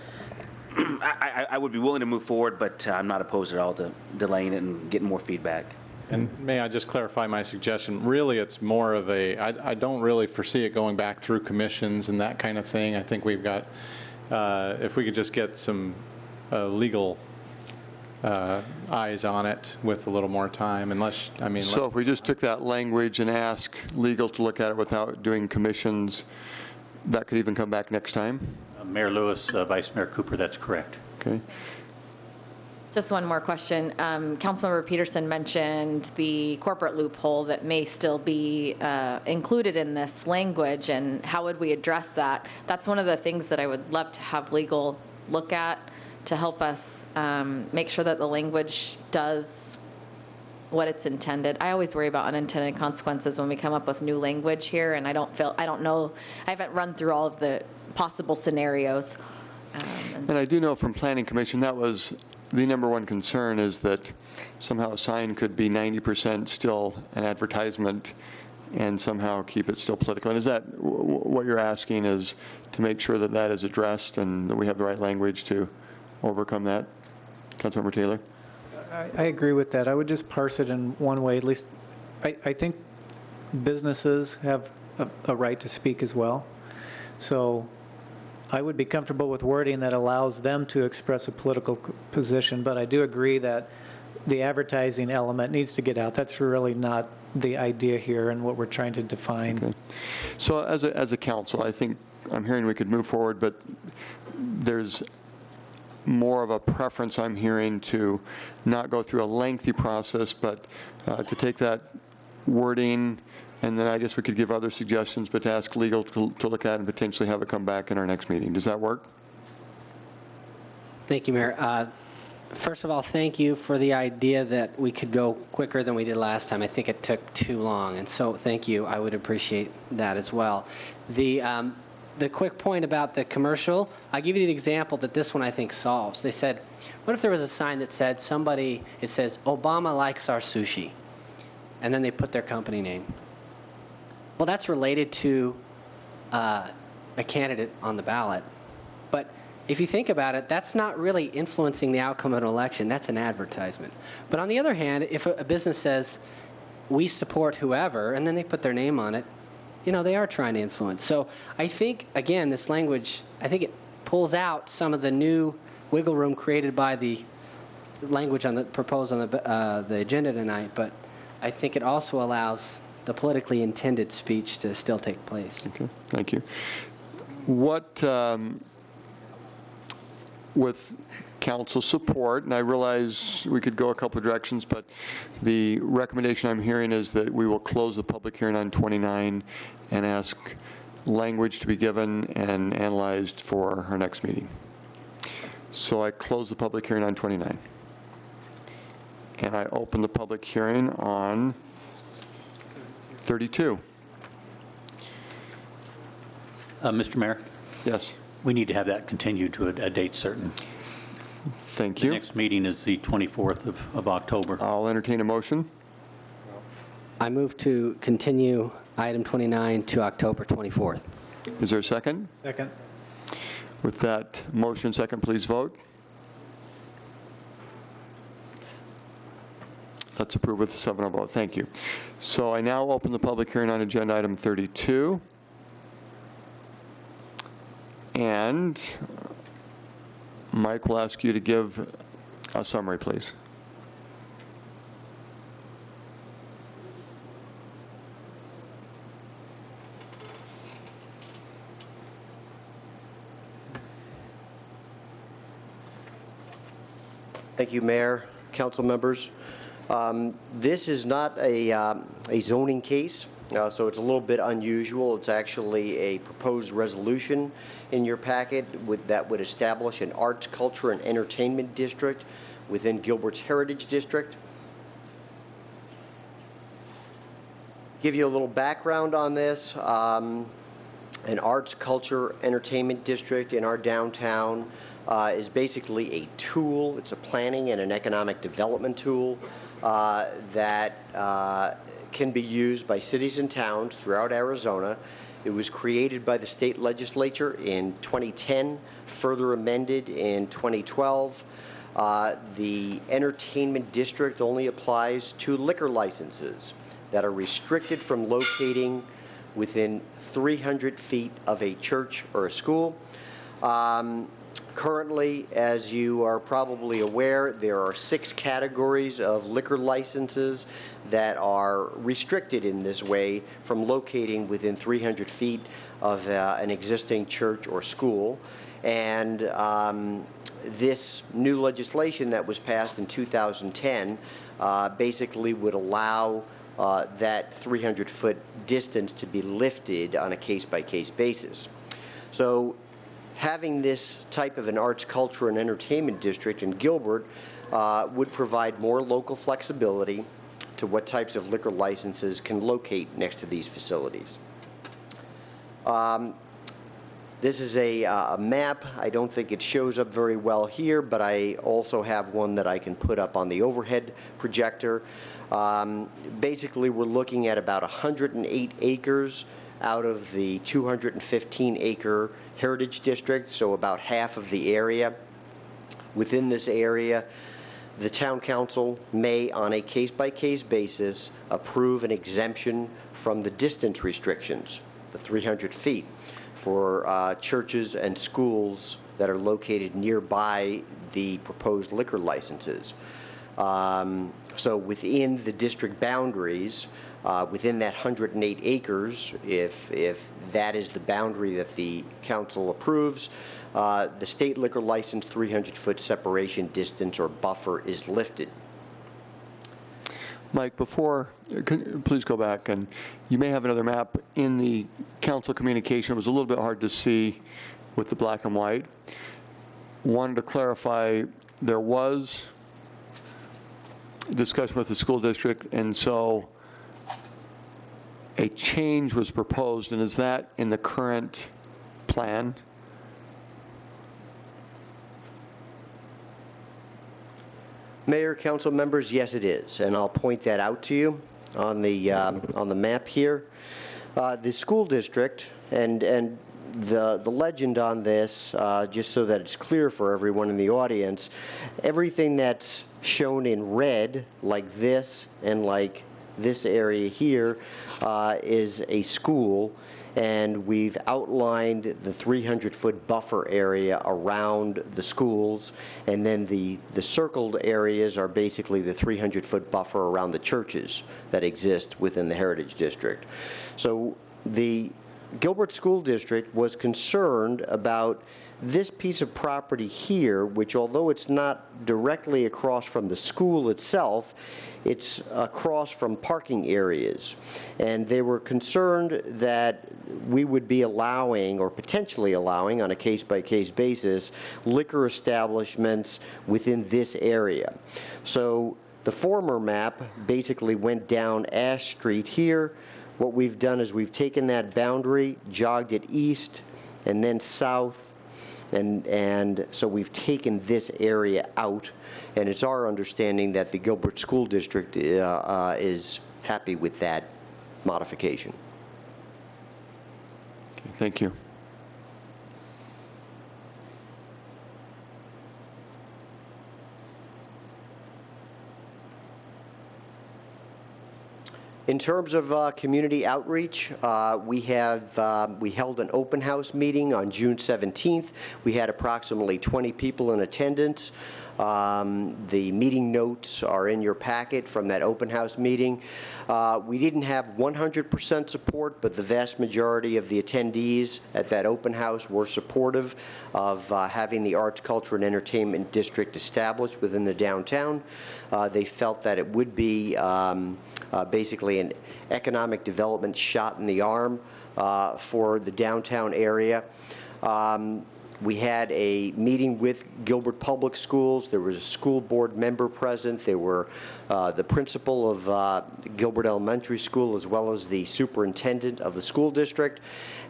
I would be willing to move forward, but I'm not opposed at all to delaying it and getting more feedback. And may I just clarify my suggestion? Really, it's more of I don't really foresee it going back through commissions and that kind of thing. I think we've got, if we could just get some legal eyes on it with a little more time, unless, So if we just took that language and asked legal to look at it without doing commissions, that could even come back next time? Mayor Lewis, Vice Mayor Cooper, that's correct. Okay. Just one more question. Councilmember Peterson mentioned the corporate loophole that may still be included in this language, and how would we address that? That's one of the things that I would love to have legal look at to help us make sure that the language does what it's intended. I always worry about unintended consequences when we come up with new language here, and I don't know, I haven't run through all of the possible scenarios. And I do know from Planning Commission, that was the number one concern, is that somehow a sign could be 90% still an advertisement and somehow keep it still political. And is that what you're asking, is to make sure that that is addressed and that we have the right language to overcome that? Councilmember Taylor? I agree with that. I would just parse it in one way. At least I think businesses have a right to speak as well. So I would be comfortable with wording that allows them to express a political position, but I do agree that the advertising element needs to get out. That's really not the idea here and what we're trying to define. Okay. So as a council, I think I'm hearing we could move forward, but there's more of a preference I'm hearing to not go through a lengthy process, but to take that wording, and then I guess we could give other suggestions, but to ask legal to look at and potentially have it come back in our next meeting. Does that work? Thank you, Mayor. First of all, thank you for the idea that we could go quicker than we did last time. I think it took too long, and so thank you. I would appreciate that as well. the quick point about the commercial, I'll give you the example that this one I think solves. They said, what if there was a sign that said it says, Obama likes our sushi, and then they put their company name. Well, that's related to a candidate on the ballot. But if you think about it, that's not really influencing the outcome of an election. That's an advertisement. But on the other hand, if a business says, we support whoever, and then they put their name on it, they are trying to influence. So I think, again, this language, I think it pulls out some of the new wiggle room created by the language proposed on the agenda tonight, but I think it also allows the politically intended speech to still take place. Okay, thank you. What, with council support, and I realize we could go a couple of directions, but the recommendation I'm hearing is that we will close the public hearing on 29 and ask language to be given and analyzed for our next meeting. So I close the public hearing on 29. And I open the public hearing on 32. Mr. Mayor? Yes. We need to have that continued to a date certain. Thank you. The next meeting is the 24th of October. I'll entertain a motion. I move to continue item 29 to October 24th. Is there a second? Second. With that motion second, please vote. That's approved with a 7-0 vote. Thank you. So I now open the public hearing on agenda item 32. And Mike will ask you to give a summary, please. Thank you, Mayor, council members. This is not a zoning case, so it's a little bit unusual. It's actually a proposed resolution in your packet that would establish an arts, culture, and entertainment district within Gilbert's Heritage District. Give you a little background on this. An arts, culture, entertainment district in our downtown is basically a tool. It's a planning and an economic development tool that can be used by cities and towns throughout Arizona. It was created by the state legislature in 2010, further amended in 2012. The entertainment district only applies to liquor licenses that are restricted from locating within 300 feet of a church or a school. Currently, as you are probably aware, there are 6 categories of liquor licenses that are restricted in this way from locating within 300 feet of an existing church or school. And this new legislation that was passed in 2010 basically would allow that 300-foot distance to be lifted on a case-by-case basis. So having this type of an arts, culture, and entertainment district in Gilbert would provide more local flexibility to what types of liquor licenses can locate next to these facilities. This is a map. I don't think it shows up very well here, but I also have one that I can put up on the overhead projector. Basically, we're looking at about 108 acres out of the 215-acre Heritage District, so about half of the area. Within this area, the Town Council may, on a case-by-case basis, approve an exemption from the distance restrictions, the 300 feet, for churches and schools that are located nearby the proposed liquor licenses. So within the district boundaries, within that 108 acres, if that is the boundary that the council approves, the state liquor license 300-foot separation distance or buffer is lifted. Mike, please go back, and you may have another map. In the council communication, it was a little bit hard to see with the black and white. Wanted to clarify, there was discussion with the school district, and so a change was proposed, and is that in the current plan? Mayor, council members, yes, it is, and I'll point that out to you on the map here. The school district and the legend on this, just so that it's clear for everyone in the audience, everything that's shown in red, like this and like this area here, is a school. And we've outlined the 300-foot buffer area around the schools, and then the circled areas are basically the 300-foot buffer around the churches that exist within the Heritage District. So the Gilbert School District was concerned about this piece of property here, which although it's not directly across from the school itself, it's across from parking areas. And they were concerned that we would be allowing, or potentially allowing on a case-by-case basis, liquor establishments within this area. So the former map basically went down Ash Street here. What we've done is we've taken that boundary, jogged it east, and then south, and so we've taken this area out, and it's our understanding that the Gilbert School District is happy with that modification. Okay, thank you. In terms of community outreach, we held an open house meeting on June 17th. We had approximately 20 people in attendance. The meeting notes are in your packet from that open house meeting. We didn't have 100% support, but the vast majority of the attendees at that open house were supportive of having the Arts, Culture, and Entertainment District established within the downtown. They felt that it would be basically an economic development shot in the arm for the downtown area. We had a meeting with Gilbert Public Schools. There was a school board member present. There were the principal of Gilbert Elementary School, as well as the superintendent of the school district.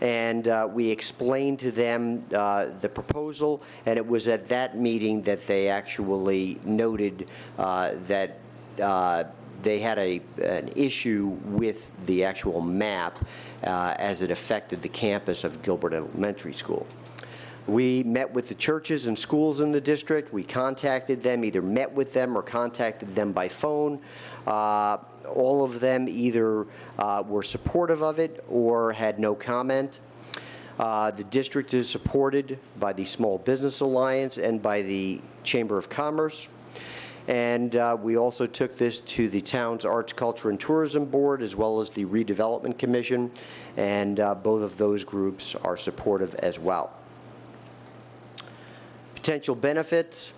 And we explained to them the proposal, and it was at that meeting that they actually noted that they had an issue with the actual map as it affected the campus of Gilbert Elementary School. We met with the churches and schools in the district. We contacted them, either met with them or contacted them by phone. All of them either were supportive of it or had no comment. The district is supported by the Small Business Alliance and by the Chamber of Commerce. And we also took this to the town's Arts, Culture, and Tourism Board, as well as the Redevelopment Commission, and both of those groups are supportive as well. Potential benefits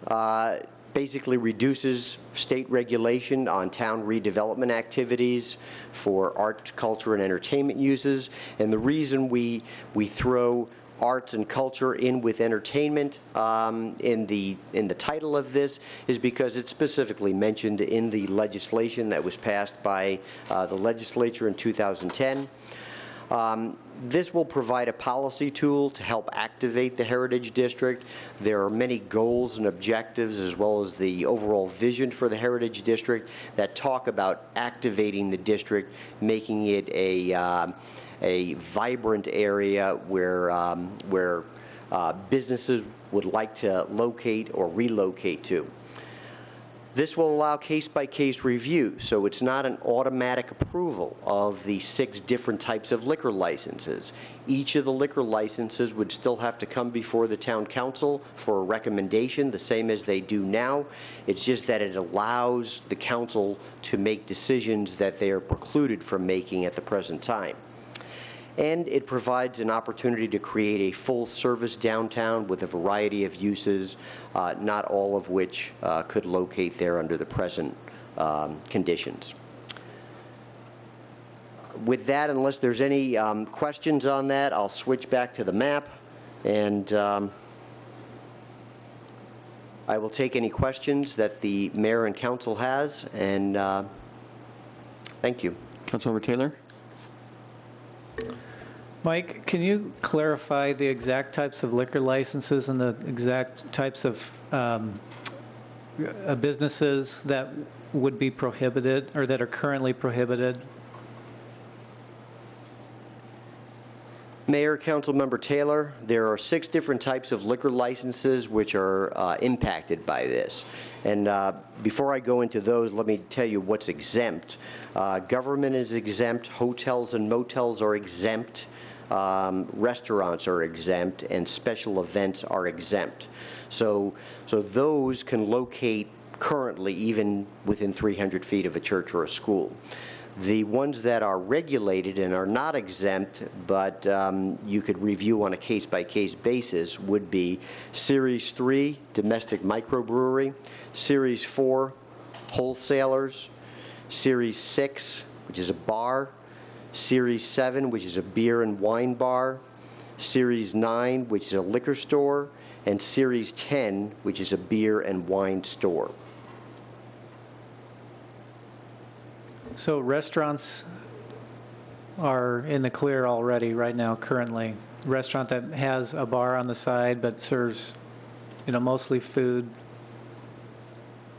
basically reduces state regulation on town redevelopment activities for art, culture, and entertainment uses. And the reason we throw arts and culture in with entertainment in the title of this is because it's specifically mentioned in the legislation that was passed by the legislature in 2010. This will provide a policy tool to help activate the Heritage District. There are many goals and objectives, as well as the overall vision for the Heritage District, that talk about activating the district, making it a vibrant area where businesses would like to locate or relocate to. This will allow case-by-case review, so it's not an automatic approval of the 6 different types of liquor licenses. Each of the liquor licenses would still have to come before the town council for a recommendation, the same as they do now. It's just that it allows the council to make decisions that they are precluded from making at the present time. And it provides an opportunity to create a full-service downtown with a variety of uses, not all of which could locate there under the present conditions. With that, unless there's any questions on that, I'll switch back to the map, and I will take any questions that the mayor and council has, and thank you. Councilmember Taylor? Mike, can you clarify the exact types of liquor licenses and the exact types of businesses that would be prohibited or that are currently prohibited? Mayor, Councilmember Taylor, there are 6 different types of liquor licenses which are impacted by this. And before I go into those, let me tell you what's exempt. Government is exempt, hotels and motels are exempt, restaurants are exempt, and special events are exempt. So those can locate currently even within 300 feet of a church or a school. The ones that are regulated and are not exempt, but you could review on a case-by-case basis, would be Series 3, domestic microbrewery, Series 4, wholesalers, Series 6, which is a bar, Series 7, which is a beer and wine bar, Series 9, which is a liquor store, and Series 10, which is a beer and wine store. So restaurants are in the clear already right now, currently. Restaurant that has a bar on the side but serves, mostly food.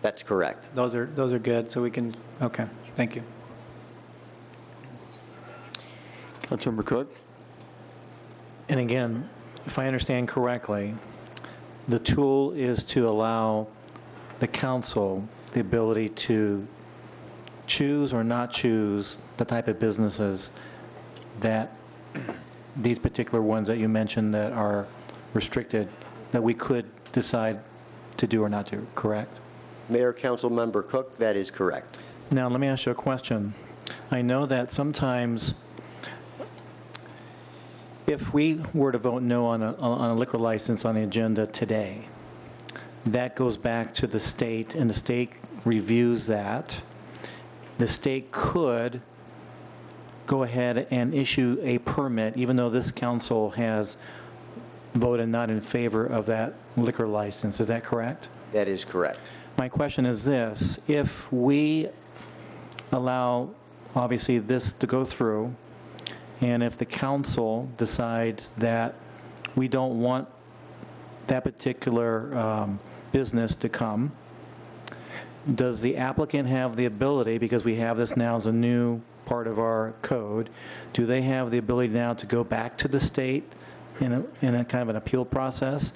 That's correct. Those are good, so we can, okay, thank you. Councilmember Cook? And again, if I understand correctly, the tool is to allow the council the ability to choose or not choose the type of businesses that these particular ones that you mentioned that are restricted, that we could decide to do or not do, correct? Mayor, Councilmember Cook, that is correct. Now, let me ask you a question. I know that sometimes if we were to vote no on a liquor license on the agenda today, that goes back to the state, and the state reviews that. The state could go ahead and issue a permit, even though this council has voted not in favor of that liquor license. Is that correct? That is correct. My question is this: if we allow, obviously, this to go through, and if the council decides that we don't want that particular business to come, does the applicant have the ability, because we have this now as a new part of our code, do they have the ability now to go back to the state in a kind of an appeal process?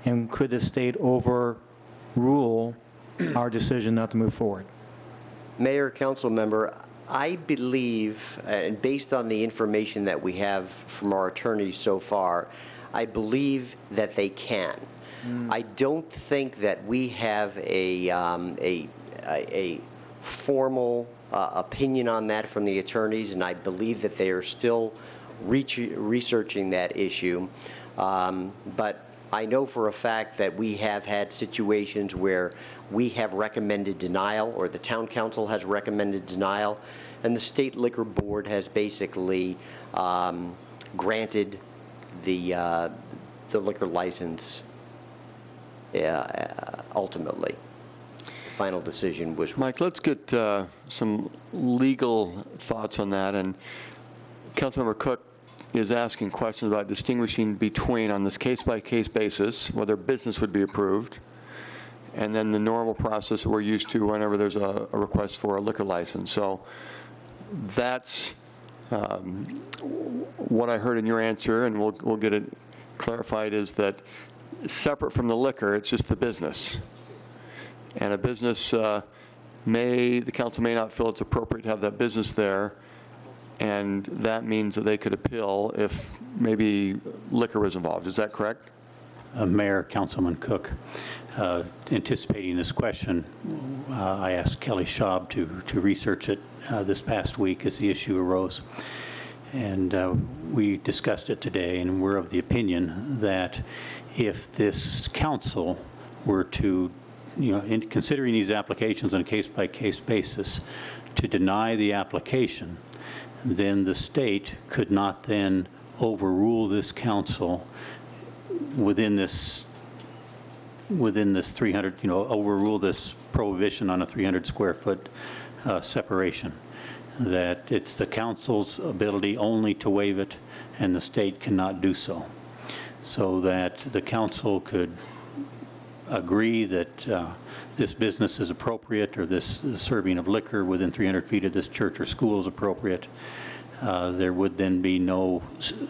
And could the state overrule our decision not to move forward? Mayor, council member, I believe, and based on the information that we have from our attorneys so far, I believe that they can. I don't think that we have a formal opinion on that from the attorneys, and I believe that they are still researching that issue. But I know for a fact that we have had situations where we have recommended denial, or the town council has recommended denial, and the state liquor board has basically granted the liquor license. Ultimately, the final decision was. Mike, let's get some legal thoughts on that. And Councilmember Cook is asking questions about distinguishing between, on this case-by-case basis, whether business would be approved, and then the normal process that we're used to whenever there's a request for a liquor license. So that's what I heard in your answer, and we'll get it clarified, is that separate from the liquor, it's just the business. And a business the council may not feel it's appropriate to have that business there, and that means that they could appeal if maybe liquor was involved. Is that correct? Mayor, Councilman Cook, anticipating this question, I asked Kelly Schaub to research it this past week as the issue arose. And we discussed it today, and we're of the opinion that if this council were to, in considering these applications on a case-by-case basis, to deny the application, then the state could not then overrule this council within this 300, overrule this prohibition on a 300 square foot separation. That it's the council's ability only to waive it, and the state cannot do so. So that the council could agree that this business is appropriate, or this serving of liquor within 300 feet of this church or school is appropriate, there would then be no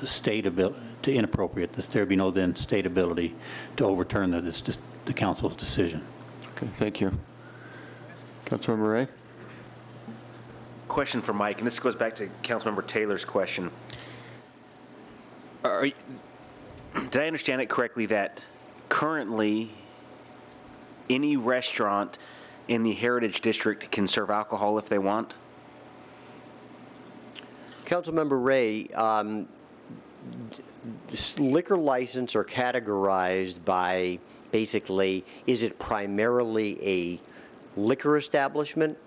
state ability to inappropriate. There would be no then state ability to overturn the council's decision. Okay, thank you. Councilmember Ray? Question for Mike, and this goes back to Councilmember Taylor's question. Did I understand it correctly that currently any restaurant in the Heritage District can serve alcohol if they want? Councilmember Ray, liquor license are categorized by basically, is it primarily a liquor establishment,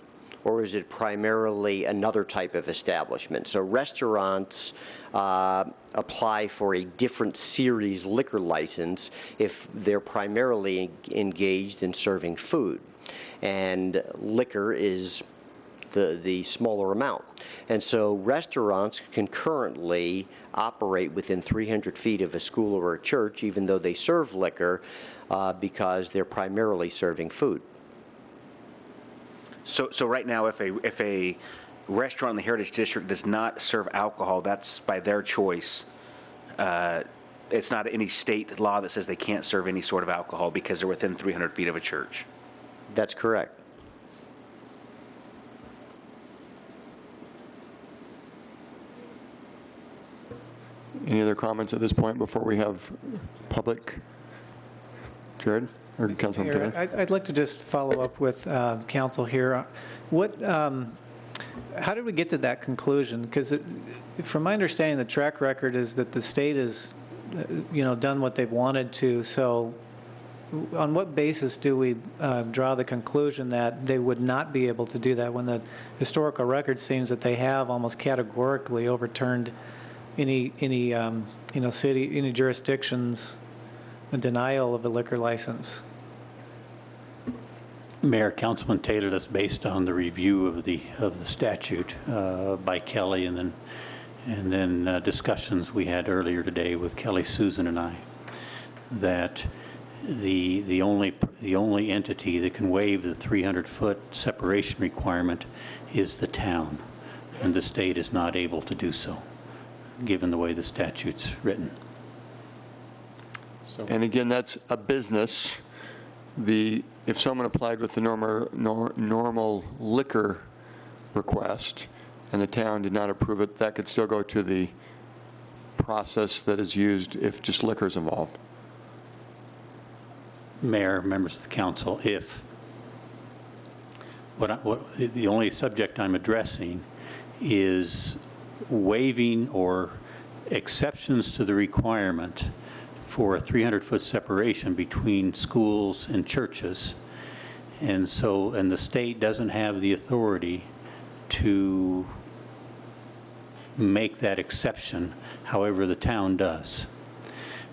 or is it primarily another type of establishment? So restaurants apply for a different series liquor license if they're primarily engaged in serving food, and liquor is the smaller amount. And so restaurants can currently operate within 300 feet of a school or a church, even though they serve liquor, because they're primarily serving food. So right now, if a restaurant in the Heritage District does not serve alcohol, that's by their choice. It's not any state law that says they can't serve any sort of alcohol because they're within 300 feet of a church. That's correct. Any other comments at this point before we have public? Jared or Councilmember Taylor? I'd like to just follow up with council here. How did we get to that conclusion? Because from my understanding, the track record is that the state has, done what they've wanted to. So on what basis do we draw the conclusion that they would not be able to do that when the historical record seems that they have almost categorically overturned any jurisdiction's denial of a liquor license? Mayor, Councilman Taylor, that's based on the review of the statute by Kelly, and then discussions we had earlier today with Kelly, Susan, and I, that the only entity that can waive the 300-foot separation requirement is the town, and the state is not able to do so, given the way the statute's written. And again, that's a business. If someone applied with the normal liquor request and the town did not approve it, that could still go to the process that is used if just liquor is involved. Mayor, members of the council, if the only subject I'm addressing is waiving or exceptions to the requirement for a 300-foot separation between schools and churches. And the state doesn't have the authority to make that exception, however the town does.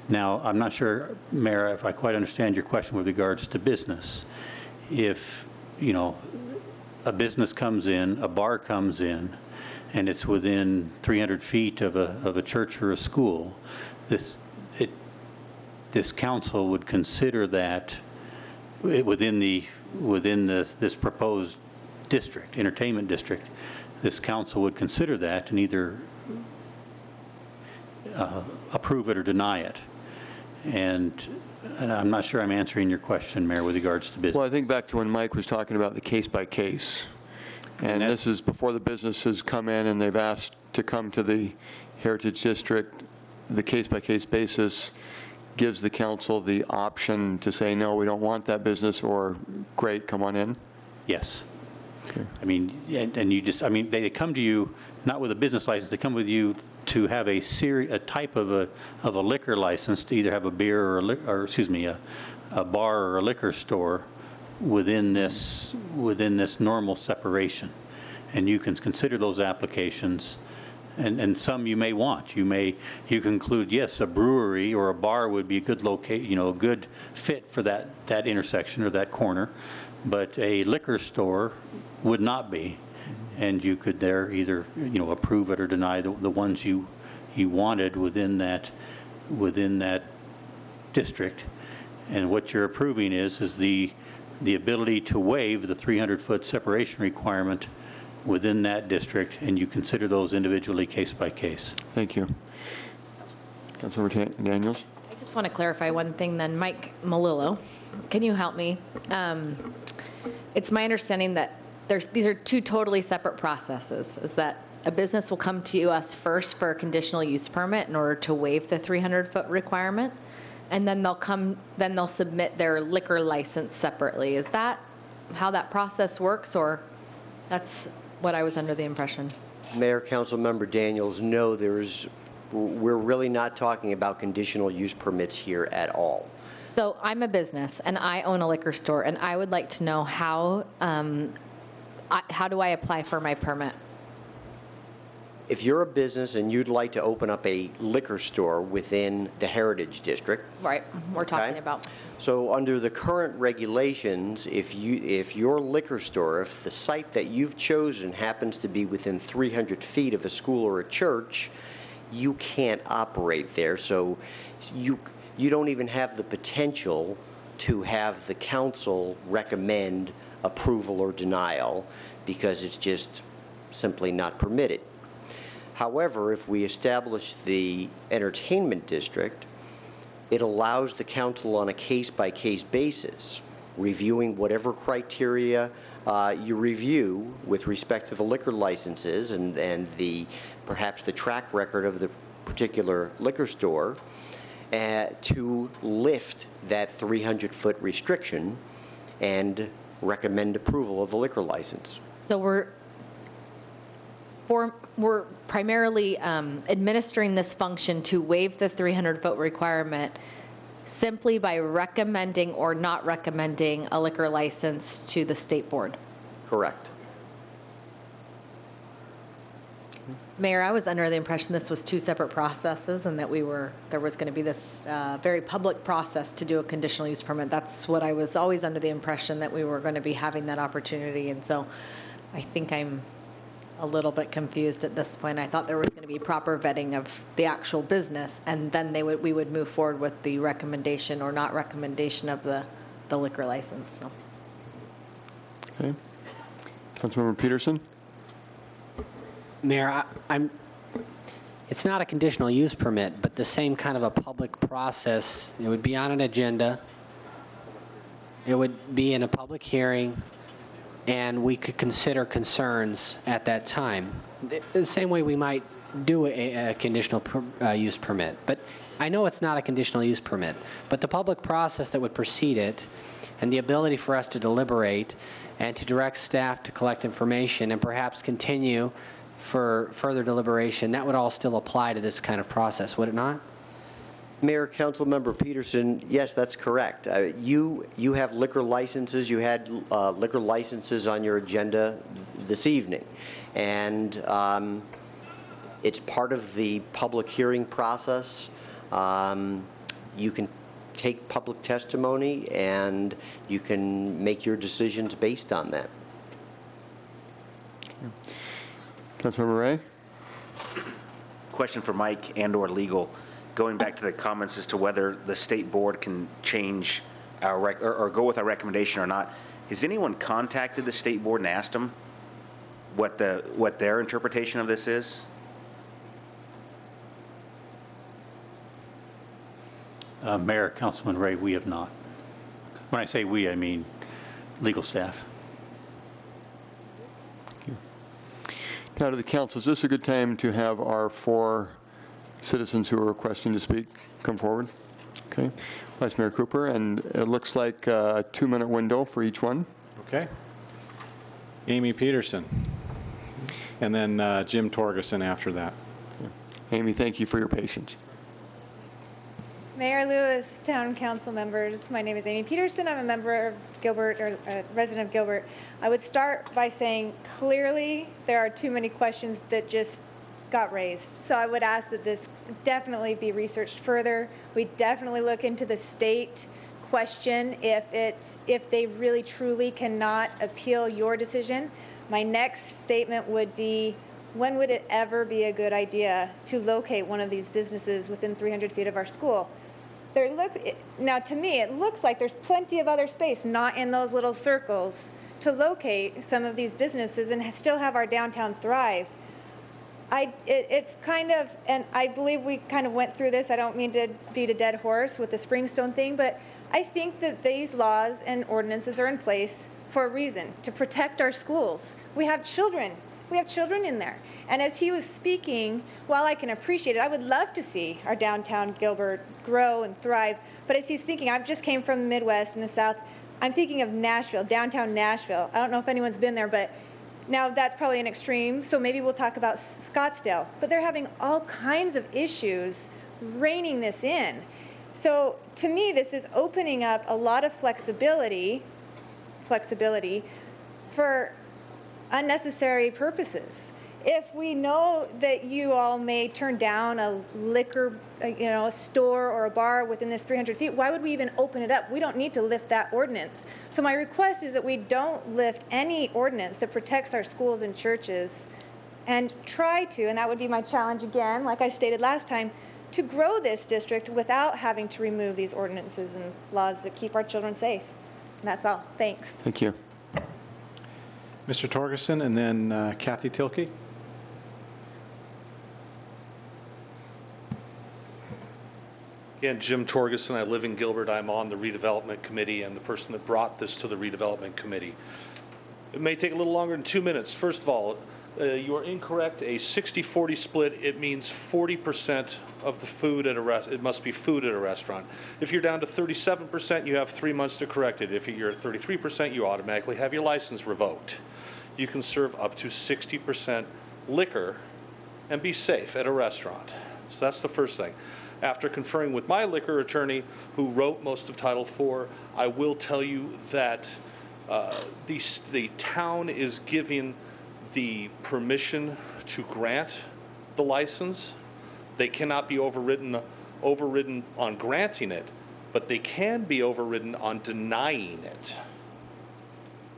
Now, I'm not sure, Mayor, if I quite understand your question with regards to business. If, a business comes in, a bar comes in, and it's within 300 feet of a church or a school, this council would consider that within this proposed district, entertainment district. This council would consider that and either approve it or deny it. And I'm not sure I'm answering your question, Mayor, with regards to business. Well, I think back to when Mike was talking about the case by case. And this is before the businesses come in and they've asked to come to the Heritage District. The case by case basis gives the council the option to say, no, we don't want that business, or great, come on in? Yes. Okay. I mean, and they come to you not with a business license, they come with you to have a type of a liquor license to either have a beer a bar or a liquor store within this normal separation. And you can consider those applications. And some you may want. You conclude, yes, a brewery or a bar would be a good a good fit for that intersection or that corner, but a liquor store would not be. And you could there either approve it or deny the ones you he wanted within that district. And what you're approving is the ability to waive the 300-foot separation requirement within that district, and you consider those individually case by case. Thank you. Councilmember Daniels? I just want to clarify one thing then. Mike Malillo, can you help me? It's my understanding that these are two totally separate processes, is that a business will come to us first for a conditional use permit in order to waive the 300-foot requirement, and then they'll submit their liquor license separately. Is that how that process works, or that's what I was under the impression? Mayor, Councilmember Daniels, no, we're really not talking about conditional use permits here at all. So I'm a business and I own a liquor store, and I would like to know how do I apply for my permit? If you're a business and you'd like to open up a liquor store within the Heritage District. Right, we're talking about. So under the current regulations, if your liquor store, if the site that you've chosen happens to be within 300 feet of a school or a church, you can't operate there. So you don't even have the potential to have the council recommend approval or denial, because it's just simply not permitted. However, if we establish the entertainment district, it allows the council on a case-by-case basis, reviewing whatever criteria you review with respect to the liquor licenses and perhaps the track record of the particular liquor store, to lift that 300-foot restriction and recommend approval of the liquor license. So we're primarily administering this function to waive the 300-foot requirement simply by recommending or not recommending a liquor license to the state board. Correct. Mayor, I was under the impression this was two separate processes, and that there was going to be this very public process to do a conditional use permit. That's what I was always under the impression, that we were going to be having that opportunity. And so I think I'm a little bit confused at this point. I thought there was going to be proper vetting of the actual business, and then we would move forward with the recommendation or not recommendation of the liquor license. So. Okay. Councilmember Peterson? Mayor, it's not a conditional use permit, but the same kind of a public process. It would be on an agenda. It would be in a public hearing, and we could consider concerns at that time. The same way we might do a conditional use permit. But I know it's not a conditional use permit, but the public process that would precede it, and the ability for us to deliberate and to direct staff to collect information and perhaps continue for further deliberation, that would all still apply to this kind of process, would it not? Mayor, Councilmember Peterson, yes, that's correct. You have liquor licenses. You had liquor licenses on your agenda this evening, and it's part of the public hearing process. You can take public testimony, and you can make your decisions based on that. Councilmember Ray? Question for Mike and/or legal. Going back to the comments as to whether the state board can change our or go with our recommendation or not, has anyone contacted the state board and asked them what their interpretation of this is? Mayor, Councilman Ray, we have not. When I say we, I mean legal staff. Now to the council, is this a good time to have our 4 citizens who are requesting to speak come forward? Okay. Vice Mayor Cooper, and it looks like a 2-minute window for each one. Okay. Amy Peterson. And then Jim Torgerson after that. Amy, thank you for your patience. Mayor Lewis, Town Council members, my name is Amy Peterson. I'm a member of Gilbert, or a resident of Gilbert. I would start by saying clearly there are too many questions that just got raised. So I would ask that this definitely be researched further. We definitely look into the state question if they really truly cannot appeal your decision. My next statement would be, when would it ever be a good idea to locate one of these businesses within 300 feet of our school? Now, to me, it looks like there's plenty of other space, not in those little circles, to locate some of these businesses and still have our downtown thrive. It's kind of, and I believe we kind of went through this, I don't mean to beat a dead horse with the Springstone thing, but I think that these laws and ordinances are in place for a reason, to protect our schools. We have children in there. And as he was speaking, while I can appreciate it, I would love to see our downtown Gilbert grow and thrive. But as he's thinking, I just came from the Midwest and the South, I'm thinking of Nashville, downtown Nashville. I don't know if anyone's been there, but now that's probably an extreme, so maybe we'll talk about Scottsdale. But they're having all kinds of issues reining this in. So to me, this is opening up a lot of flexibility for unnecessary purposes. If we know that you all may turn down a liquor, a store or a bar within this 300 feet, why would we even open it up? We don't need to lift that ordinance. So my request is that we don't lift any ordinance that protects our schools and churches, and try to, and that would be my challenge again, like I stated last time, to grow this district without having to remove these ordinances and laws that keep our children safe. And that's all. Thanks. Thank you. Mr. Torgerson, and then Kathy Tilke. Again, Jim Torgerson. I live in Gilbert. I'm on the redevelopment committee and the person that brought this to the redevelopment committee. It may take a little longer than 2 minutes. First of all, you are incorrect. A 60-40 split, it means 40% of the food at a it must be food at a restaurant. If you're down to 37%, you have 3 months to correct it. If you're 33%, you automatically have your license revoked. You can serve up to 60% liquor and be safe at a restaurant. So that's the first thing. After conferring with my liquor attorney, who wrote most of Title IV, I will tell you that the town is giving the permission to grant the license. They cannot be overridden on granting it, but they can be overridden on denying it,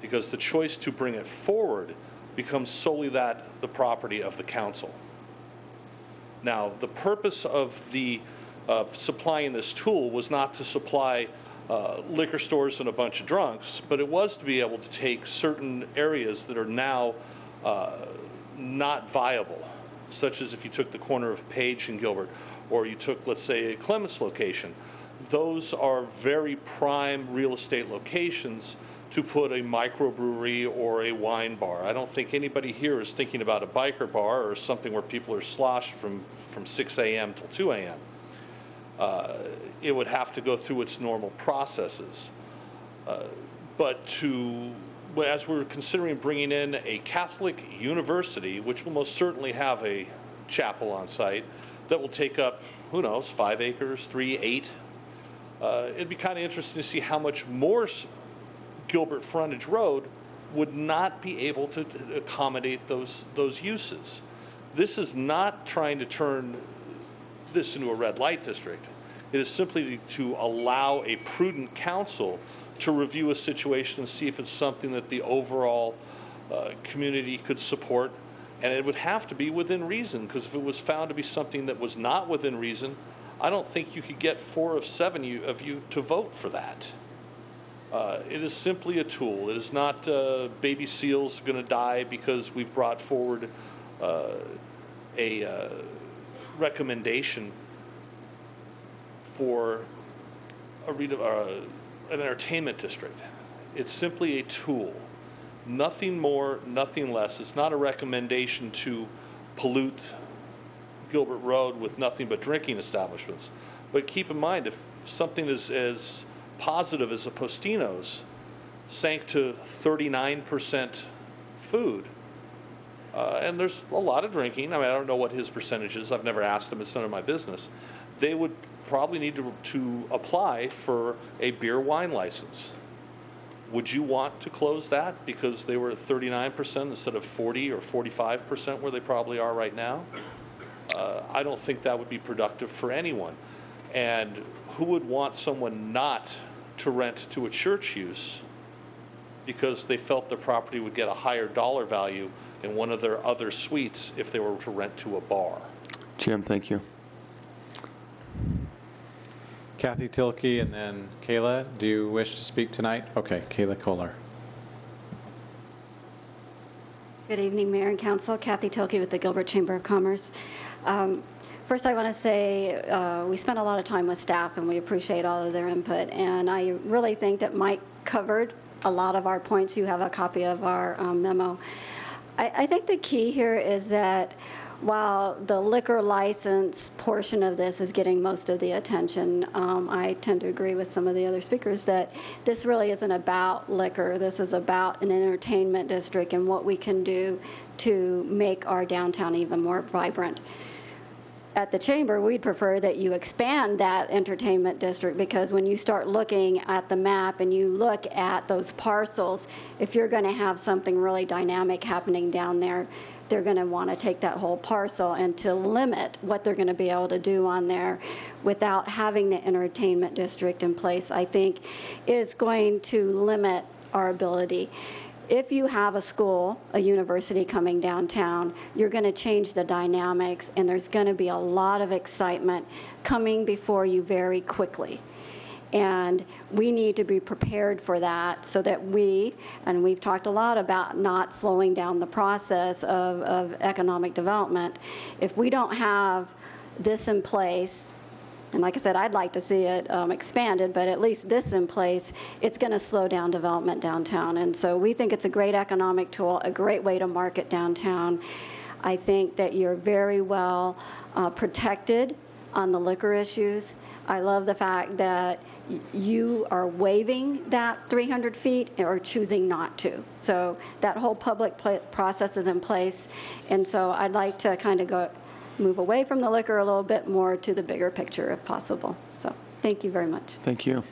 because the choice to bring it forward becomes solely the property of the council. Now, the purpose of supplying this tool was not to supply liquor stores and a bunch of drunks, but it was to be able to take certain areas that are now not viable, such as if you took the corner of Page and Gilbert, or you took, let's say, a Clements location. Those are very prime real estate locations to put a microbrewery or a wine bar. I don't think anybody here is thinking about a biker bar or something where people are sloshed from 6 a.m. till 2 a.m. It would have to go through its normal processes. But as we're considering bringing in a Catholic university, which will most certainly have a chapel on site, that will take up, who knows, 5 acres, 3, 8. It'd be kind of interesting to see how much more Gilbert Frontage Road would not be able to accommodate those uses. This is not trying to turn this into a red light district. It is simply to allow a prudent council to review a situation and see if it's something that the overall community could support. And it would have to be within reason, because if it was found to be something that was not within reason, I don't think you could get 4 of 7 of you to vote for that. It is simply a tool. It is not baby seals going to die because we've brought forward a recommendation for an entertainment district. It's simply a tool. Nothing more, nothing less. It's not a recommendation to pollute Gilbert Road with nothing but drinking establishments. But keep in mind, if something is as positive as a Postino's sank to 39% food, and there's a lot of drinking. I mean, I don't know what his percentage is. I've never asked him. It's none of my business. They would probably need to apply for a beer wine license. Would you want to close that because they were at 39% instead of 40 or 45% where they probably are right now? I don't think that would be productive for anyone. And who would want someone not to rent to a church use because they felt the property would get a higher dollar value in one of their other suites if they were to rent to a bar. Jim, thank you. Kathy Tilkey and then Kayla, do you wish to speak tonight? Okay, Kayla Kohler. Good evening, Mayor and Council. Kathy Tilkey with the Gilbert Chamber of Commerce. First, I want to say we spent a lot of time with staff, and we appreciate all of their input. And I really think that Mike covered a lot of our points. You have a copy of our memo. I think the key here is that while the liquor license portion of this is getting most of the attention, I tend to agree with some of the other speakers that this really isn't about liquor. This is about an entertainment district and what we can do to make our downtown even more vibrant. At the Chamber, we'd prefer that you expand that entertainment district, because when you start looking at the map and you look at those parcels, if you're going to have something really dynamic happening down there, they're going to want to take that whole parcel, and to limit what they're going to be able to do on there without having the entertainment district in place, I think is going to limit our ability. If you have a school, a university coming downtown, you're going to change the dynamics, and there's going to be a lot of excitement coming before you very quickly. And we need to be prepared for that, so that and we've talked a lot about not slowing down the process of economic development. If we don't have this in place, and like I said, I'd like to see it expanded, but at least this in place, it's going to slow down development downtown. And so we think it's a great economic tool, a great way to market downtown. I think that you're very well protected on the liquor issues. I love the fact that you are waiving that 300 feet or choosing not to. So that whole public process is in place. And so I'd like to kind of move away from the liquor a little bit more to the bigger picture if possible. So thank you very much. Thank you.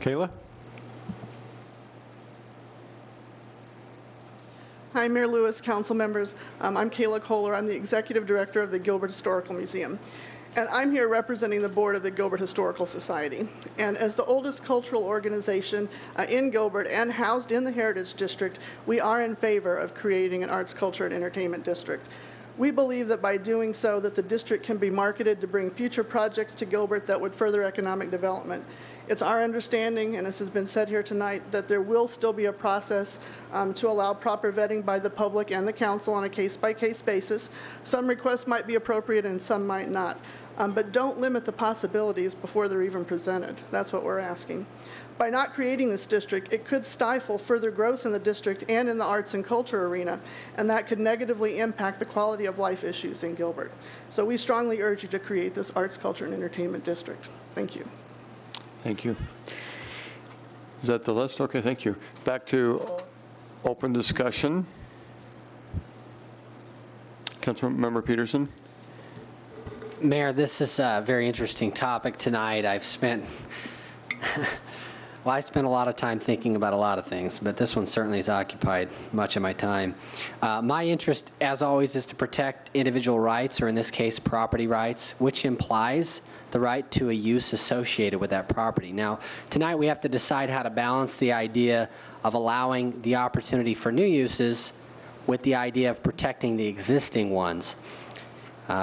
Kayla? Hi, Mayor Lewis, council members. I'm Kayla Kohler. I'm the executive director of the Gilbert Historical Museum. And I'm here representing the board of the Gilbert Historical Society. And as the oldest cultural organization in Gilbert and housed in the Heritage District, we are in favor of creating an arts, culture, and entertainment district. We believe that by doing so, that the district can be marketed to bring future projects to Gilbert that would further economic development. It's our understanding, and this has been said here tonight, that there will still be a process to allow proper vetting by the public and the council on a case-by-case basis. Some requests might be appropriate and some might not. But don't limit the possibilities before they're even presented. That's what we're asking. By not creating this district, it could stifle further growth in the district and in the arts and culture arena, and that could negatively impact the quality of life issues in Gilbert. So we strongly urge you to create this arts, culture, and entertainment district. Thank you. Thank you. Is that the list? Okay, thank you. Back to open discussion. Councilmember Peterson. Mayor, this is a very interesting topic tonight. I spent a lot of time thinking about a lot of things, but this one certainly has occupied much of my time. My interest, as always, is to protect individual rights, or in this case, property rights, which implies the right to a use associated with that property. Now, tonight we have to decide how to balance the idea of allowing the opportunity for new uses with the idea of protecting the existing ones.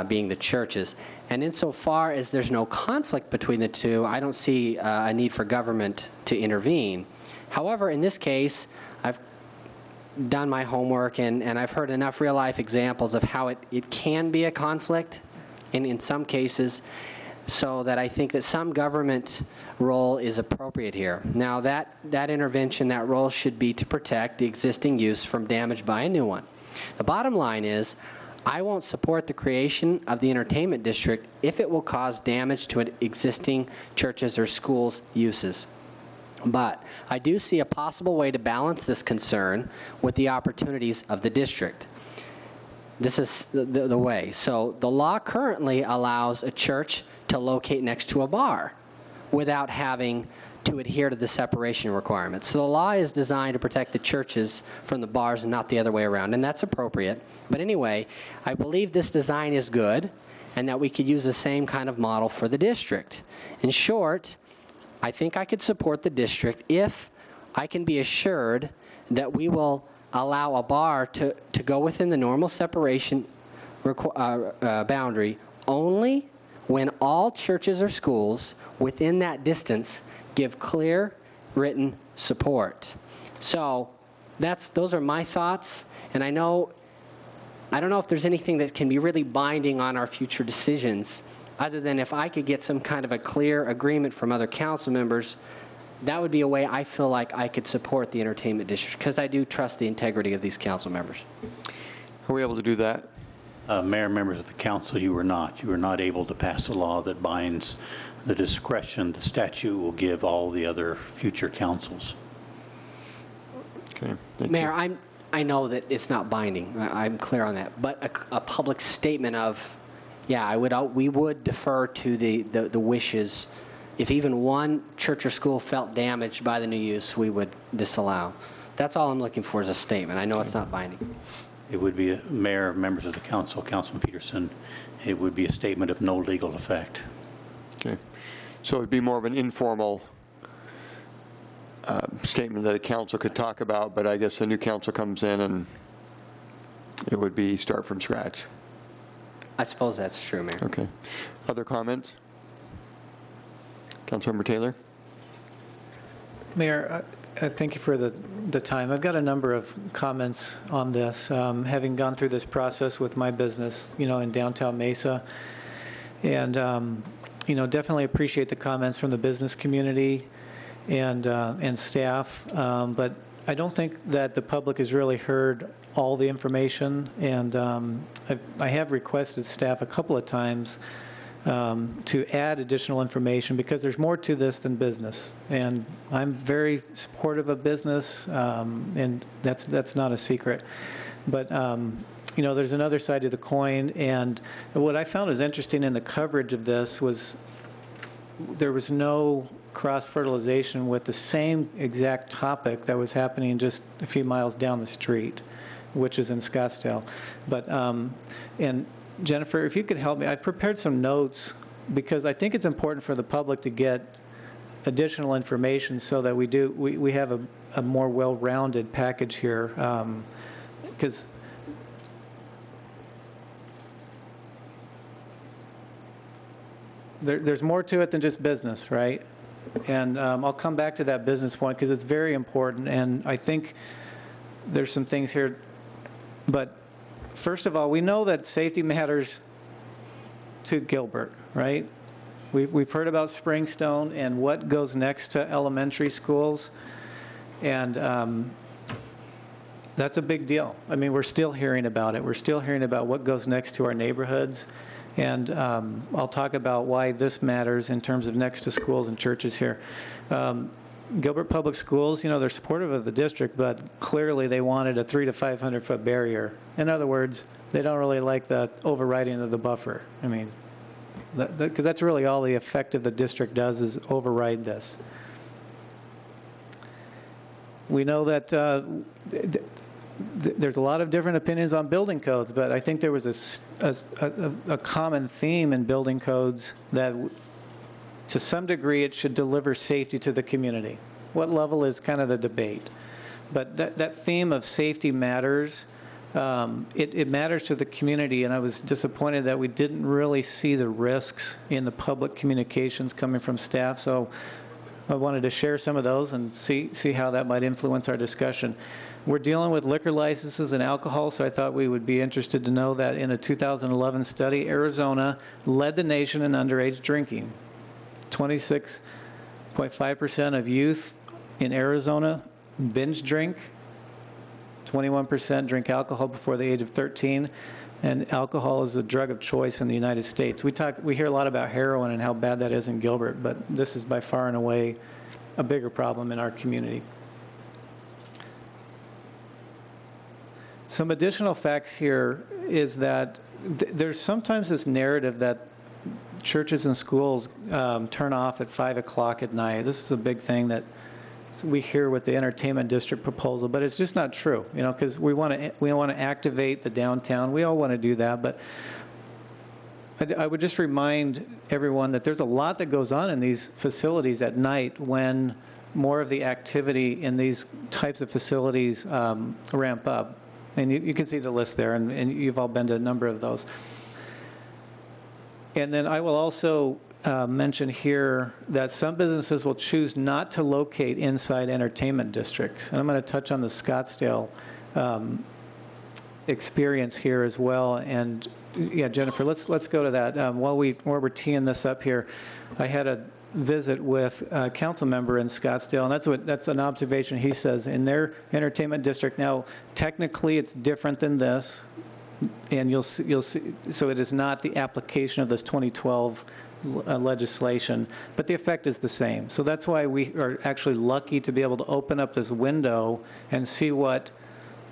Being the churches. And insofar as there's no conflict between the two, I don't see a need for government to intervene. However, in this case, I've done my homework and I've heard enough real-life examples of how it can be a conflict in some cases, so that I think that some government role is appropriate here. Now, that intervention, that role should be to protect the existing use from damage by a new one. The bottom line is, I won't support the creation of the entertainment district if it will cause damage to existing churches or schools' uses. But I do see a possible way to balance this concern with the opportunities of the district. This is the way. So the law currently allows a church to locate next to a bar without having to adhere to the separation requirements. So the law is designed to protect the churches from the bars and not the other way around, and that's appropriate. But anyway, I believe this design is good and that we could use the same kind of model for the district. In short, I think I could support the district if I can be assured that we will allow a bar to go within the normal separation boundary only when all churches or schools within that distance give clear written support. So those are my thoughts, and I don't know if there's anything that can be really binding on our future decisions, other than if I could get some kind of a clear agreement from other council members. That would be a way I feel like I could support the entertainment district, because I do trust the integrity of these council members. Are we able to do that? Mayor, members of the council, you were not. You were not able to pass a law that binds the discretion the statute will give all the other future councils. Okay. Mayor, I know that it's not binding. I'm clear on that. But a public statement of, yeah, we would defer to the wishes. If even one church or school felt damaged by the new use, we would disallow. That's all I'm looking for is a statement. I know it's not binding. It would be, Mayor, members of the council, Councilman Peterson, it would be a statement of no legal effect. Okay. So it would be more of an informal statement that a council could talk about, but I guess the new council comes in and it would be start from scratch. I suppose that's true, Mayor. Okay. Other comments? Councilmember Taylor? Mayor, thank you for the time. I've got a number of comments on this, having gone through this process with my business, in downtown Mesa. And, definitely appreciate the comments from the business community and staff. But I don't think that the public has really heard all the information. And I have requested staff a couple of times to add additional information, because there's more to this than business. And I'm very supportive of business, and that's not a secret. But there's another side to the coin, and what I found is interesting in the coverage of this was there was no cross-fertilization with the same exact topic that was happening just a few miles down the street, which is in Scottsdale. But and Jennifer, if you could help me, I've prepared some notes because I think it's important for the public to get additional information so that we have a more well-rounded package here. Because there's more to it than just business, right? And I'll come back to that business point because it's very important, and I think there's some things here. But first of all, we know that safety matters to Gilbert, right? We've heard about Springstone and what goes next to elementary schools, and that's a big deal. I mean, we're still hearing about it. We're still hearing about what goes next to our neighborhoods, and I'll talk about why this matters in terms of next to schools and churches here. Gilbert Public Schools, they're supportive of the district, but clearly they wanted a 300 to 500 foot barrier. In other words, they don't really like the overriding of the buffer. I mean, because that's really all the effect of the district does is override this. We know that there's a lot of different opinions on building codes, but I think there was a common theme in building codes that to some degree it should deliver safety to the community. What level is kind of the debate. But that theme of safety matters. It matters to the community, and I was disappointed that we didn't really see the risks in the public communications coming from staff. So I wanted to share some of those and see how that might influence our discussion. We're dealing with liquor licenses and alcohol, so I thought we would be interested to know that in a 2011 study, Arizona led the nation in underage drinking. 26.5% of youth in Arizona binge drink. 21% drink alcohol before the age of 13. And alcohol is the drug of choice in the United States. We hear a lot about heroin and how bad that is in Gilbert, but this is by far and away a bigger problem in our community. Some additional facts here is that there's sometimes this narrative that churches and schools turn off at 5 o'clock at night. This is a big thing that we hear with the entertainment district proposal, but it's just not true, because we want to activate the downtown. We all want to do that, but I would just remind everyone that there's a lot that goes on in these facilities at night when more of the activity in these types of facilities ramp up. And you can see the list there, and you've all been to a number of those. And then I will also mention here that some businesses will choose not to locate inside entertainment districts. And I'm going to touch on the Scottsdale experience here as well. And yeah, Jennifer, let's go to that. While we're teeing this up here, I had a visit with a council member in Scottsdale, and that's an observation he says in their entertainment district. Now, technically, it's different than this, and you'll see. So it is not the application of this 2012 legislation, but the effect is the same. So that's why we are actually lucky to be able to open up this window and see what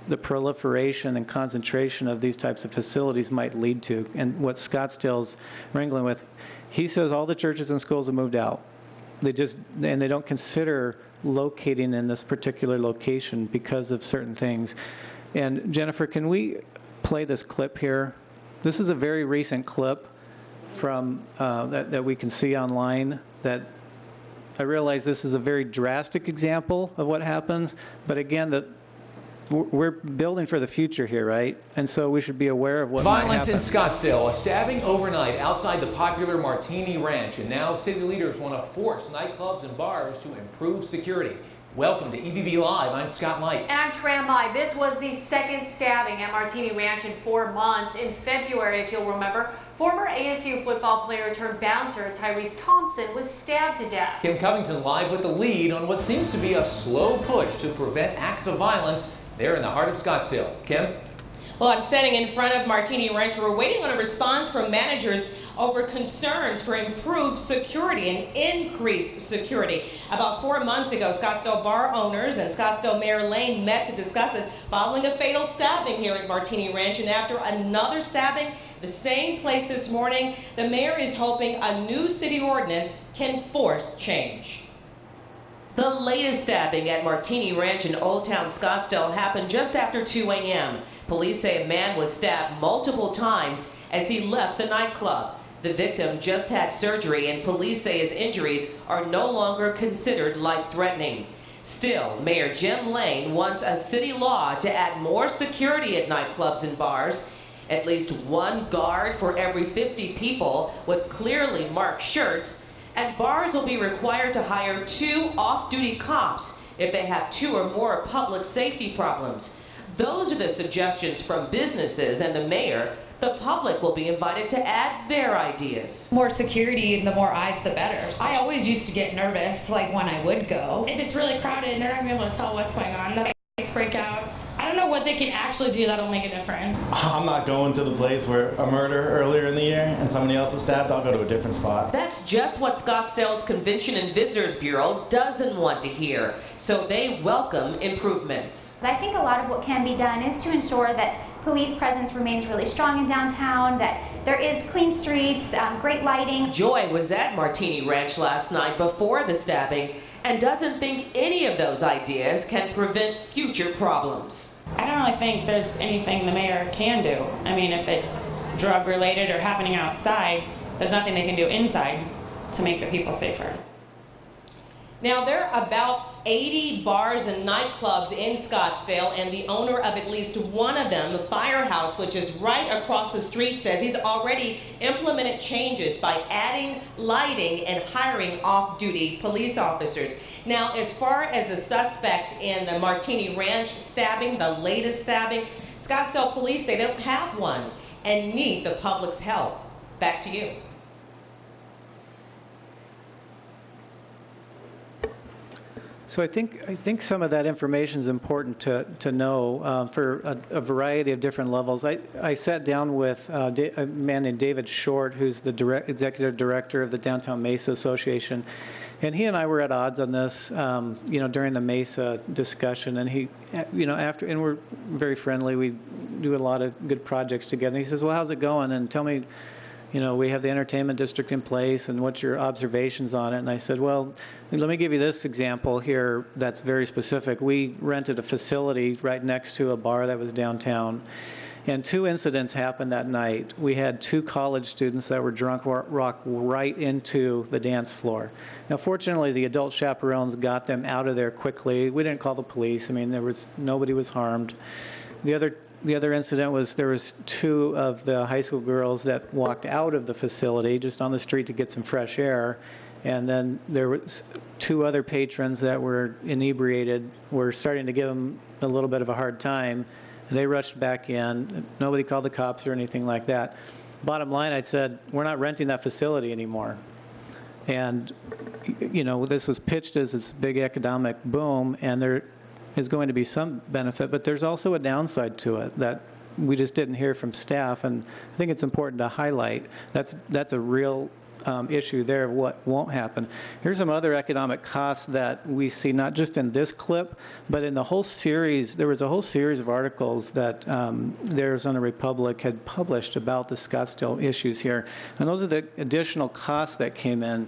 the proliferation and concentration of these types of facilities might lead to, and what Scottsdale's wrangling with. He says all the churches and schools have moved out. They don't consider locating in this particular location because of certain things. And Jennifer, can we play this clip here? This is a very recent clip from that we can see online. That I realize this is a very drastic example of what happens, but again, we're building for the future here, right? And so we should be aware of what might happen. Violence in Scottsdale, a stabbing overnight outside the popular Martini Ranch, and now city leaders want to force nightclubs and bars to improve security. Welcome to EVB Live. I'm Scott Light. And I'm Tram Mai. This was the second stabbing at Martini Ranch in 4 months. In February, if you'll remember, former ASU football player turned bouncer Tyrese Thompson was stabbed to death. Kim Covington live with the lead on what seems to be a slow push to prevent acts of violence there in the heart of Scottsdale. Kim? Well, I'm standing in front of Martini Ranch. We're waiting on a response from managers over concerns for improved security and increased security. About 4 months ago, Scottsdale bar owners and Scottsdale Mayor Lane met to discuss it following a fatal stabbing here at Martini Ranch. And after another stabbing, the same place this morning, the mayor is hoping a new city ordinance can force change. The latest stabbing at Martini Ranch in Old Town Scottsdale happened just after 2 a.m. Police say a man was stabbed multiple times as he left the nightclub. The victim just had surgery, and police say his injuries are no longer considered life-threatening. Still, Mayor Jim Lane wants a city law to add more security at nightclubs and bars. At least one guard for every 50 people with clearly marked shirts. And bars will be required to hire 2 off-duty cops if they have 2 or more public safety problems. Those are the suggestions from businesses and the mayor. The public will be invited to add their ideas. More security, the more eyes, the better. I always used to get nervous, like when I would go. If it's really crowded, they're not gonna be able to tell what's going on. The fights break out. I don't know what they can actually do that'll make a difference. I'm not going to the place where a murder earlier in the year and somebody else was stabbed. I'll go to a different spot. That's just what Scottsdale's Convention and Visitors Bureau doesn't want to hear. So they welcome improvements. I think a lot of what can be done is to ensure that police presence remains really strong in downtown, that there is clean streets, great lighting. Joy was at Martini Ranch last night before the stabbing and doesn't think any of those ideas can prevent future problems. I don't really think there's anything the mayor can do. I mean, if it's drug related or happening outside, there's nothing they can do inside to make the people safer. Now, there are about 80 bars and nightclubs in Scottsdale, and the owner of at least one of them, the Firehouse, which is right across the street, says he's already implemented changes by adding lighting and hiring off-duty police officers. Now, as far as the suspect in the Martini Ranch stabbing, the latest stabbing, Scottsdale police say they don't have one and need the public's help. Back to you. So I think some of that information is important to know for a variety of different levels. I sat down with a man named David Short, who's the executive director of the Downtown Mesa Association, and he and I were at odds on this, during the Mesa discussion. And he, and we're very friendly. We do a lot of good projects together. And he says, "Well, how's it going? And tell me, we have the entertainment district in place, and what's your observations on it? And I said, well, let me give you this example here that's very specific. We rented a facility right next to a bar that was downtown, and 2 incidents happened that night. We had 2 college students that were drunk rock right into the dance floor. Now, fortunately, the adult chaperones got them out of there quickly. We didn't call the police. I mean, nobody was harmed. The other incident was there was 2 of the high school girls that walked out of the facility just on the street to get some fresh air, and then there was 2 other patrons that were inebriated, were starting to give them a little bit of a hard time. They rushed back in. Nobody called the cops or anything like that. Bottom line, I said, we're not renting that facility anymore. And, this was pitched as this big economic boom, and there is going to be some benefit, but there's also a downside to it that we just didn't hear from staff, and I think it's important to highlight. That's a real issue there of what won't happen. Here's some other economic costs that we see, not just in this clip, but in the whole series. There was a whole series of articles that the Arizona Republic had published about the Scottsdale issues here. And those are the additional costs that came in.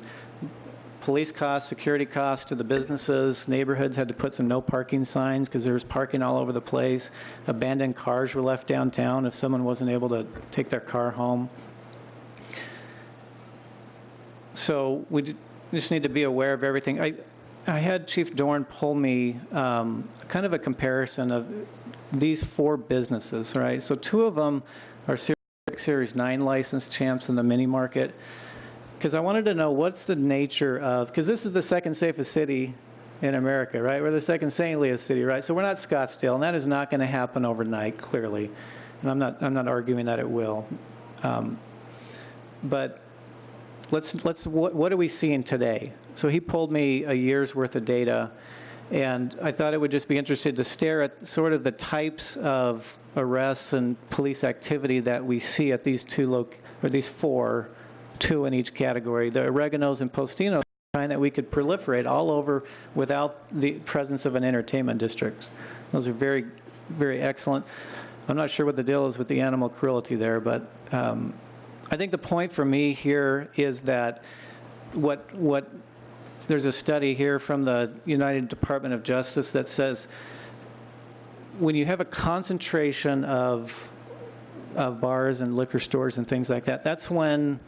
Police costs, security costs to the businesses. Neighborhoods had to put some no parking signs because there was parking all over the place. Abandoned cars were left downtown if someone wasn't able to take their car home. So we just need to be aware of everything. I had Chief Dorn pull me kind of a comparison of these 4 businesses, right? So 2 of them are Series 9 licensed champs in the mini market, because I wanted to know what's the nature of, because this is the second safest city in America, right? We're the second saintliest city, right? So we're not Scottsdale, and that is not going to happen overnight, clearly. And I'm not arguing that it will. But what are we seeing today? So he pulled me a year's worth of data, and I thought it would just be interesting to stare at sort of the types of arrests and police activity that we see at these 4, 2 in each category. The oreganos and postinos, kind that we could proliferate all over without the presence of an entertainment district. Those are very, very excellent. I'm not sure what the deal is with the animal cruelty there, but I think the point for me here is that there's a study here from the United Department of Justice that says when you have a concentration of bars and liquor stores and things like that, that's when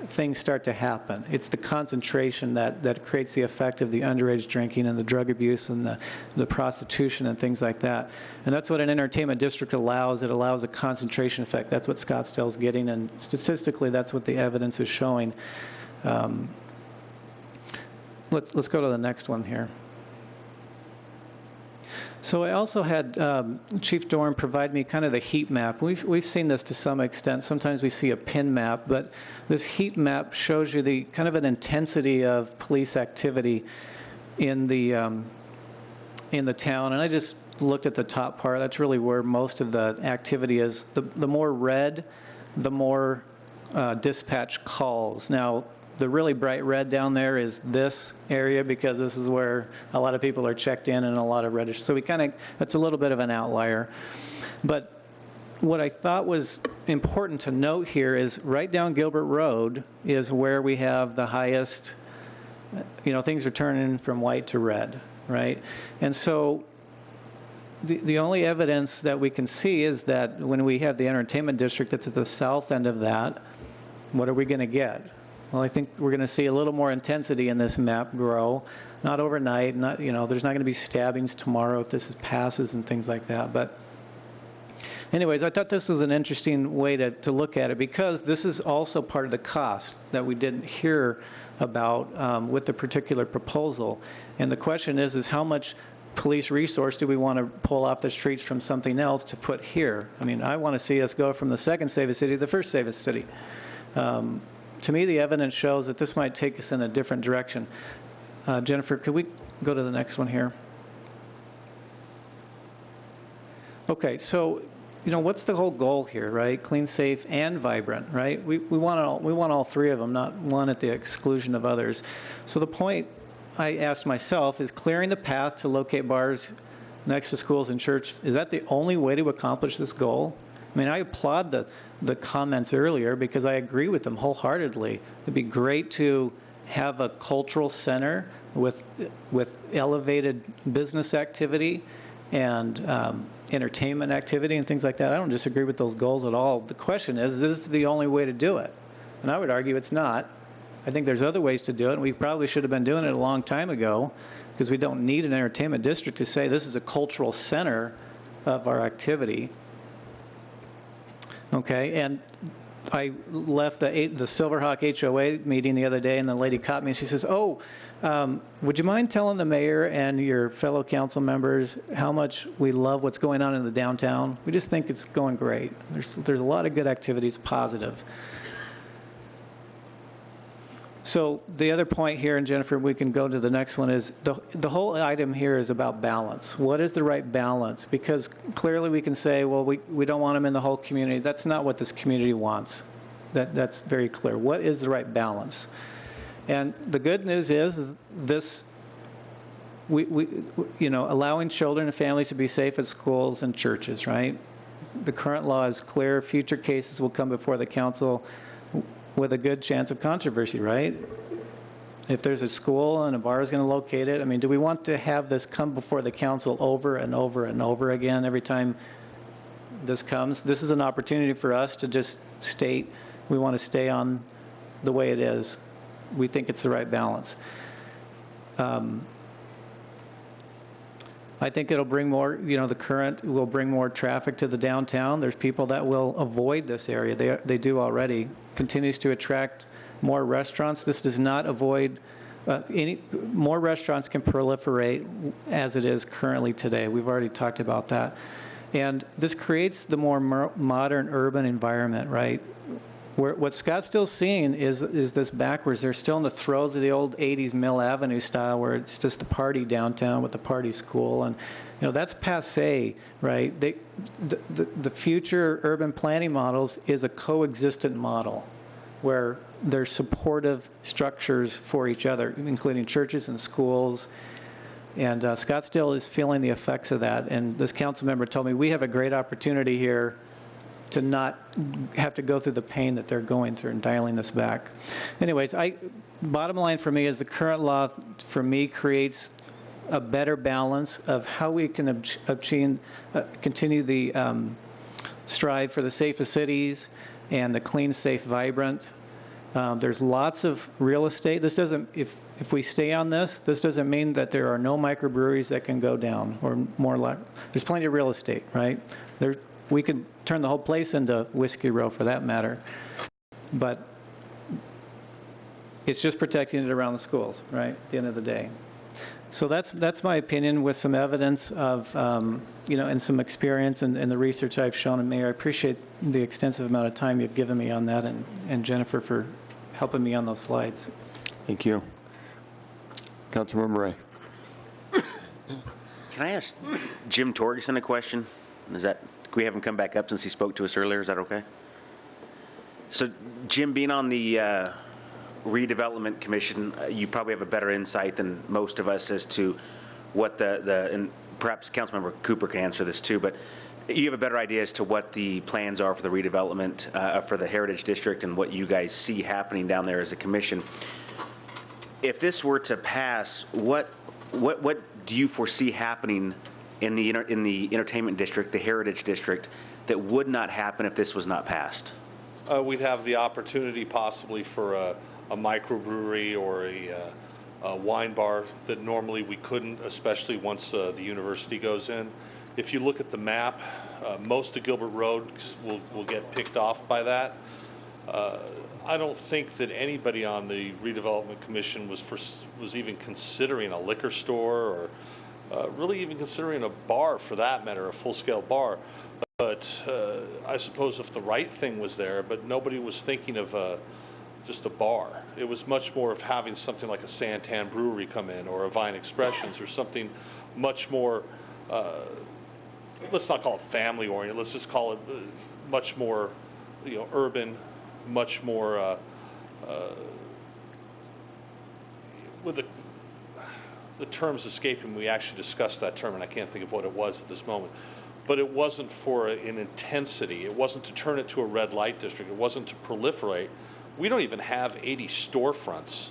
things start to happen. It's the concentration that creates the effect of the underage drinking and the drug abuse and the prostitution and things like that. And that's what an entertainment district allows. It allows a concentration effect. That's what Scottsdale's getting, and statistically, that's what the evidence is showing. Let's go to the next one here. So I also had Chief Dorn provide me kind of the heat map. We've seen this to some extent. Sometimes we see a pin map, but this heat map shows you the kind of an intensity of police activity in the town. And I just looked at the top part. That's really where most of the activity is. The more red, the more dispatch calls. Now, the really bright red down there is this area because this is where a lot of people are checked in and a lot of registered. So that's a little bit of an outlier. But what I thought was important to note here is right down Gilbert Road is where we have the highest, things are turning from white to red, right? And so the only evidence that we can see is that when we have the entertainment district that's at the south end of that, what are we going to get? Well, I think we're going to see a little more intensity in this map grow. Not overnight, there's not going to be stabbings tomorrow if this passes and things like that. But anyways, I thought this was an interesting way to look at it because this is also part of the cost that we didn't hear about with the particular proposal. And the question is how much police resource do we want to pull off the streets from something else to put here? I mean, I want to see us go from the second safest city to the first safest city. To me, the evidence shows that this might take us in a different direction. Jennifer, could we go to the next one here? Okay, so what's the whole goal here, right? Clean, safe, and vibrant, right? We want all 3 of them, not one at the exclusion of others. So the point I asked myself is clearing the path to locate bars next to schools and churches. Is that the only way to accomplish this goal? I mean, I applaud the comments earlier because I agree with them wholeheartedly. It'd be great to have a cultural center with elevated business activity and entertainment activity and things like that. I don't disagree with those goals at all. The question is this the only way to do it? And I would argue it's not. I think there's other ways to do it, and we probably should have been doing it a long time ago because we don't need an entertainment district to say this is a cultural center of our activity. Okay, and I left the Silverhawk HOA meeting the other day, and the lady caught me, and she says, oh, would you mind telling the mayor and your fellow council members how much we love what's going on in the downtown? We just think it's going great. There's a lot of good activities, positive. So the other point here, and Jennifer, we can go to the next one, is the whole item here is about balance. What is the right balance? Because clearly we can say, well, we don't want them in the whole community. That's not what this community wants. That's very clear. What is the right balance? And the good news is this, allowing children and families to be safe at schools and churches, right? The current law is clear. Future cases will come before the council with a good chance of controversy, right? If there's a school and a bar is going to locate it, I mean, do we want to have this come before the council over and over and over again every time this comes? This is an opportunity for us to just state we want to stay on the way it is. We think it's the right balance. I think it'll bring more, the current will bring more traffic to the downtown. There's people that will avoid this area. They do already. Continues to attract more restaurants. This does not avoid more restaurants can proliferate as it is currently today. We've already talked about that. And this creates the more modern urban environment, right? What Scottsdale's seeing is this backwards. They're still in the throes of the old 80s Mill Avenue style where it's just the party downtown with the party school. And, that's passé, right? The future urban planning models is a coexistent model where there's supportive structures for each other, including churches and schools. And Scottsdale is feeling the effects of that. And this council member told me we have a great opportunity here to not have to go through the pain that they're going through and dialing this back. Anyways, bottom line for me is the current law, for me, creates a better balance of how we can continue the strive for the safest cities and the clean, safe, vibrant. There's lots of real estate. This doesn't, if we stay on this doesn't mean that there are no microbreweries that can go down or more like, there's plenty of real estate, right? We could turn the whole place into Whiskey Row for that matter. But it's just protecting it around the schools, right, at the end of the day. So that's my opinion with some evidence of, and some experience and the research I've shown. And Mayor, I appreciate the extensive amount of time you've given me on that, and Jennifer for helping me on those slides. Thank you. Councilmember Ray. Can I ask Jim Torgerson a question? Can we have him come back up since he spoke to us earlier? Is that okay? So, Jim, being on the redevelopment commission, you probably have a better insight than most of us as to what and perhaps Councilmember Cooper can answer this too, but you have a better idea as to what the plans are for the redevelopment for the Heritage District and what you guys see happening down there as a commission. If this were to pass, what do you foresee happening in the entertainment district, the Heritage District, that would not happen if this was not passed? We'd have the opportunity possibly for a microbrewery or a wine bar that normally we couldn't, especially once the university goes in. If you look at the map, most of Gilbert Road will get picked off by that. I don't think that anybody on the redevelopment commission was even considering a liquor store or really even considering a bar for that matter, a full-scale bar. But I suppose if the right thing was there, but nobody was thinking of just a bar. It was much more of having something like a Santan Brewery come in or a Vine Expressions or something much more, let's not call it family oriented, let's just call it much more, urban, much more, with the term's escaping, we actually discussed that term and I can't think of what it was at this moment. but it wasn't for an intensity. It wasn't to turn it to a red light district. It wasn't to proliferate. We don't even have 80 storefronts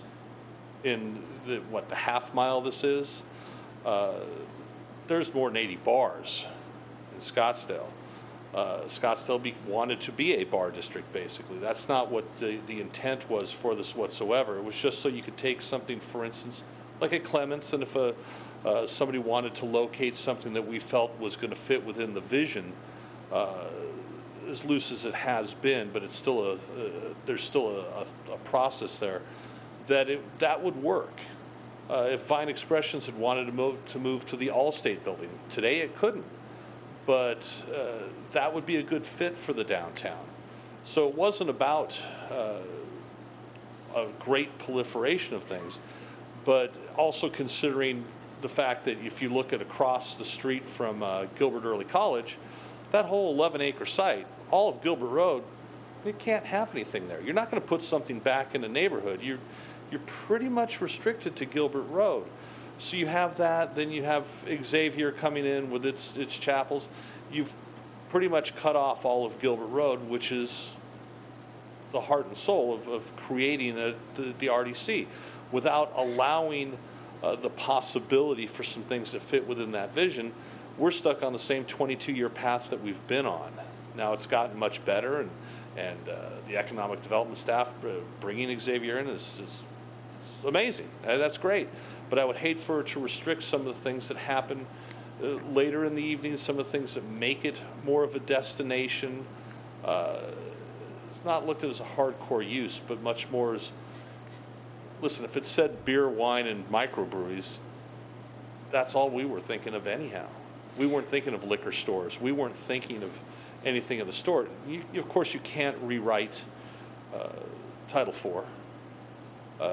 in the half mile this is. There's more than 80 bars in Scottsdale. Scottsdale wanted to be a bar district, basically. That's not what the intent was for this whatsoever. It was just so you could take something, for instance, like at Clements, and if somebody wanted to locate something that we felt was going to fit within the vision, as loose as it has been, but it's still there's still a process there, that would work. If Vine Expressions had wanted to move to the Allstate building, today it couldn't. But that would be a good fit for the downtown. So it wasn't about a great proliferation of things, but also considering the fact that if you look at across the street from Gilbert Early College, that whole 11-acre site, all of Gilbert Road, you can't have anything there. You're not going to put something back in the neighborhood. You're pretty much restricted to Gilbert Road. So you have that, then you have Xavier coming in with its chapels. You've pretty much cut off all of Gilbert Road, which is the heart and soul of creating the RDC, without allowing the possibility for some things that fit within that vision. We're stuck on the same 22-year path that we've been on. Now it's gotten much better, and the economic development staff bringing Xavier in is amazing. That's great. But I would hate for it to restrict some of the things that happen later in the evening, some of the things that make it more of a destination. It's not looked at as a hardcore use, but much more as, listen, if it said beer, wine, and microbreweries, that's all we were thinking of anyhow. We weren't thinking of liquor stores. We weren't thinking of anything of the sort. Of course, you can't rewrite Title IV.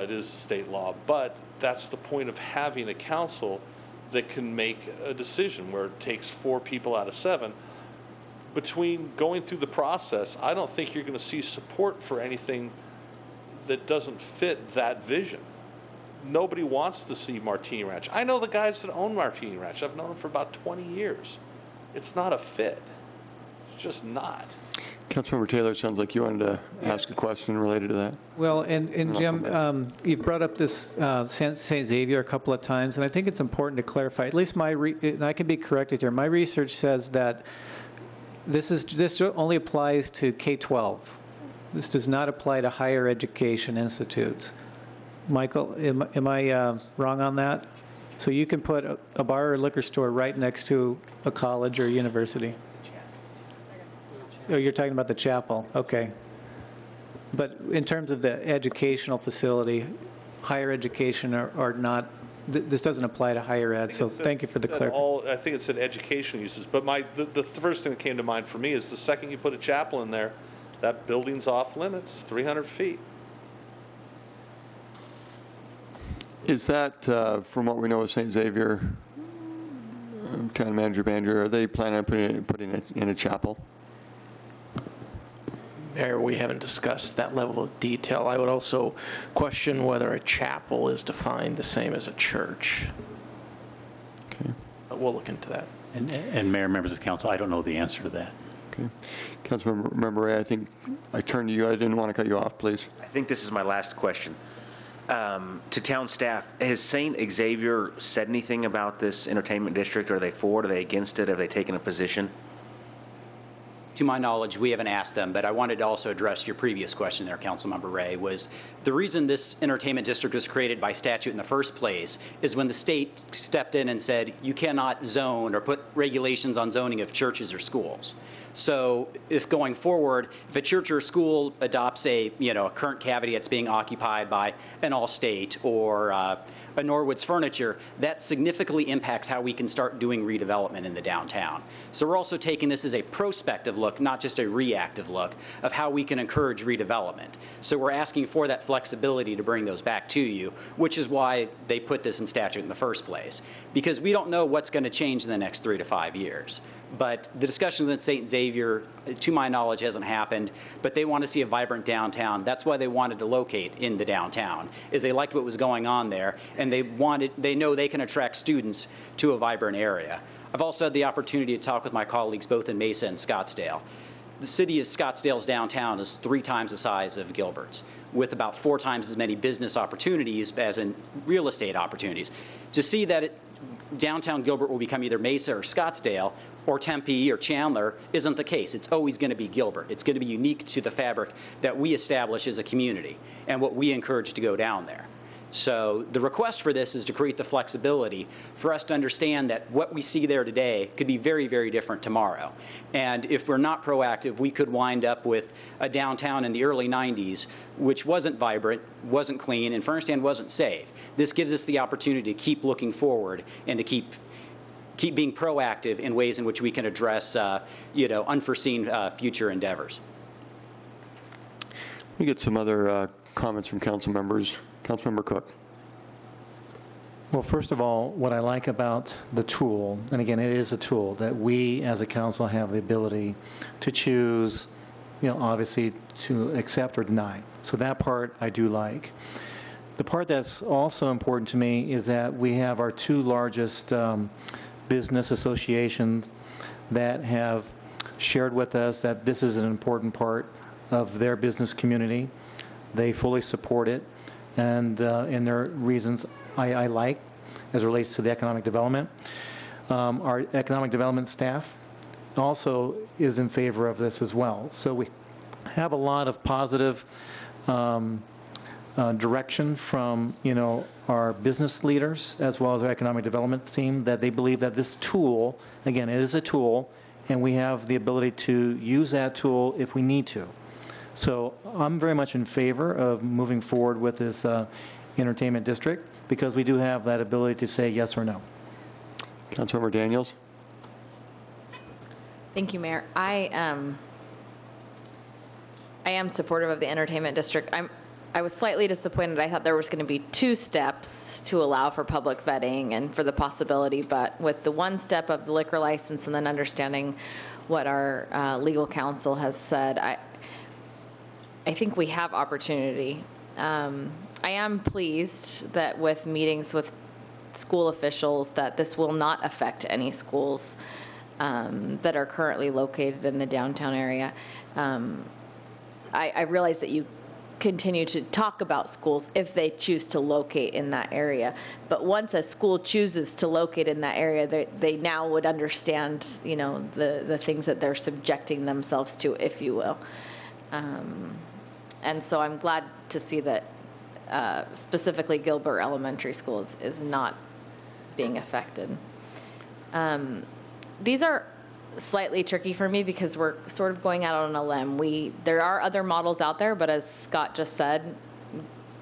It is state law, but that's the point of having a council that can make a decision where it takes 4 people out of 7. Between going through the process, I don't think you're going to see support for anything that doesn't fit that vision. Nobody wants to see Martini Ranch. I know the guys that own Martini Ranch. I've known them for about 20 years. It's not a fit. It's just not. Councilmember Taylor, it sounds like you wanted to ask a question related to that. Well, and Jim, you've brought up this St. Xavier a couple of times, and I think it's important to clarify, at least and I can be corrected here, my research says that this only applies to K-12. This does not apply to higher education institutes. Michael, am I wrong on that? So you can put a bar or liquor store right next to a college or university? Oh, you're talking about the chapel, okay. But in terms of the educational facility, higher education are not, this doesn't apply to higher ed, so thank you for the clarification. I think it said education uses, but the first thing that came to mind for me is the second you put a chapel in there, that building's off limits, 300 feet. Is that, from what we know of St. Xavier, Town Manager Banger, are they planning on putting it in a chapel? Mayor, we haven't discussed that level of detail. I would also question whether a chapel is defined the same as a church. Okay. But we'll look into that. And Mayor, members of council, I don't know the answer to that. Okay. Councilmember Ray, I think I turned to you. I didn't want to cut you off, please. I think this is my last question. To town staff, has St. Xavier said anything about this entertainment district? Are they for it? Are they against it? Have they taken a position? To my knowledge, we haven't asked them, but I wanted to also address your previous question there, Councilmember Ray, was the reason this entertainment district was created by statute in the first place is when the state stepped in and said you cannot zone or put regulations on zoning of churches or schools. So if going forward, if a church or a school adopts a current cavity that's being occupied by an Allstate or a Norwood's Furniture, that significantly impacts how we can start doing redevelopment in the downtown. So we're also taking this as a prospective look, not just a reactive look, of how we can encourage redevelopment. So we're asking for that flexibility to bring those back to you, which is why they put this in statute in the first place. Because we don't know what's going to change in the next 3 to 5 years. But the discussion with St. Xavier, to my knowledge, hasn't happened, but they want to see a vibrant downtown. That's why they wanted to locate in the downtown, is they liked what was going on there, and they know they can attract students to a vibrant area. I've also had the opportunity to talk with my colleagues both in Mesa and Scottsdale. The city of Scottsdale's downtown is 3 times the size of Gilbert's, with about 4 times as many business opportunities as in real estate opportunities. To see that downtown Gilbert will become either Mesa or Scottsdale or Tempe or Chandler isn't the case. It's always going to be Gilbert. It's going to be unique to the fabric that we establish as a community and what we encourage to go down there. So the request for this is to create the flexibility for us to understand that what we see there today could be very, very different tomorrow. And if we're not proactive, we could wind up with a downtown in the early 90s, which wasn't vibrant, wasn't clean, and furnished and wasn't safe. This gives us the opportunity to keep looking forward and to keep being proactive in ways in which we can address unforeseen future endeavors. We get some other comments from council members. Councilmember Cook. Well, first of all, what I like about the tool, and again, it is a tool that we as a council have the ability to choose, obviously to accept or deny. So that part I do like. The part that's also important to me is that we have our 2 largest business associations that have shared with us that this is an important part of their business community. They fully support it. And in their reasons I like as it relates to the economic development. Our economic development staff also is in favor of this as well. So we have a lot of positive direction from our business leaders as well as our economic development team that they believe that this tool, again, it is a tool, and we have the ability to use that tool if we need to. So I'm very much in favor of moving forward with this entertainment district because we do have that ability to say yes or no. Councilmember Daniels. Thank you, Mayor. I am supportive of the entertainment district. I was slightly disappointed. I thought there was going to be 2 steps to allow for public vetting and for the possibility, but with the 1 step of the liquor license and then understanding what our legal counsel has said, I think we have opportunity. I am pleased that with meetings with school officials that this will not affect any schools that are currently located in the downtown area. I realize that you continue to talk about schools if they choose to locate in that area. But once a school chooses to locate in that area, they now would understand, the things that they're subjecting themselves to, if you will. And so I'm glad to see that specifically Gilbert Elementary School is not being affected. These are slightly tricky for me because we're sort of going out on a limb. There are other models out there, but as Scott just said,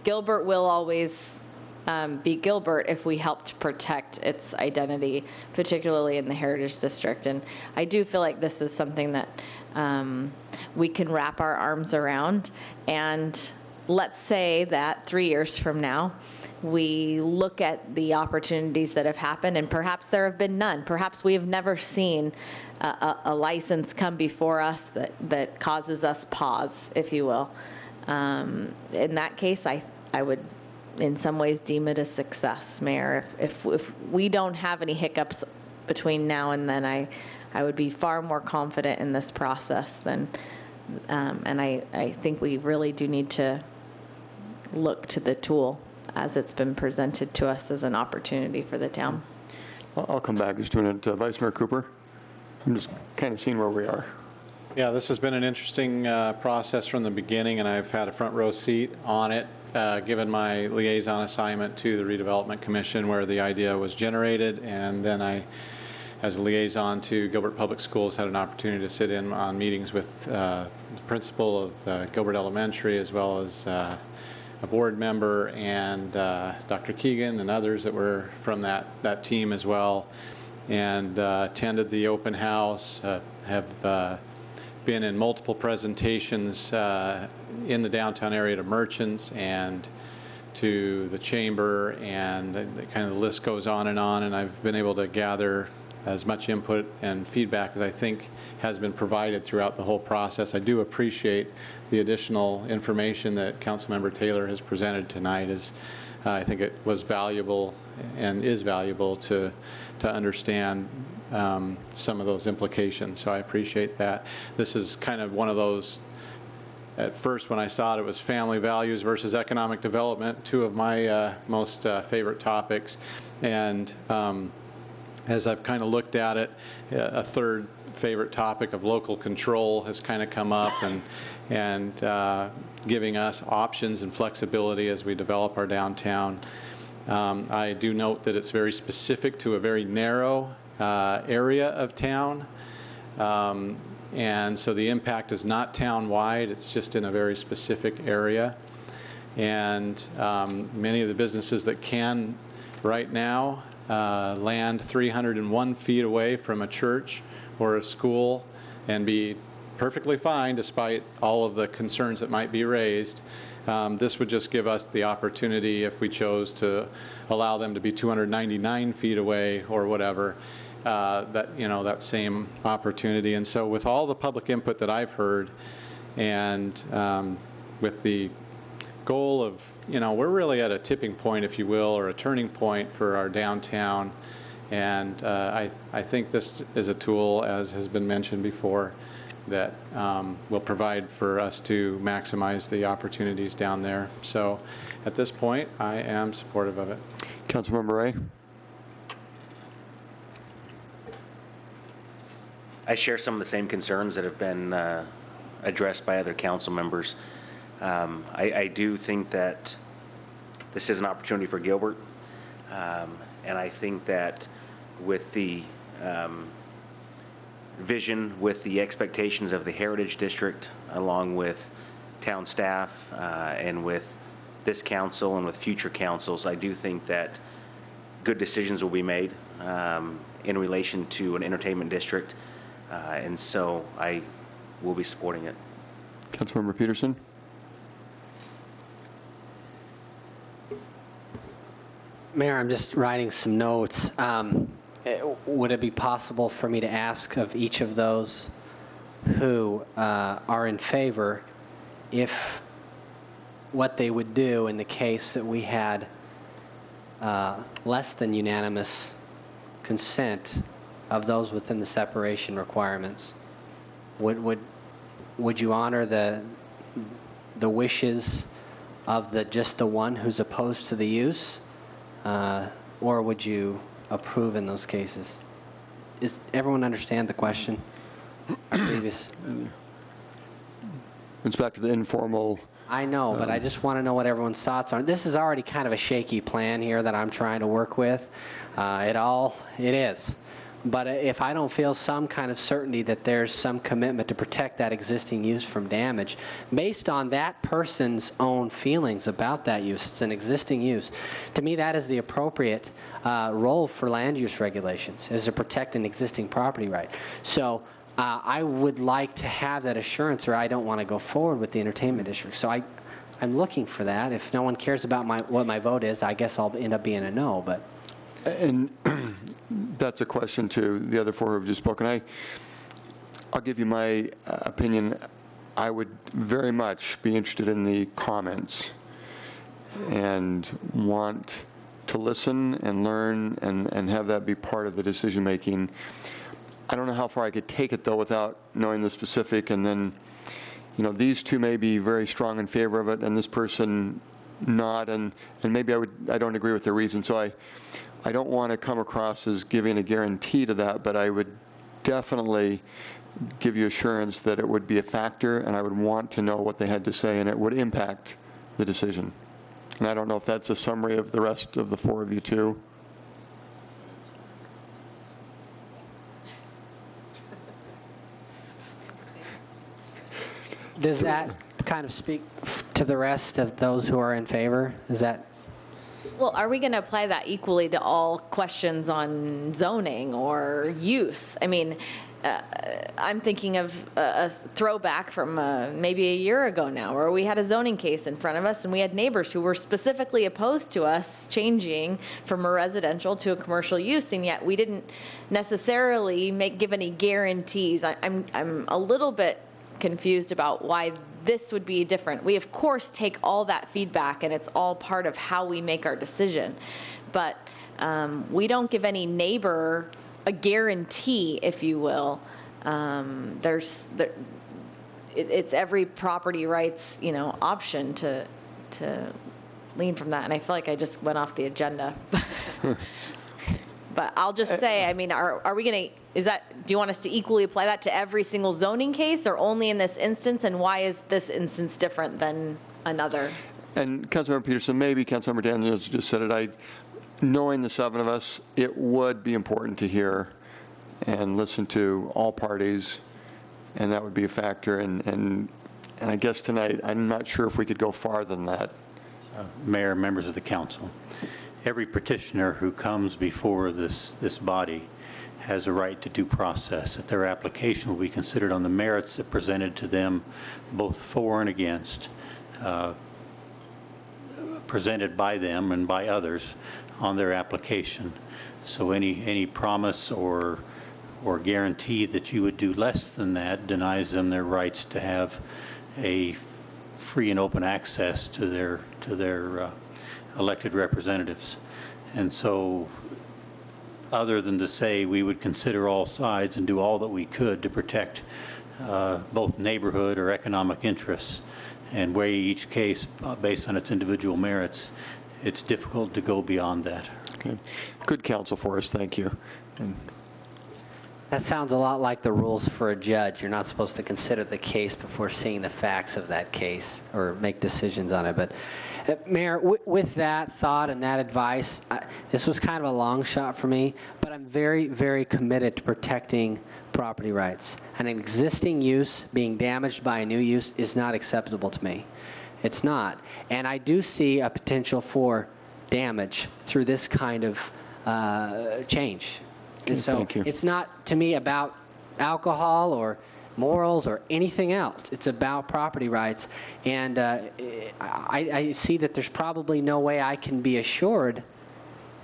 Gilbert will always be Gilbert if we help to protect its identity, particularly in the Heritage District. And I do feel like this is something that we can wrap our arms around. And let's say that 3 years from now, we look at the opportunities that have happened, and perhaps there have been none. Perhaps we have never seen a license come before us that causes us pause, if you will. In that case, I would in some ways deem it a success, Mayor. If we don't have any hiccups between now and then, I would be far more confident in this process than, and I think we really do need to look to the tool as it's been presented to us as an opportunity for the town. I'll come back just a minute. Vice Mayor Cooper, I'm just kind of seeing where we are. Yeah, this has been an interesting process from the beginning, and I've had a front row seat on it, given my liaison assignment to the Redevelopment Commission where the idea was generated, and then I, as a liaison to Gilbert Public Schools, had an opportunity to sit in on meetings with the principal of Gilbert Elementary as well as a board member and Dr. Keegan and others that were from that team as well, and attended the open house, have been in multiple presentations in the downtown area to merchants and to the chamber, and kind of the list goes on, and I've been able to gather as much input and feedback as I think has been provided throughout the whole process. I do appreciate the additional information that Councilmember Taylor has presented tonight. I think it was valuable and is valuable to understand some of those implications, so I appreciate that. This is kind of one of those, at first when I saw it, it was family values versus economic development, two of my most favorite topics. And as I've kind of looked at it, a third favorite topic of local control has kind of come up, and giving us options and flexibility as we develop our downtown. I do note that it's very specific to a very narrow area of town. And so the impact is not town-wide, it's just in a very specific area. And many of the businesses that can right now land 301 feet away from a church or a school and be perfectly fine despite all of the concerns that might be raised. This would just give us the opportunity, if we chose to allow them to be 299 feet away or whatever, that same opportunity. And so with all the public input that I've heard, and with the goal of, we're really at a tipping point, if you will, or a turning point for our downtown. And I think this is a tool, as has been mentioned before, that will provide for us to maximize the opportunities down there. So at this point, I am supportive of it. Councilmember Ray? I share some of the same concerns that have been addressed by other council members. I do think that this is an opportunity for Gilbert, and I think that with the vision, with the expectations of the Heritage District, along with town staff, and with this council and with future councils, I do think that good decisions will be made in relation to an entertainment district. And so I will be supporting it. Councilmember Peterson? Mayor, I'm just writing some notes. Would it be possible for me to ask of each of those who are in favor if what they would do in the case that we had less than unanimous consent of those within the separation requirements? Would you honor the wishes of just the one who's opposed to the use, or would you approve in those cases? Does everyone understand the question? Previous. It's back to the informal. I know, but I just want to know what everyone's thoughts are. This is already kind of a shaky plan here that I'm trying to work with. It is. But if I don't feel some kind of certainty that there's some commitment to protect that existing use from damage, based on that person's own feelings about that use, it's an existing use, to me that is the appropriate role for land use regulations, is to protect an existing property right. So I would like to have that assurance, or I don't want to go forward with the entertainment district. So I'm looking for that. If no one cares about what my vote is, I guess I'll end up being a no. But. And that's a question to the other four who have just spoken. I'll give you my opinion. I would very much be interested in the comments and want to listen and learn and have that be part of the decision making. I don't know how far I could take it, though, without knowing the specific. And then, these two may be very strong in favor of it, and this person not, and maybe I don't agree with their reason. So I don't want to come across as giving a guarantee to that, but I would definitely give you assurance that it would be a factor, and I would want to know what they had to say, and it would impact the decision. And I don't know if that's a summary of the rest of the four of you too. Does that kind of speak to the rest of those who are in favor? Is that? Well, are we going to apply that equally to all questions on zoning or use? I mean, I'm thinking of a throwback from maybe a year ago now, where we had a zoning case in front of us, and we had neighbors who were specifically opposed to us changing from a residential to a commercial use, and yet we didn't necessarily give any guarantees. I'm a little bit confused about why this would be different. We, of course, take all that feedback, and it's all part of how we make our decision. But we don't give any neighbor a guarantee, if you will. It's every property rights, option to lean from that. And I feel like I just went off the agenda. But I'll just say, I mean, are we going to, do you want us to equally apply that to every single zoning case, or only in this instance? And why is this instance different than another? And Councilmember Peterson, maybe Councilmember Daniels just said it, knowing the 7 of us, it would be important to hear and listen to all parties, and that would be a factor. And I guess tonight, I'm not sure if we could go farther than that. Mayor, members of the council, every petitioner who comes before this body has a right to due process, that their application will be considered on the merits that presented to them, both for and against, presented by them and by others on their application. So any promise or guarantee that you would do less than that denies them their rights to have a free and open access to their elected representatives. And so, other than to say we would consider all sides and do all that we could to protect both neighborhood or economic interests and weigh each case based on its individual merits, it's difficult to go beyond that. Okay. Good counsel for us. Thank you. That sounds a lot like the rules for a judge. You're not supposed to consider the case before seeing the facts of that case or make decisions on it. But Mayor, with that thought and that advice, this was kind of a long shot for me, but I'm very, very committed to protecting property rights. An existing use being damaged by a new use is not acceptable to me. It's not. And I do see a potential for damage through this kind of change. And so it's not, to me, about alcohol or morals or anything else. It's about property rights. And I see that there's probably no way I can be assured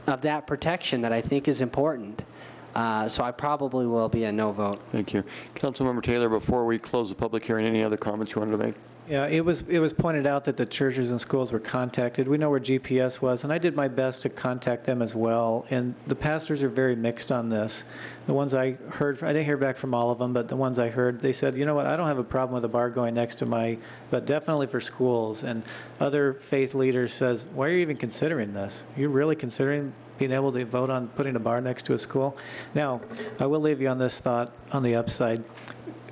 of that protection that I think is important. So I probably will be a no vote. Thank you. Councilmember Taylor, before we close the public hearing, any other comments you wanted to make? Yeah, it was pointed out that the churches and schools were contacted. We know where GPS was, and I did my best to contact them as well. And the pastors are very mixed on this. The ones I heard, I didn't hear back from all of them, but the ones I heard, they said, you know what, I don't have a problem with a bar going next to but definitely for schools. And other faith leaders says, why are you even considering this? Are you really considering being able to vote on putting a bar next to a school? Now, I will leave you on this thought on the upside.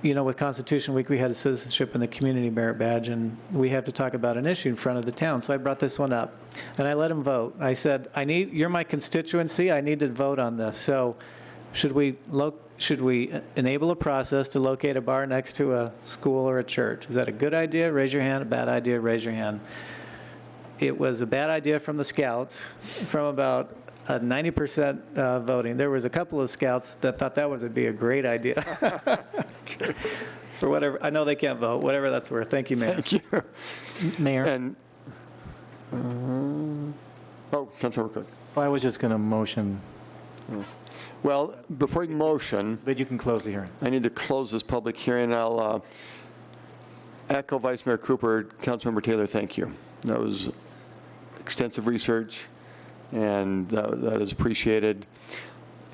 You know, with Constitution Week, we had a citizenship and the community merit badge, and we have to talk about an issue in front of the town. So I brought this one up, and I let them vote. I said, you're my constituency. I need to vote on this. So should we enable a process to locate a bar next to a school or a church? Is that a good idea? Raise your hand. A bad idea? Raise your hand. It was a bad idea from the Scouts, from about 90% voting. There was a couple of Scouts that thought that would be a great idea. For whatever, I know they can't vote, whatever that's worth. Thank you, Mayor. Thank you. Mayor. And, Councilmember Cook. I was just going to motion. Well, before you motion. But you can close the hearing. I need to close this public hearing. I'll echo Vice Mayor Cooper. Councilmember Taylor, thank you. That was extensive research, and that is appreciated.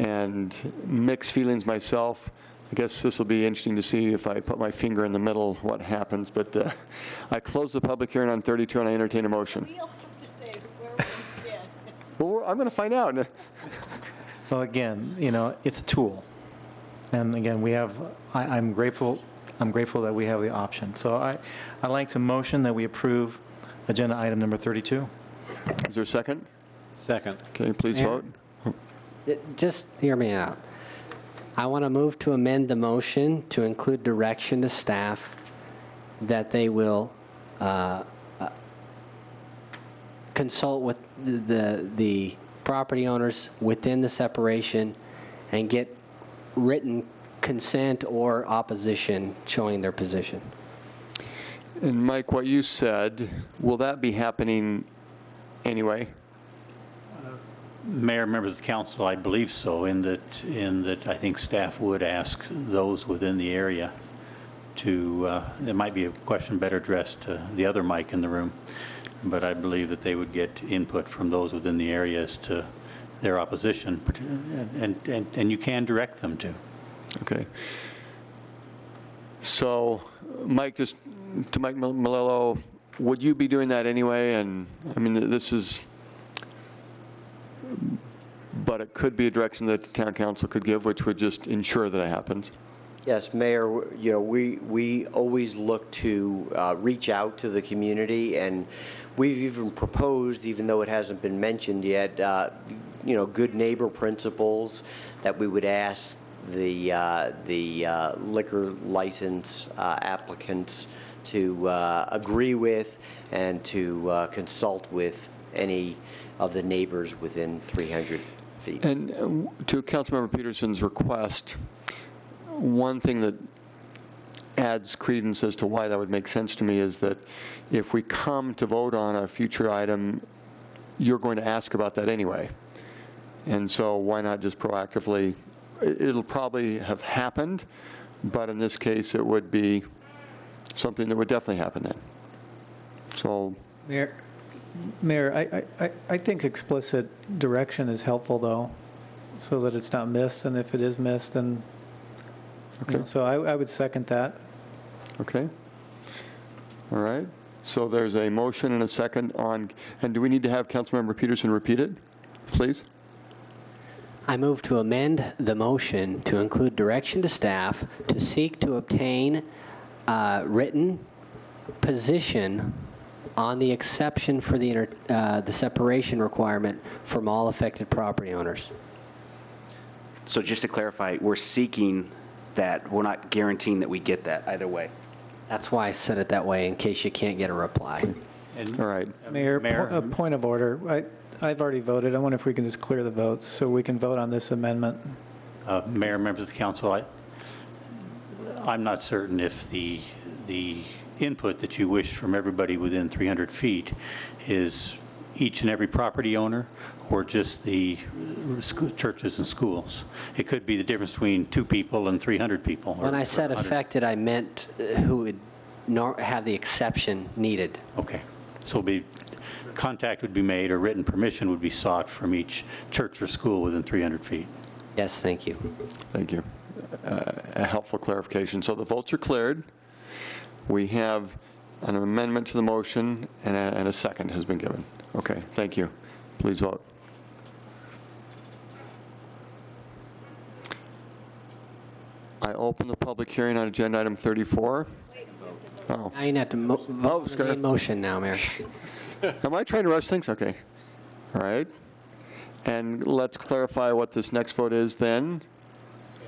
And mixed feelings myself. I guess this will be interesting to see if I put my finger in the middle what happens. But I close the public hearing on 32, and I entertain a motion. We'll have to say where we stand. Well, I'm going to find out. Well, again, you know, it's a tool, and again, we have. I'm grateful that we have the option. So I'd like to motion that we approve agenda item number 32. Is there a second? Second. Okay, please vote. Just hear me out. I want to move to amend the motion to include direction to staff that they will consult with the property owners within the separation and get written consent or opposition showing their position. And Mike, what you said, will that be happening anyway? Mayor, members of the council, I believe so, in that I think staff would ask those within the area to, there might be a question better addressed to the other Mike in the room, but I believe that they would get input from those within the area as to their opposition, and you can direct them to. Okay. So, Mike, just to Mike Malillo, would you be doing that anyway? And I mean, this is, but it could be a direction that the town council could give, which would just ensure that it happens. Yes, Mayor, you know, we always look to reach out to the community, and we've even proposed, even though it hasn't been mentioned yet, you know, good neighbor principles that we would ask the liquor license applicants to agree with and to consult with any of the neighbors within 300 feet. And to Councilmember Peterson's request, one thing that adds credence as to why that would make sense to me is that if we come to vote on a future item, you're going to ask about that anyway. And so why not just proactively, it'll probably have happened, but in this case, it would be something that would definitely happen then. So. Mayor, I think explicit direction is helpful, though, so that it's not missed, and if it is missed, then, okay. So I would second that. Okay. All right. So there's a motion and a second on, and do we need to have Councilmember Peterson repeat it, please? I move to amend the motion to include direction to staff to seek to obtain written position on the exception for the separation requirement from all affected property owners. So just to clarify, we're seeking that. We're not guaranteeing that we get that either way. That's why I said it that way, in case you can't get a reply. All right. Mayor, a point of order. I've already voted. I wonder if we can just clear the votes so we can vote on this amendment. Mayor, members of the council, I'm not certain if the input that you wish from everybody within 300 feet is each and every property owner or just the churches and schools. It could be the difference between 2 people and 300 people. When I said affected, I meant who would have the exception needed. Okay. So contact would be made or written permission would be sought from each church or school within 300 feet. Yes, thank you. Thank you. A helpful clarification. So the votes are cleared. We have an amendment to the motion, and a second has been given. Okay, thank you. Please vote. I open the public hearing on agenda item 34. Oh. Now you have to vote for the main motion now, Mayor. Am I trying to rush things? Okay. All right. And let's clarify what this next vote is then.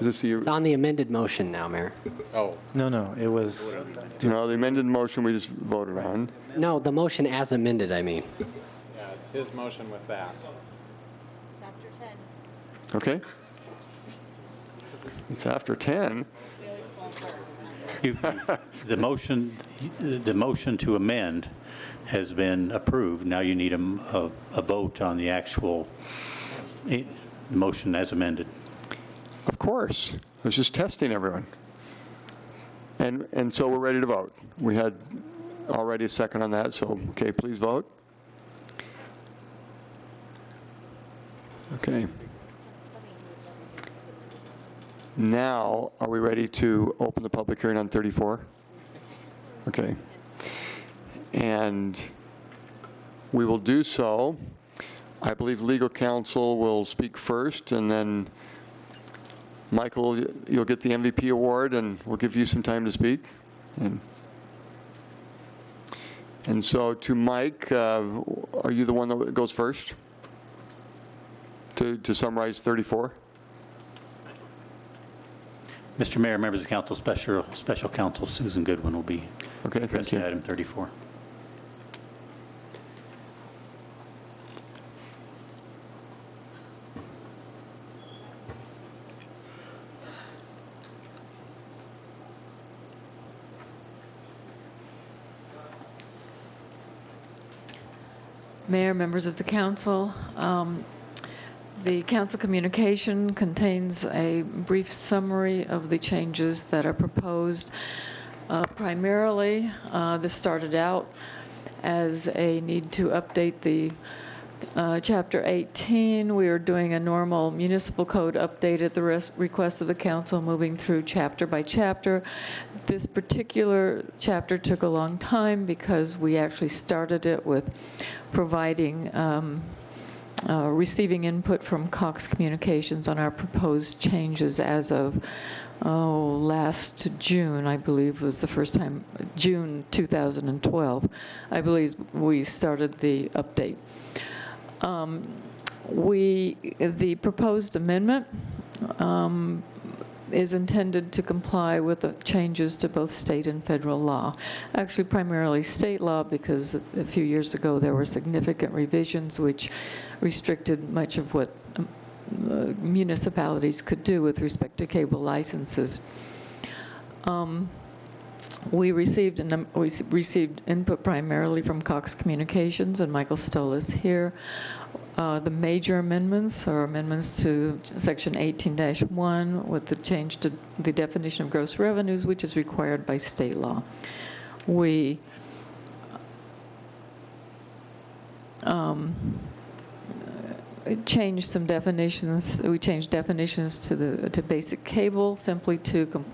Is this It's on the amended motion now, Mayor. Oh. No, it was. No, the amended motion we just voted on. No, the motion as amended, I mean. Yeah, it's his motion with that. Okay. It's after 10. The motion to amend has been approved. Now you need a vote on the actual motion as amended. Of course. I was just testing everyone. And so we're ready to vote. We had already a second on that, so okay, please vote. Okay. Now, are we ready to open the public hearing on 34? Okay. And we will do so. I believe legal counsel will speak first, and then Michael, you'll get the MVP award, and we'll give you some time to speak. And so to Mike, are you the one that goes first to summarize 34? Mr. Mayor, members of the council, Special Counsel Susan Goodwin will be addressing item 34. Mayor, members of the council, the council communication contains a brief summary of the changes that are proposed. Primarily, this started out as a need to update the Chapter 18. We are doing a normal municipal code update at the request of the council, moving through chapter by chapter. This particular chapter took a long time because we actually started it with providing receiving input from Cox Communications on our proposed changes as of last June, I believe was the first time, June 2012, I believe we started the update. The proposed amendment is intended to comply with the changes to both state and federal law. Actually, primarily state law, because a few years ago there were significant revisions which restricted much of what municipalities could do with respect to cable licenses. We received input primarily from Cox Communications, and Michael Stoll is here. The major amendments are amendments to Section 18-1 with the change to the definition of gross revenues, which is required by state law. We changed some definitions. We changed definitions to basic cable simply to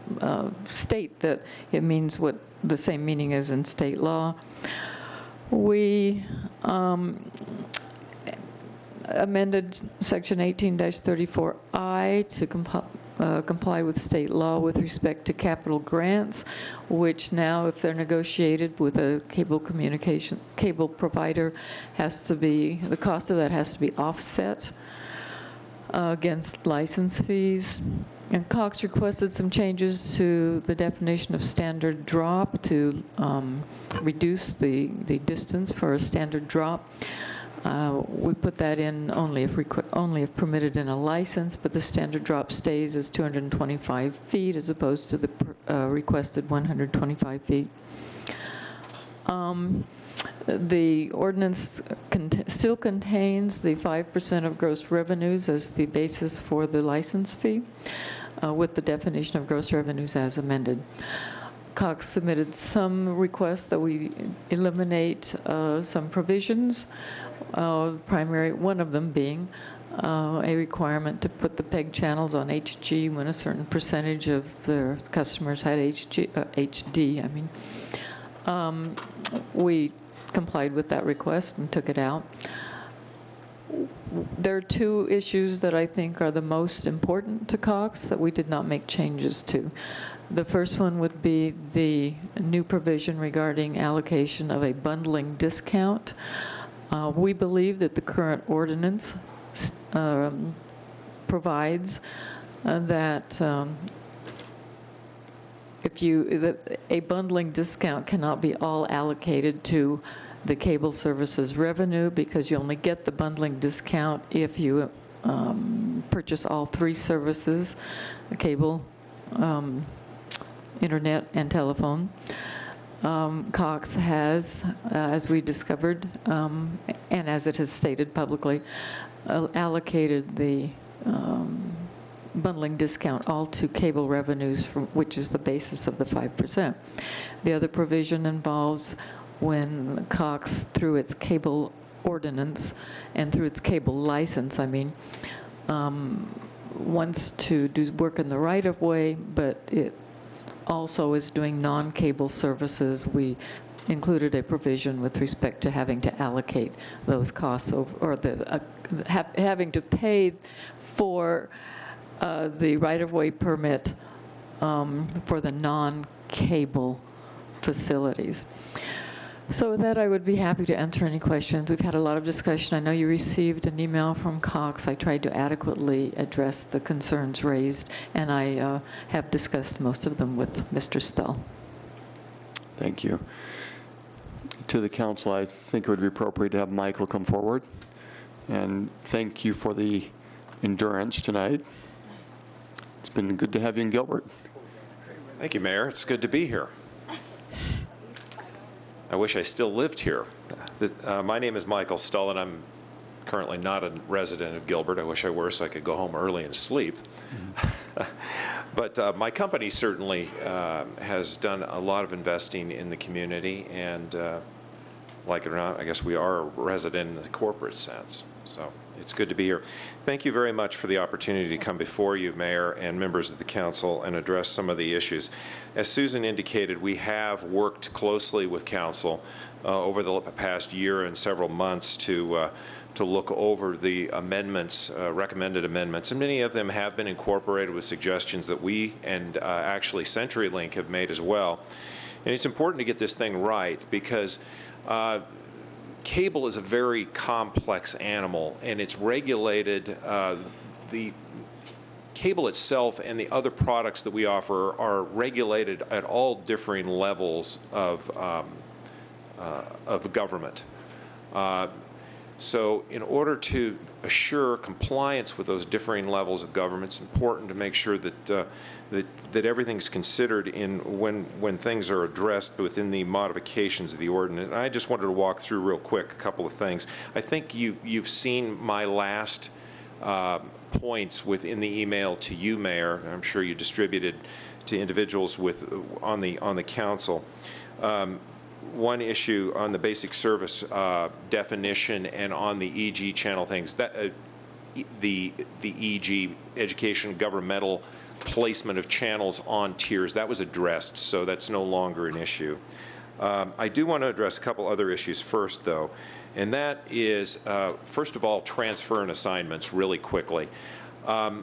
state that it means what the same meaning is in state law. We amended Section 18-34I to comply with state law with respect to capital grants, which now, if they're negotiated with a cable provider, the cost of that has to be offset against license fees. And Cox requested some changes to the definition of standard drop to reduce the distance for a standard drop. We put that in only if permitted in a license, but the standard drop stays as 225 feet as opposed to the requested 125 feet. The ordinance still contains the 5% of gross revenues as the basis for the license fee, with the definition of gross revenues as amended. Cox submitted some requests that we eliminate some provisions, one of them being a requirement to put the PEG channels on HG when a certain percentage of their customers had HD. We complied with that request and took it out. There are two issues that I think are the most important to Cox that we did not make changes to. The first one would be the new provision regarding allocation of a bundling discount. We believe that the current ordinance provides that a bundling discount cannot be all allocated to the cable services revenue, because you only get the bundling discount if you purchase all three services, cable, internet, and telephone. Cox has, as we discovered, and as it has stated publicly, allocated the bundling discount all to cable revenues, which is the basis of the 5%. The other provision involves when Cox, through its cable ordinance and through its cable license, wants to do work in the right-of-way, but it also is doing non-cable services. We included a provision with respect to having to allocate those costs or having to pay for the right-of-way permit for the non-cable facilities. So with that, I would be happy to answer any questions. We've had a lot of discussion. I know you received an email from Cox. I tried to adequately address the concerns raised, and I have discussed most of them with Mr. Stull. Thank you. To the council, I think it would be appropriate to have Michael come forward. And thank you for the endurance tonight. It's been good to have you in Gilbert. Thank you, Mayor. It's good to be here. I wish I still lived here. My name is Michael Stullen. I'm currently not a resident of Gilbert. I wish I were so I could go home early and sleep. But my company certainly has done a lot of investing in the community, and like it or not, I guess we are a resident in the corporate sense. So it's good to be here. Thank you very much for the opportunity to come before you, Mayor, and members of the council, and address some of the issues. As Susan indicated, we have worked closely with council over the past year and several months to look over the amendments, recommended amendments, and many of them have been incorporated with suggestions that we and actually CenturyLink have made as well. And it's important to get this thing right, because cable is a very complex animal, and it's regulated. The cable itself and the other products that we offer are regulated at all differing levels of government. So in order to assure compliance with those differing levels of government, it's important to make sure that that everything's considered in when things are addressed within the modifications of the ordinance. And I just wanted to walk through real quick a couple of things. I think you've seen my last points within the email to you, Mayor. I'm sure you distributed to individuals on the council. One issue on the basic service definition and on the EG channel things, that the EG, education governmental placement of channels on tiers, that was addressed, so that's no longer an issue. I do want to address a couple other issues first, though, and that is, first of all, transfer and assignments really quickly. I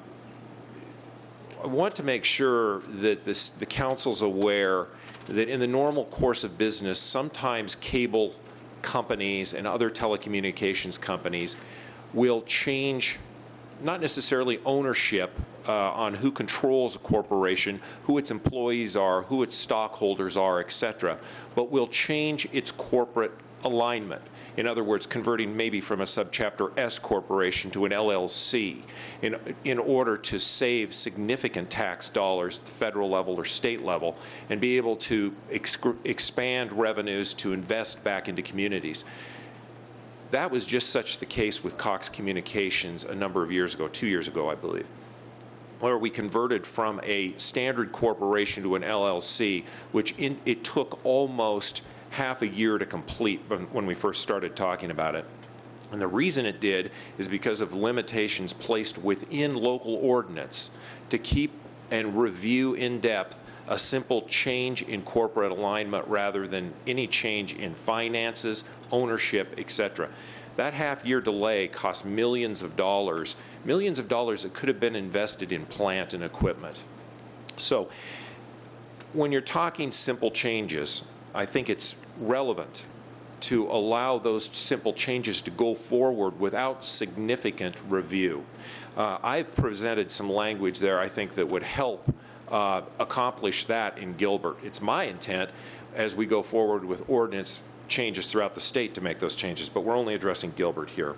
want to make sure that the council's aware that in the normal course of business, sometimes cable companies and other telecommunications companies will change, not necessarily ownership on who controls a corporation, who its employees are, who its stockholders are, etc., but will change its corporate alignment. In other words, converting maybe from a subchapter S corporation to an LLC in order to save significant tax dollars at the federal level or state level and be able to expand revenues to invest back into communities. That was just such the case with Cox Communications a number of years ago, 2 years ago, I believe, where we converted from a standard corporation to an LLC, which it took almost half a year to complete when we first started talking about it. And the reason it did is because of limitations placed within local ordinance to keep and review in depth a simple change in corporate alignment rather than any change in finances, ownership, etc. That half-year delay cost millions of dollars that could have been invested in plant and equipment. So when you're talking simple changes, I think it's relevant to allow those simple changes to go forward without significant review. I've presented some language there, I think, that would help accomplish that in Gilbert. It's my intent as we go forward with ordinance changes throughout the state to make those changes, but we're only addressing Gilbert here.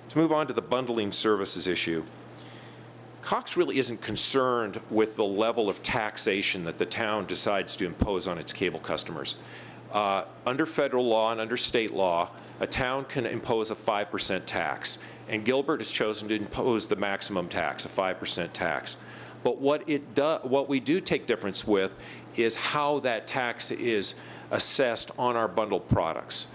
To move on to the bundling services issue, Cox really isn't concerned with the level of taxation that the town decides to impose on its cable customers. Under federal law and under state law, a town can impose a 5% tax, and Gilbert has chosen to impose the maximum tax, a 5% tax. But what we do take difference with is how that tax is assessed on our bundled products.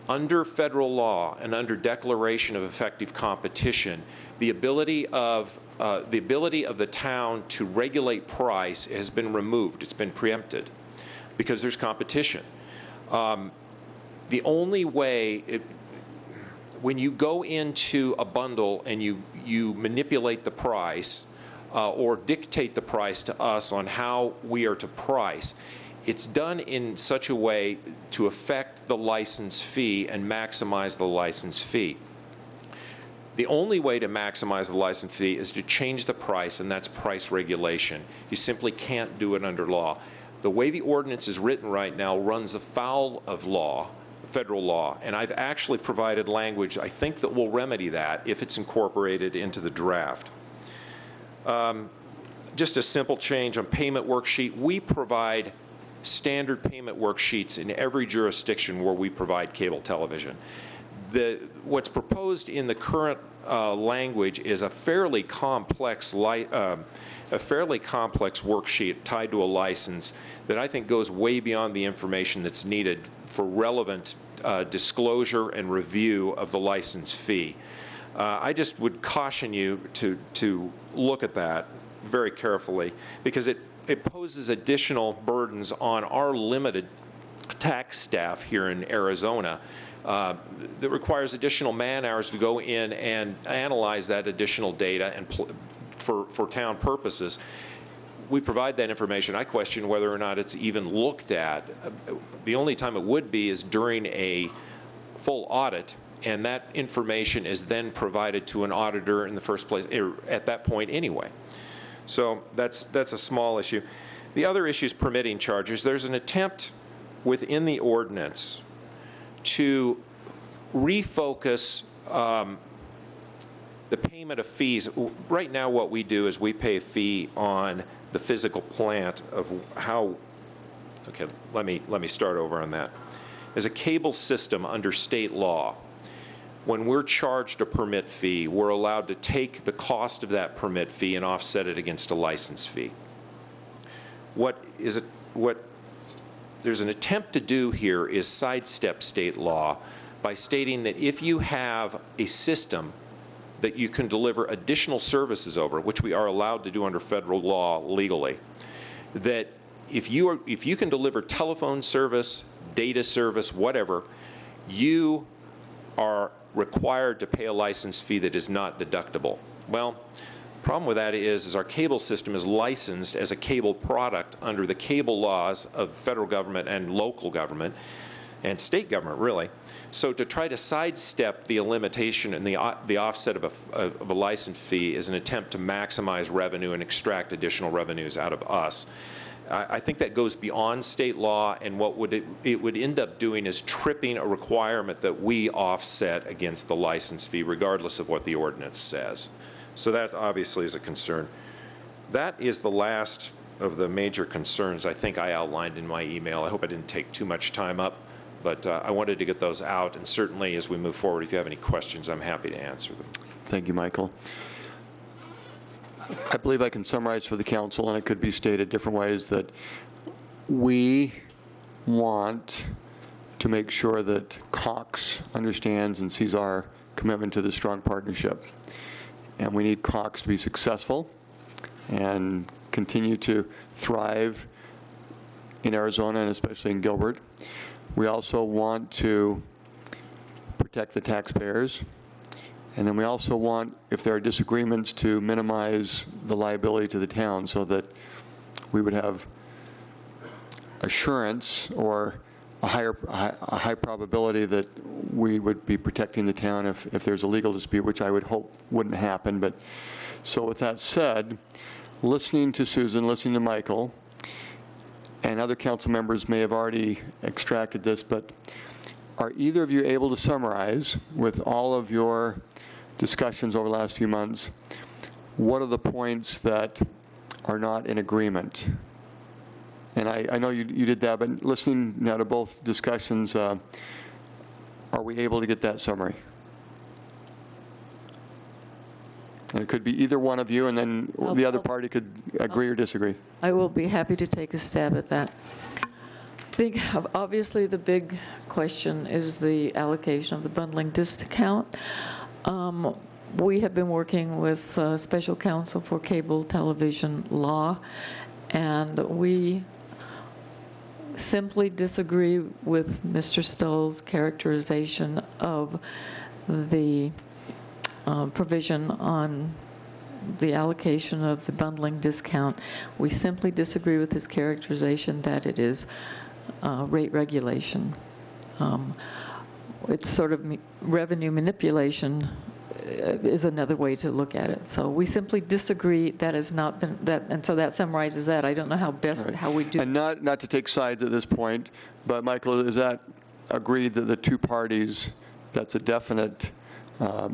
Under federal law and under declaration of effective competition, the ability of the town to regulate price has been removed. It's been preempted because there's competition. The only way, when you go into a bundle and you manipulate the price or dictate the price to us on how we are to price, it's done in such a way to affect the license fee and maximize the license fee. The only way to maximize the license fee is to change the price, and that's price regulation. You simply can't do it under law. The way the ordinance is written right now runs afoul of law, federal law, and I've actually provided language, I think, that will remedy that if it's incorporated into the draft. Just a simple change on payment worksheet. We provide standard payment worksheets in every jurisdiction where we provide cable television. What's proposed in the current language is a fairly complex worksheet tied to a license that I think goes way beyond the information that's needed for relevant disclosure and review of the license fee. I just would caution you to look at that very carefully, because it poses additional burdens on our limited tax staff here in Arizona. That requires additional man hours to go in and analyze that additional data and for town purposes. We provide that information. I question whether or not it's even looked at. The only time it would be is during a full audit, and that information is then provided to an auditor in the first place, at that point anyway. So that's a small issue. The other issue is permitting charges. There's an attempt within the ordinance to refocus the payment of fees. Right now what we do is we pay a fee on the physical plant of how, okay, let me start over on that. As a cable system under state law, when we're charged a permit fee, we're allowed to take the cost of that permit fee and offset it against a license fee. What there's an attempt to do here is sidestep state law by stating that if you have a system that you can deliver additional services over, which we are allowed to do under federal law legally, that if you can deliver telephone service, data service, whatever, you are required to pay a license fee that is not deductible. Well, the problem with that is our cable system is licensed as a cable product under the cable laws of federal government and local government and state government, really. So to try to sidestep the limitation and the offset of a license fee is an attempt to maximize revenue and extract additional revenues out of us. I think that goes beyond state law, and what it would end up doing is tripping a requirement that we offset against the license fee, regardless of what the ordinance says. So that obviously is a concern. That is the last of the major concerns I think I outlined in my email. I hope I didn't take too much time up, but I wanted to get those out, and certainly as we move forward, if you have any questions, I'm happy to answer them. Thank you, Michael. I believe I can summarize for the council, and it could be stated different ways, that we want to make sure that Cox understands and sees our commitment to the strong partnership. And we need Cox to be successful and continue to thrive in Arizona and especially in Gilbert. We also want to protect the taxpayers. And then we also want, if there are disagreements, to minimize the liability to the town so that we would have assurance or a high probability that we would be protecting the town if there's a legal dispute, which I would hope wouldn't happen. But so with that said, listening to Susan, listening to Michael, and other council members may have already extracted this, but are either of you able to summarize, with all of your discussions over the last few months, what are the points that are not in agreement? And I know you did that, but listening now to both discussions, are we able to get that summary? And it could be either one of you, and then the other party could agree or disagree. I will be happy to take a stab at that. I think obviously the big question is the allocation of the bundling discount. We have been working with special counsel for cable television law, and we simply disagree with Mr. Stoll's characterization of the provision on the allocation of the bundling discount. We simply disagree with his characterization that it is rate regulation. It's sort of revenue manipulation is another way to look at it. So we simply disagree. That has not been that, and so that summarizes that. I don't know how best how we do. And not to take sides at this point, but Michael, is that agreed that the two parties, that's a definite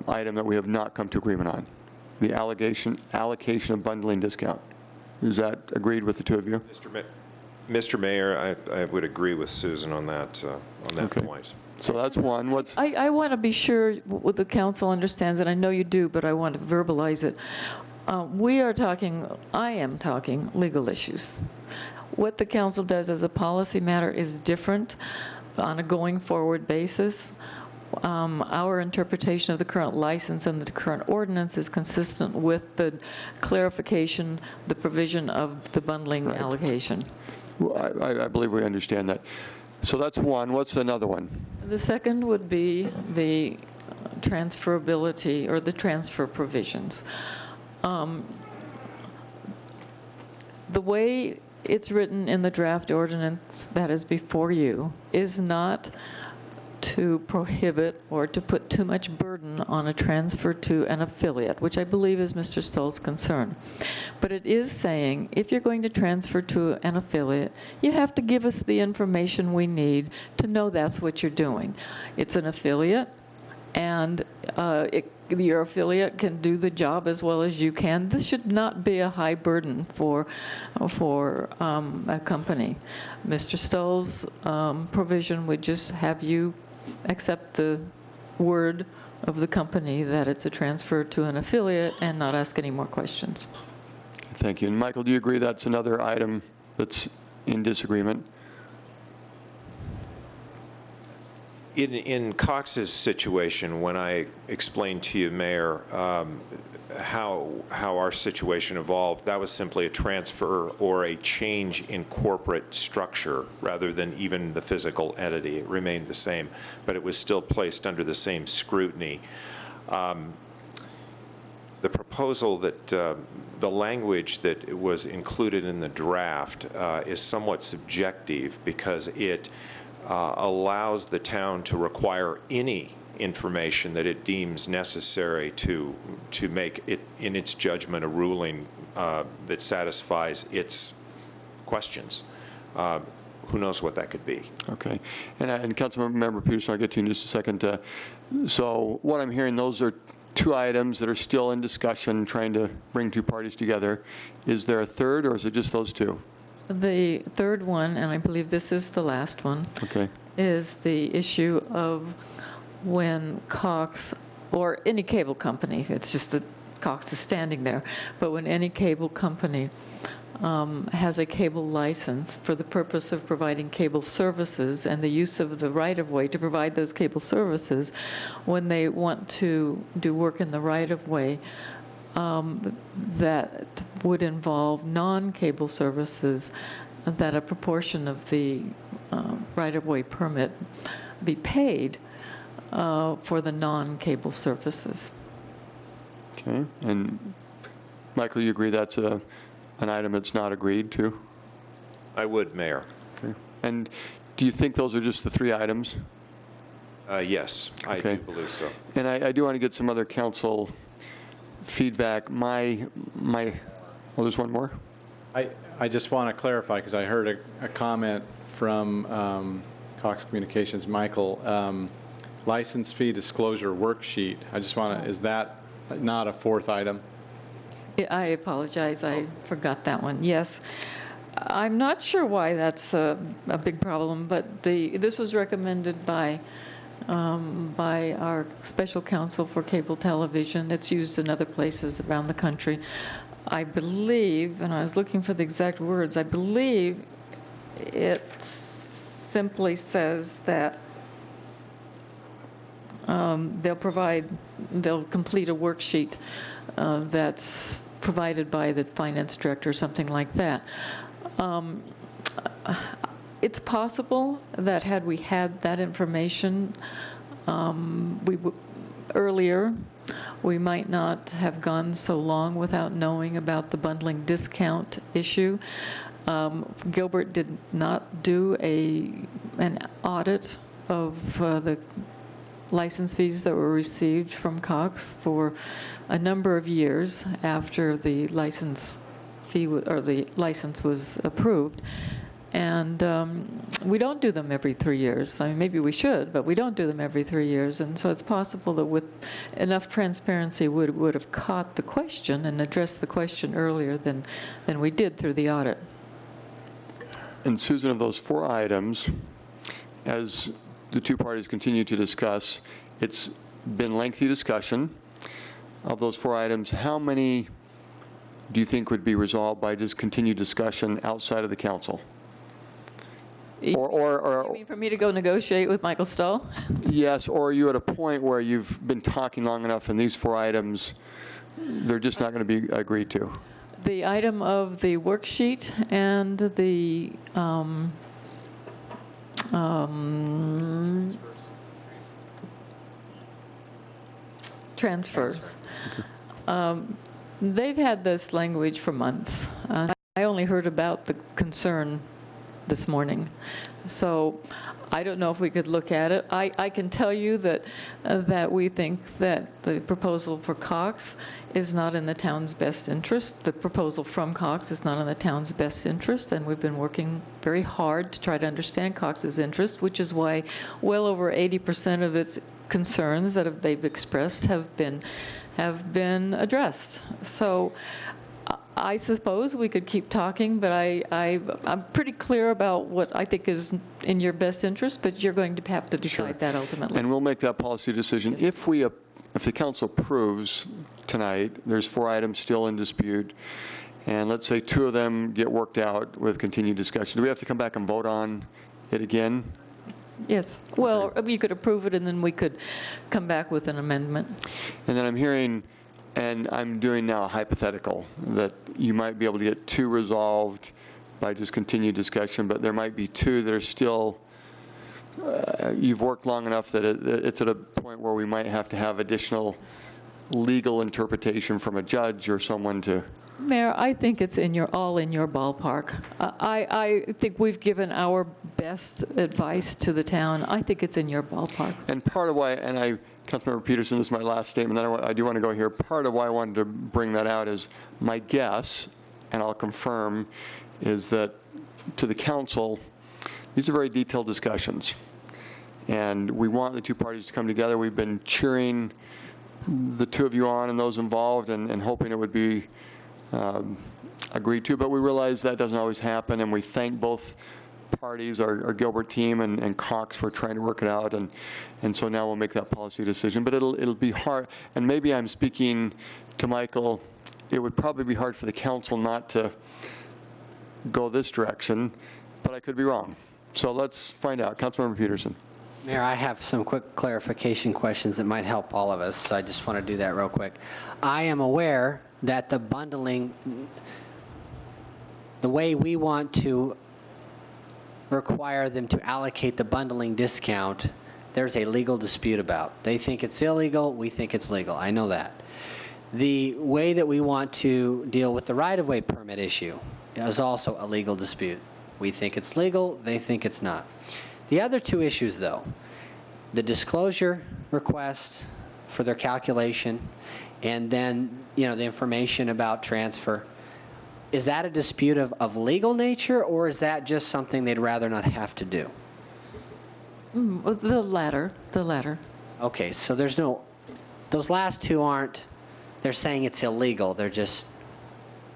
item that we have not come to agreement on, the allocation of bundling discount? Is that agreed with the two of you? Mr. Mayor, I would agree with Susan on that point. So that's one. What's I want to be sure the council understands, and I know you do, but I want to verbalize it. I am talking legal issues. What the council does as a policy matter is different on a going forward basis. Our interpretation of the current license and the current ordinance is consistent with the clarification, the provision of the bundling allocation. Well, I believe we understand that. So that's one. What's another one? The second would be the transferability or the transfer provisions. The way it's written in the draft ordinance that is before you is not to prohibit or to put too much burden on a transfer to an affiliate, which I believe is Mr. Stoll's concern. But it is saying, if you're going to transfer to an affiliate, you have to give us the information we need to know that's what you're doing. It's an affiliate, and your affiliate can do the job as well as you can. This should not be a high burden for a company. Mr. Stoll's provision would just have you accept the word of the company that it's a transfer to an affiliate and not ask any more questions. Thank you. And Michael, do you agree that's another item that's in disagreement? In Cox's situation, when I explained to you, Mayor, how our situation evolved, that was simply a transfer or a change in corporate structure rather than even the physical entity. It remained the same, but it was still placed under the same scrutiny. The proposal that the language that was included in the draft is somewhat subjective because it allows the town to require any information that it deems necessary to make it, in its judgment, a ruling that satisfies its questions. Who knows what that could be? Okay. And Councilmember Peterson, I'll get to you in just a second. So what I'm hearing, those are two items that are still in discussion, trying to bring two parties together. Is there a third, or is it just those two? The third one, and I believe this is the last one, okay, is the issue of when Cox, or any cable company, it's just that Cox is standing there, but when any cable company has a cable license for the purpose of providing cable services and the use of the right-of-way to provide those cable services, when they want to do work in the right-of-way, that would involve non-cable services, that a proportion of the right-of-way permit be paid for the non-cable services. Okay. And Michael, you agree that's an item that's not agreed to? I would, Mayor. Okay. And do you think those are just the three items? Yes, okay. I do believe so. And I do want to get some other council feedback. Well, there's one more. I just want to clarify, because I heard a comment from Cox Communications, Michael, license fee disclosure worksheet. I just want to, is that not a fourth item? I apologize, I forgot that one, yes. I'm not sure why that's a big problem, but this was recommended by our special counsel for cable television. It's used in other places around the country. I believe, and I was looking for the exact words, I believe it simply says that they'll complete a worksheet that's provided by the finance director or something like that. It's possible that had we had that information earlier, we might not have gone so long without knowing about the bundling discount issue. Gilbert did not do an audit of the license fees that were received from Cox for a number of years after the license fee or the license was approved. And we don't do them every 3 years. I mean, maybe we should, but we don't do them every 3 years. And so it's possible that with enough transparency, we would have caught the question and addressed the question earlier than we did through the audit. And Susan, of those 4 items, as the two parties continue to discuss, it's been lengthy discussion. Of those 4 items, how many do you think would be resolved by just continued discussion outside of the council? Or You mean for me to go negotiate with Michael Stahl? yes, or are you at a point where you've been talking long enough and these 4 items, they're just not going to be agreed to? The item of the worksheet and the transfers. They've had this language for months. I only heard about the concern this morning. So I don't know if we could look at it. I can tell you that that we think that the proposal for Cox is not in the town's best interest. The proposal from Cox is not in the town's best interest, and we've been working very hard to try to understand Cox's interest, which is why well over 80% of its concerns that they've expressed have been addressed. So I suppose we could keep talking, but I'm pretty clear about what I think is in your best interest, but you're going to have to decide that ultimately. And we'll make that policy decision. If the council approves tonight, there's 4 items still in dispute, and let's say 2 of them get worked out with continued discussion. Do we have to come back and vote on it again? Yes. Well, you could approve it, and then we could come back with an amendment. And then I'm hearing, and I'm doing now a hypothetical, that you might be able to get 2 resolved by just continued discussion, but there might be 2 that are still, you've worked long enough that it's at a point where we might have to have additional legal interpretation from a judge or someone to... Mayor, I think it's all in your ballpark. I think we've given our best advice to the town. I think it's in your ballpark. And part of why, Councilmember Peterson, this is my last statement, then I do want to go here. Part of why I wanted to bring that out is my guess, and I'll confirm, is that to the council, these are very detailed discussions. And we want the 2 parties to come together. We've been cheering the 2 of you on and those involved and hoping it would be agreed to, but we realize that doesn't always happen, and we thank both parties, our Gilbert team and Cox, for trying to work it out, and so now we'll make that policy decision. But it'll be hard, and maybe I'm speaking to Michael, it would probably be hard for the council not to go this direction, but I could be wrong. So let's find out. Councilmember Peterson. Mayor, I have some quick clarification questions that might help all of us, so I just want to do that real quick. I am aware that the bundling, the way we want to require them to allocate the bundling discount, there's a legal dispute about. They think it's illegal, we think it's legal. I know that. The way that we want to deal with the right-of-way permit issue is also a legal dispute. We think it's legal, they think it's not. The other 2 issues, though, the disclosure request for their calculation, and then, the information about transfer, is that a dispute of legal nature, or is that just something they'd rather not have to do? The latter. Okay, so there's no, those last 2 aren't, they're saying it's illegal, they're just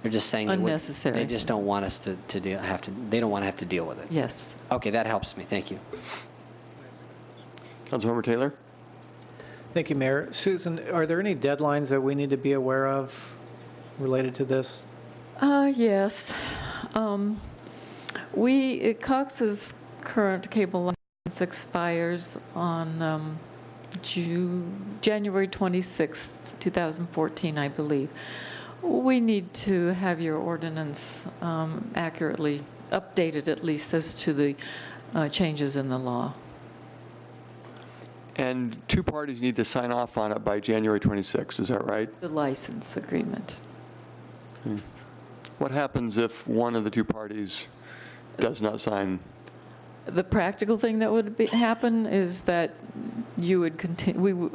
saying unnecessary. They just don't want us to they don't want to have to deal with it. Yes. Okay, that helps me. Thank you. Councilmember Taylor. Thank you, Mayor. Susan, are there any deadlines that we need to be aware of related to this? Yes. Cox's current cable license expires on January 26th, 2014, I believe. We need to have your ordinance accurately updated, at least as to the changes in the law. And 2 parties need to sign off on it by January 26th, is that right? The license agreement. Okay. What happens if one of the 2 parties does not sign? The practical thing that would happen is that you would continue,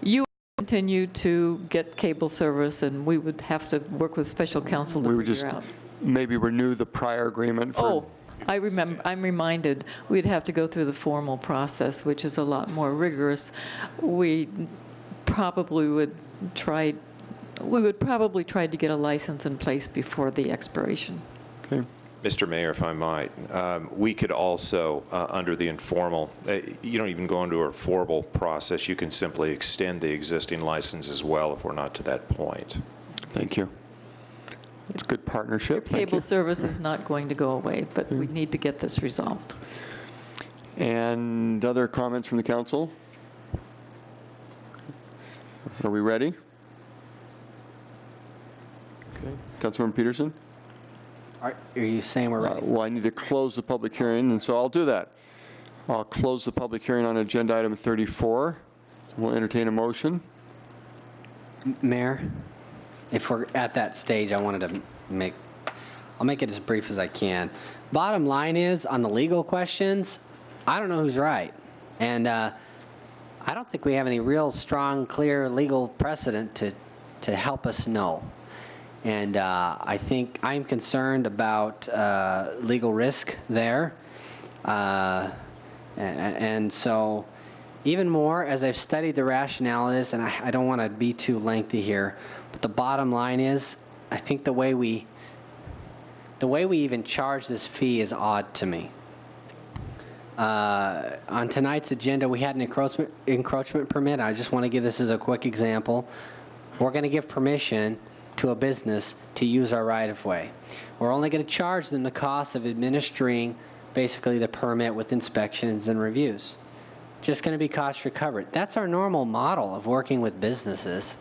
you would continue to get cable service, and we would have to work with special counsel to figure out. Maybe renew the prior agreement for... Oh, I'm reminded we'd have to go through the formal process, which is a lot more rigorous. We probably would try to get a license in place before the expiration. Okay. Mr. Mayor, if I might, we could also, under the informal, you don't even go into a formal process. You can simply extend the existing license as well if we're not to that point. Thank you. It's good partnership. Thank Cable you. service is not going to go away, but we need to get this resolved. And other comments from the council? Are we ready? Okay. Councilmember Peterson? Are you saying we're ready? Well, I need to close the public hearing, and so I'll do that. I'll close the public hearing on agenda item 34. We'll entertain a motion. Mayor, if we're at that stage, I wanted to I'll make it as brief as I can. Bottom line is, on the legal questions, I don't know who's right. And I don't think we have any real strong, clear legal precedent to help us know. And I think I'm concerned about legal risk there. And so even more, as I've studied the rationale of this, and I don't want to be too lengthy here, but the bottom line is, I think the way we even charge this fee is odd to me. On tonight's agenda, we had an encroachment permit. I just want to give this as a quick example. We're going to give permission to a business to use our right-of-way. We're only going to charge them the cost of administering basically the permit with inspections and reviews. Just going to be cost recovered. That's our normal model of working with businesses.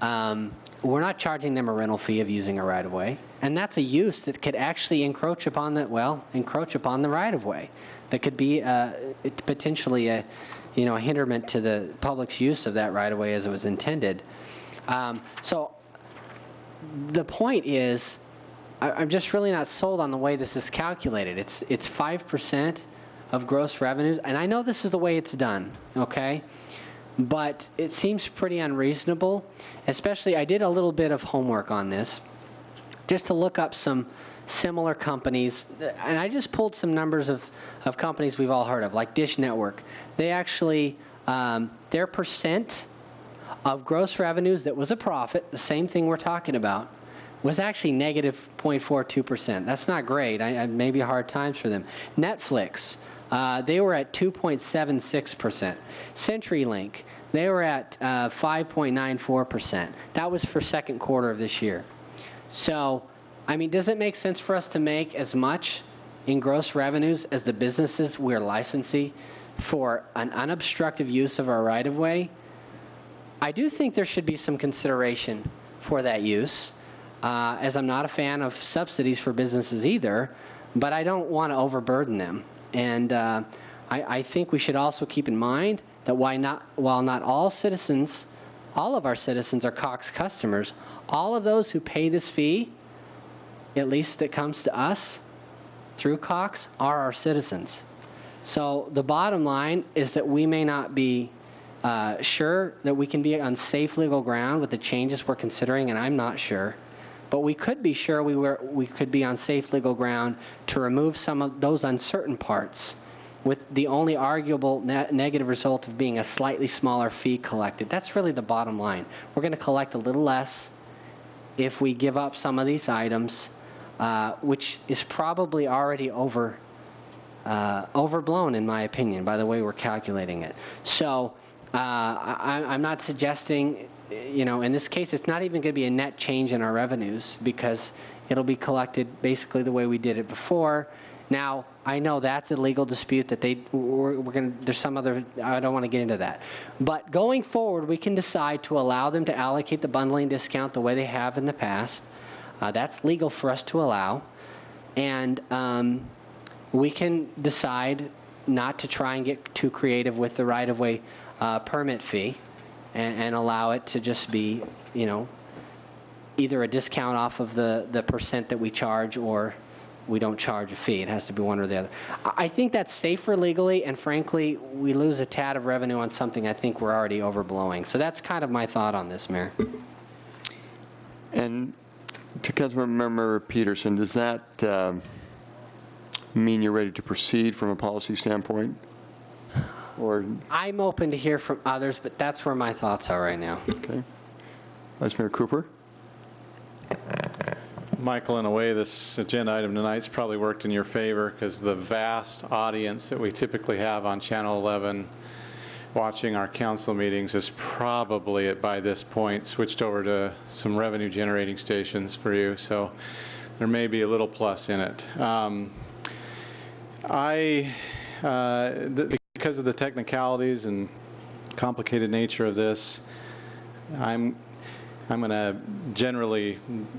We're not charging them a rental fee of using a right-of-way, and that's a use that could actually encroach upon the right-of-way. That could be potentially a hindrance to the public's use of that right-of-way as it was intended. So the point is, I'm just really not sold on the way this is calculated. It's 5% of gross revenues, and I know this is the way it's done, okay? But it seems pretty unreasonable, especially I did a little bit of homework on this, just to look up some similar companies, and I just pulled some numbers of companies we've all heard of, like Dish Network. They actually, their percent of gross revenues that was a profit, the same thing we're talking about, was actually negative 0.42%. That's not great. Maybe hard times for them. Netflix, they were at 2.76%. CenturyLink, they were at 5.94%. That was for second quarter of this year. So, I mean, does it make sense for us to make as much in gross revenues as the businesses we're licensing for an unobstructed use of our right-of-way? I do think there should be some consideration for that use, as I'm not a fan of subsidies for businesses either, but I don't want to overburden them. And I think we should also keep in mind that while not all citizens, all of our citizens are Cox customers, all of those who pay this fee, at least that comes to us through Cox, are our citizens. So the bottom line is that we may not be sure that we can be on safe legal ground with the changes we're considering, and I'm not sure. But we could be sure we could be on safe legal ground to remove some of those uncertain parts, with the only arguable negative result of being a slightly smaller fee collected. That's really the bottom line. We're going to collect a little less if we give up some of these items, which is probably already overblown, in my opinion, by the way we're calculating it. So I'm not suggesting, in this case, it's not even going to be a net change in our revenues because it'll be collected basically the way we did it before. Now, I know that's a legal dispute that there's some other, I don't want to get into that. But going forward, we can decide to allow them to allocate the bundling discount the way they have in the past. That's legal for us to allow. And we can decide not to try and get too creative with the right-of-way permit fee and allow it to just be, either a discount off of the percent that we charge or we don't charge a fee. It has to be one or the other. I think that's safer legally, and frankly, we lose a tad of revenue on something I think we're already overblowing. So that's kind of my thought on this, Mayor. And to Councilmember Peterson, does that mean you're ready to proceed from a policy standpoint? Or I'm open to hear from others, but that's where my thoughts are right now. Okay. Vice Mayor Cooper? Michael, in a way, this agenda item tonight's probably worked in your favor because the vast audience that we typically have on Channel 11 watching our council meetings is probably, by this point, switched over to some revenue-generating stations for you. So there may be a little plus in it. Because of the technicalities and complicated nature of this, I'm going to generally,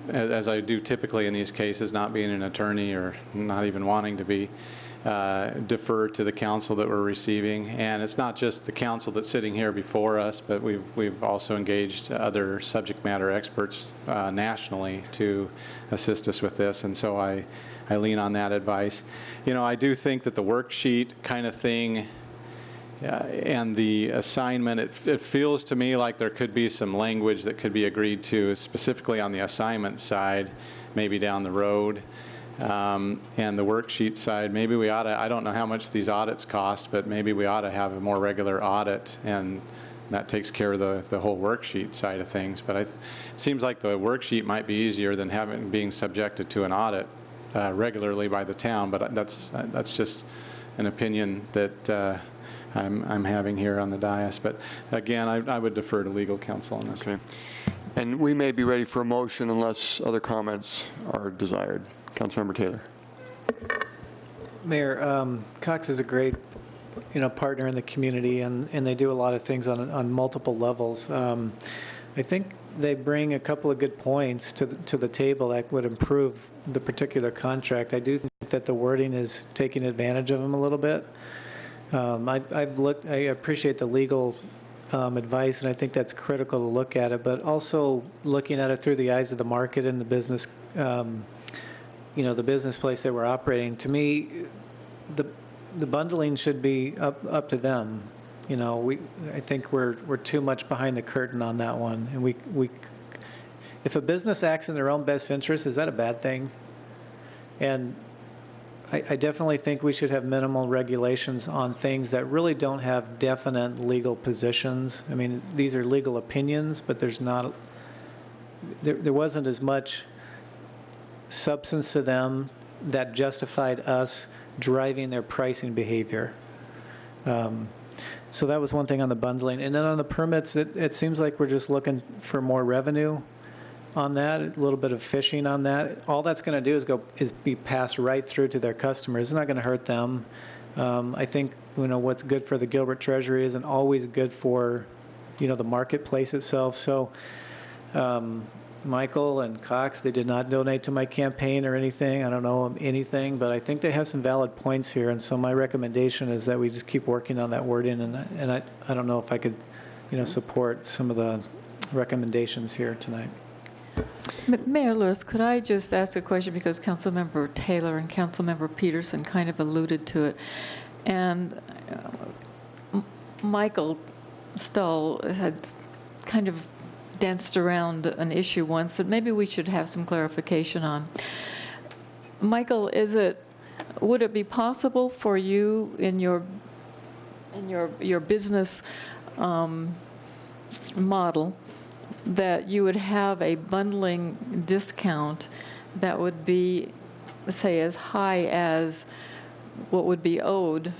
as I do typically in these cases, not being an attorney or not even wanting to be, defer to the counsel that we're receiving. And it's not just the counsel that's sitting here before us, but we've also engaged other subject matter experts nationally to assist us with this. And so I lean on that advice. You know, I do think that the worksheet kind of thing and the assignment, it feels to me like there could be some language that could be agreed to, specifically on the assignment side, maybe down the road. And the worksheet side, maybe we ought to, I don't know how much these audits cost, but maybe we ought to have a more regular audit, and that takes care of the whole worksheet side of things. But it seems like the worksheet might be easier than being subjected to an audit regularly by the town, but that's just an opinion that I'm having here on the dais. But again, I would defer to legal counsel on this. Okay. And we may be ready for a motion unless other comments are desired. Councilmember Taylor. Mayor, Cox is a great, partner in the community, and they do a lot of things on multiple levels. I think they bring a couple of good points to the table that would improve the particular contract. I do think that the wording is taking advantage of them a little bit. I appreciate the legal advice, and I think that's critical to look at it, but also looking at it through the eyes of the market and the business, the business place that we're operating. To me, the bundling should be up to them. I think we're too much behind the curtain on that one, and if a business acts in their own best interest, is that a bad thing? And I definitely think we should have minimal regulations on things that really don't have definite legal positions. I mean, these are legal opinions, but there wasn't as much substance to them that justified us driving their pricing behavior. So that was one thing on the bundling. And then on the permits, it seems like we're just looking for more revenue on that, a little bit of fishing on that. All that's going to do is be passed right through to their customers. It's not going to hurt them. I think what's good for the Gilbert Treasury isn't always good for the marketplace itself. So Michael and Cox, they did not donate to my campaign or anything. I don't know anything, but I think they have some valid points here. And so my recommendation is that we just keep working on that wording. And I don't know if I could support some of the recommendations here tonight. Mayor Lewis, could I just ask a question, because Councilmember Taylor and Councilmember Peterson kind of alluded to it, and Michael Stull had kind of danced around an issue once that maybe we should have some clarification on. Michael, would it be possible for you in your business model that you would have a bundling discount that would be, say, as high as what would be owed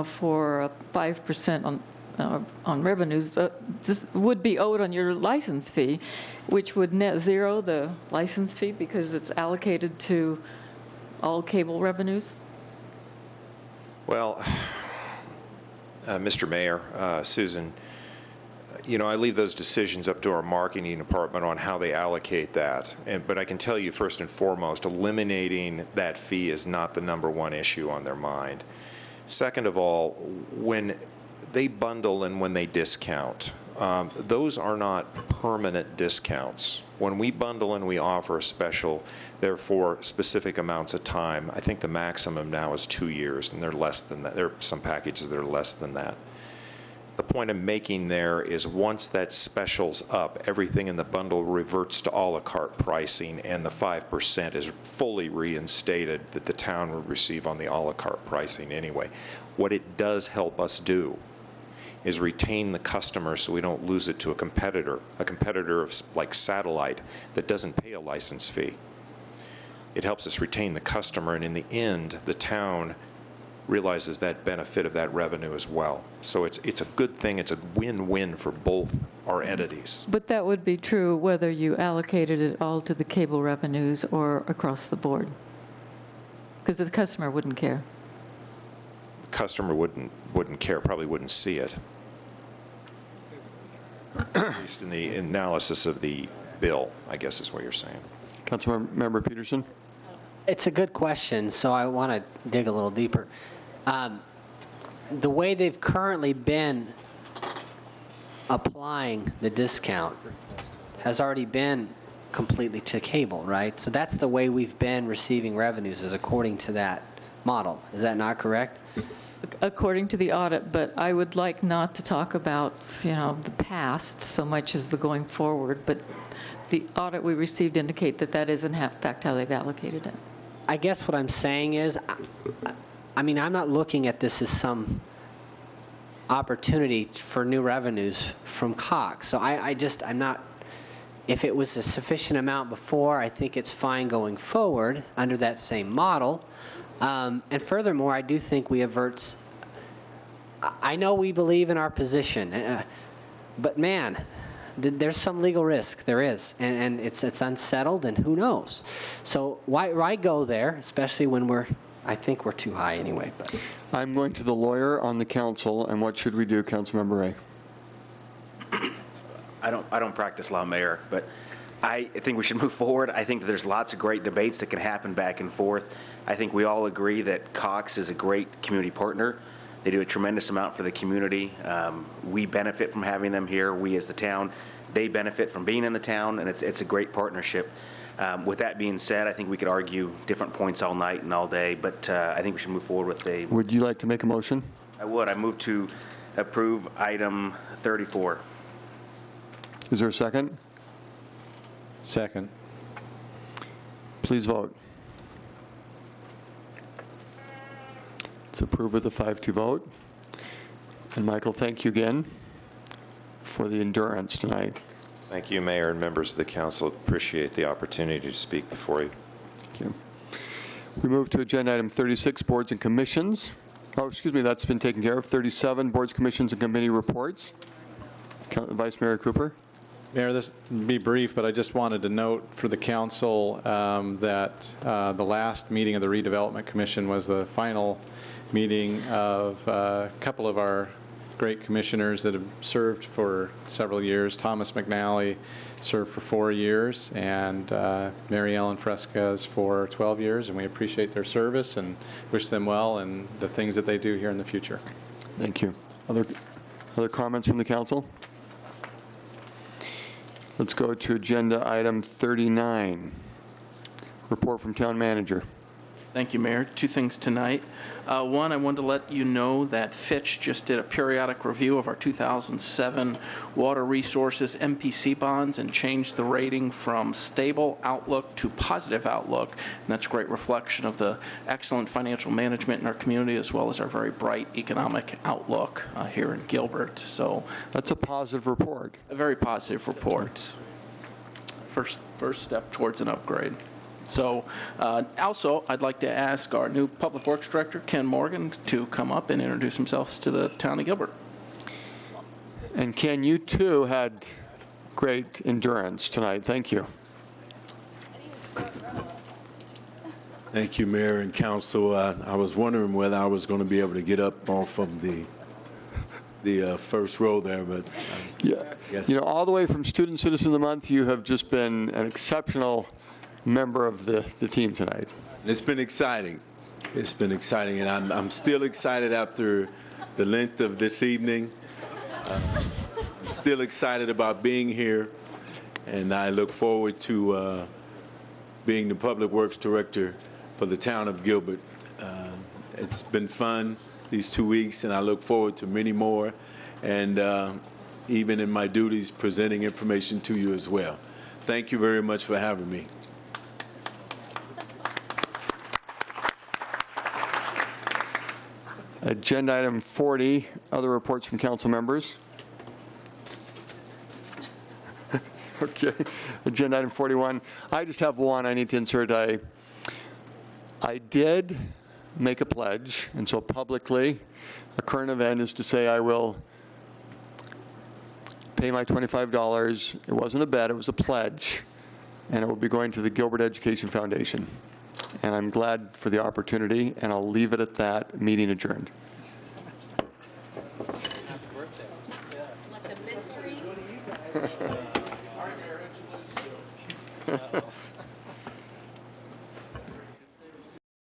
for 5% on revenues, this would be owed on your license fee, which would net zero the license fee because it's allocated to all cable revenues? Well, Mr. Mayor, Susan, I leave those decisions up to our marketing department on how they allocate that. But I can tell you, first and foremost, eliminating that fee is not the #1 issue on their mind. Second of all, when they bundle and when they discount, those are not permanent discounts. When we bundle and we offer a special, they're for specific amounts of time. I think the maximum now is 2 years, and they're less than that. There are some packages that are less than that. The point I'm making there is once that special's up, everything in the bundle reverts to a la carte pricing, and the 5% is fully reinstated that the town would receive on the a la carte pricing anyway. What it does help us do is retain the customer so we don't lose it to a competitor of like Satellite that doesn't pay a license fee. it helps us retain the customer, and in the end, the town realizes that benefit of that revenue as well. So it's a good thing. It's a win-win for both our entities. But that would be true whether you allocated it all to the cable revenues or across the board, because the customer wouldn't care. The customer wouldn't care, probably wouldn't see it, at least in the analysis of the bill, I guess is what you're saying. Councilmember Peterson? It's a good question, so I want to dig a little deeper. The way they've currently been applying the discount has already been completely to cable, right? So that's the way we've been receiving revenues, is according to that model. Is that not correct? According to the audit, but I would like not to talk about, the past so much as the going forward, but the audit we received indicate that that is in fact how they've allocated it. I guess what I'm saying is, I'm not looking at this as some opportunity for new revenues from Cox. So I'm not, if it was a sufficient amount before, I think it's fine going forward under that same model. And furthermore, I do think we avert, I know we believe in our position, but man, there's some legal risk. There is, and it's unsettled, and who knows? So why go there, especially when I think we're too high anyway. But I'm going to the lawyer on the council, and what should we do, Councilmember Ray? I don't practice law, Mayor, but I think we should move forward. I think that there's lots of great debates that can happen back and forth. I think we all agree that Cox is a great community partner. They do a tremendous amount for the community. We benefit from having them here. We as the town, they benefit from being in the town, and it's a great partnership. With that being said, I think we could argue different points all night and all day, but I think we should move forward with a... Would you like to make a motion? I would. I move to approve item 34. Is there a second? Second. Please vote. It's approved with a 5-2 vote. And Michael, thank you again for the endurance tonight. Thank you, Mayor and members of the council. Appreciate the opportunity to speak before you. Thank you. We move to agenda item 36, boards and commissions. Oh, excuse me, that's been taken care of. 37, boards, commissions, and committee reports. Vice Mayor Cooper. Mayor, this will be brief, but I just wanted to note for the council that the last meeting of the Redevelopment Commission was the final meeting of a couple of our great commissioners that have served for several years. Thomas McNally served for 4 years, and Mary Ellen Fresquez for 12 years, and we appreciate their service and wish them well and the things that they do here in the future. Thank you. Other comments from the council? Let's go to agenda item 39, report from town manager. Thank you, Mayor. 2 things tonight. One, I wanted to let you know that Fitch just did a periodic review of our 2007 water resources MPC bonds and changed the rating from stable outlook to positive outlook. And that's a great reflection of the excellent financial management in our community, as well as our very bright economic outlook here in Gilbert. So that's a positive report. A very positive report. First step towards an upgrade. So also, I'd like to ask our new Public Works Director, Ken Morgan, to come up and introduce himself to the town of Gilbert. And Ken, you too had great endurance tonight. Thank you. Thank you, Mayor and Council. I was wondering whether I was going to be able to get up off of the first row there, but yeah, yes. You know, all the way from Student Citizen of the Month, you have just been an exceptional member of the team tonight. It's been exciting. It's been exciting, and I'm still excited after the length of this evening. I'm still excited about being here, and I look forward to being the Public Works Director for the town of Gilbert. It's been fun these 2 weeks, and I look forward to many more, and even in my duties, presenting information to you as well. Thank you very much for having me. Agenda item 40, other reports from council members. Okay. Agenda item 41. I just have one I need to insert. I did make a pledge, and so publicly, a current event is to say I will pay my $25. It wasn't a bet, it was a pledge, and it will be going to the Gilbert Education Foundation. And I'm glad for the opportunity, and I'll leave it at that. Meeting adjourned. Let the mystery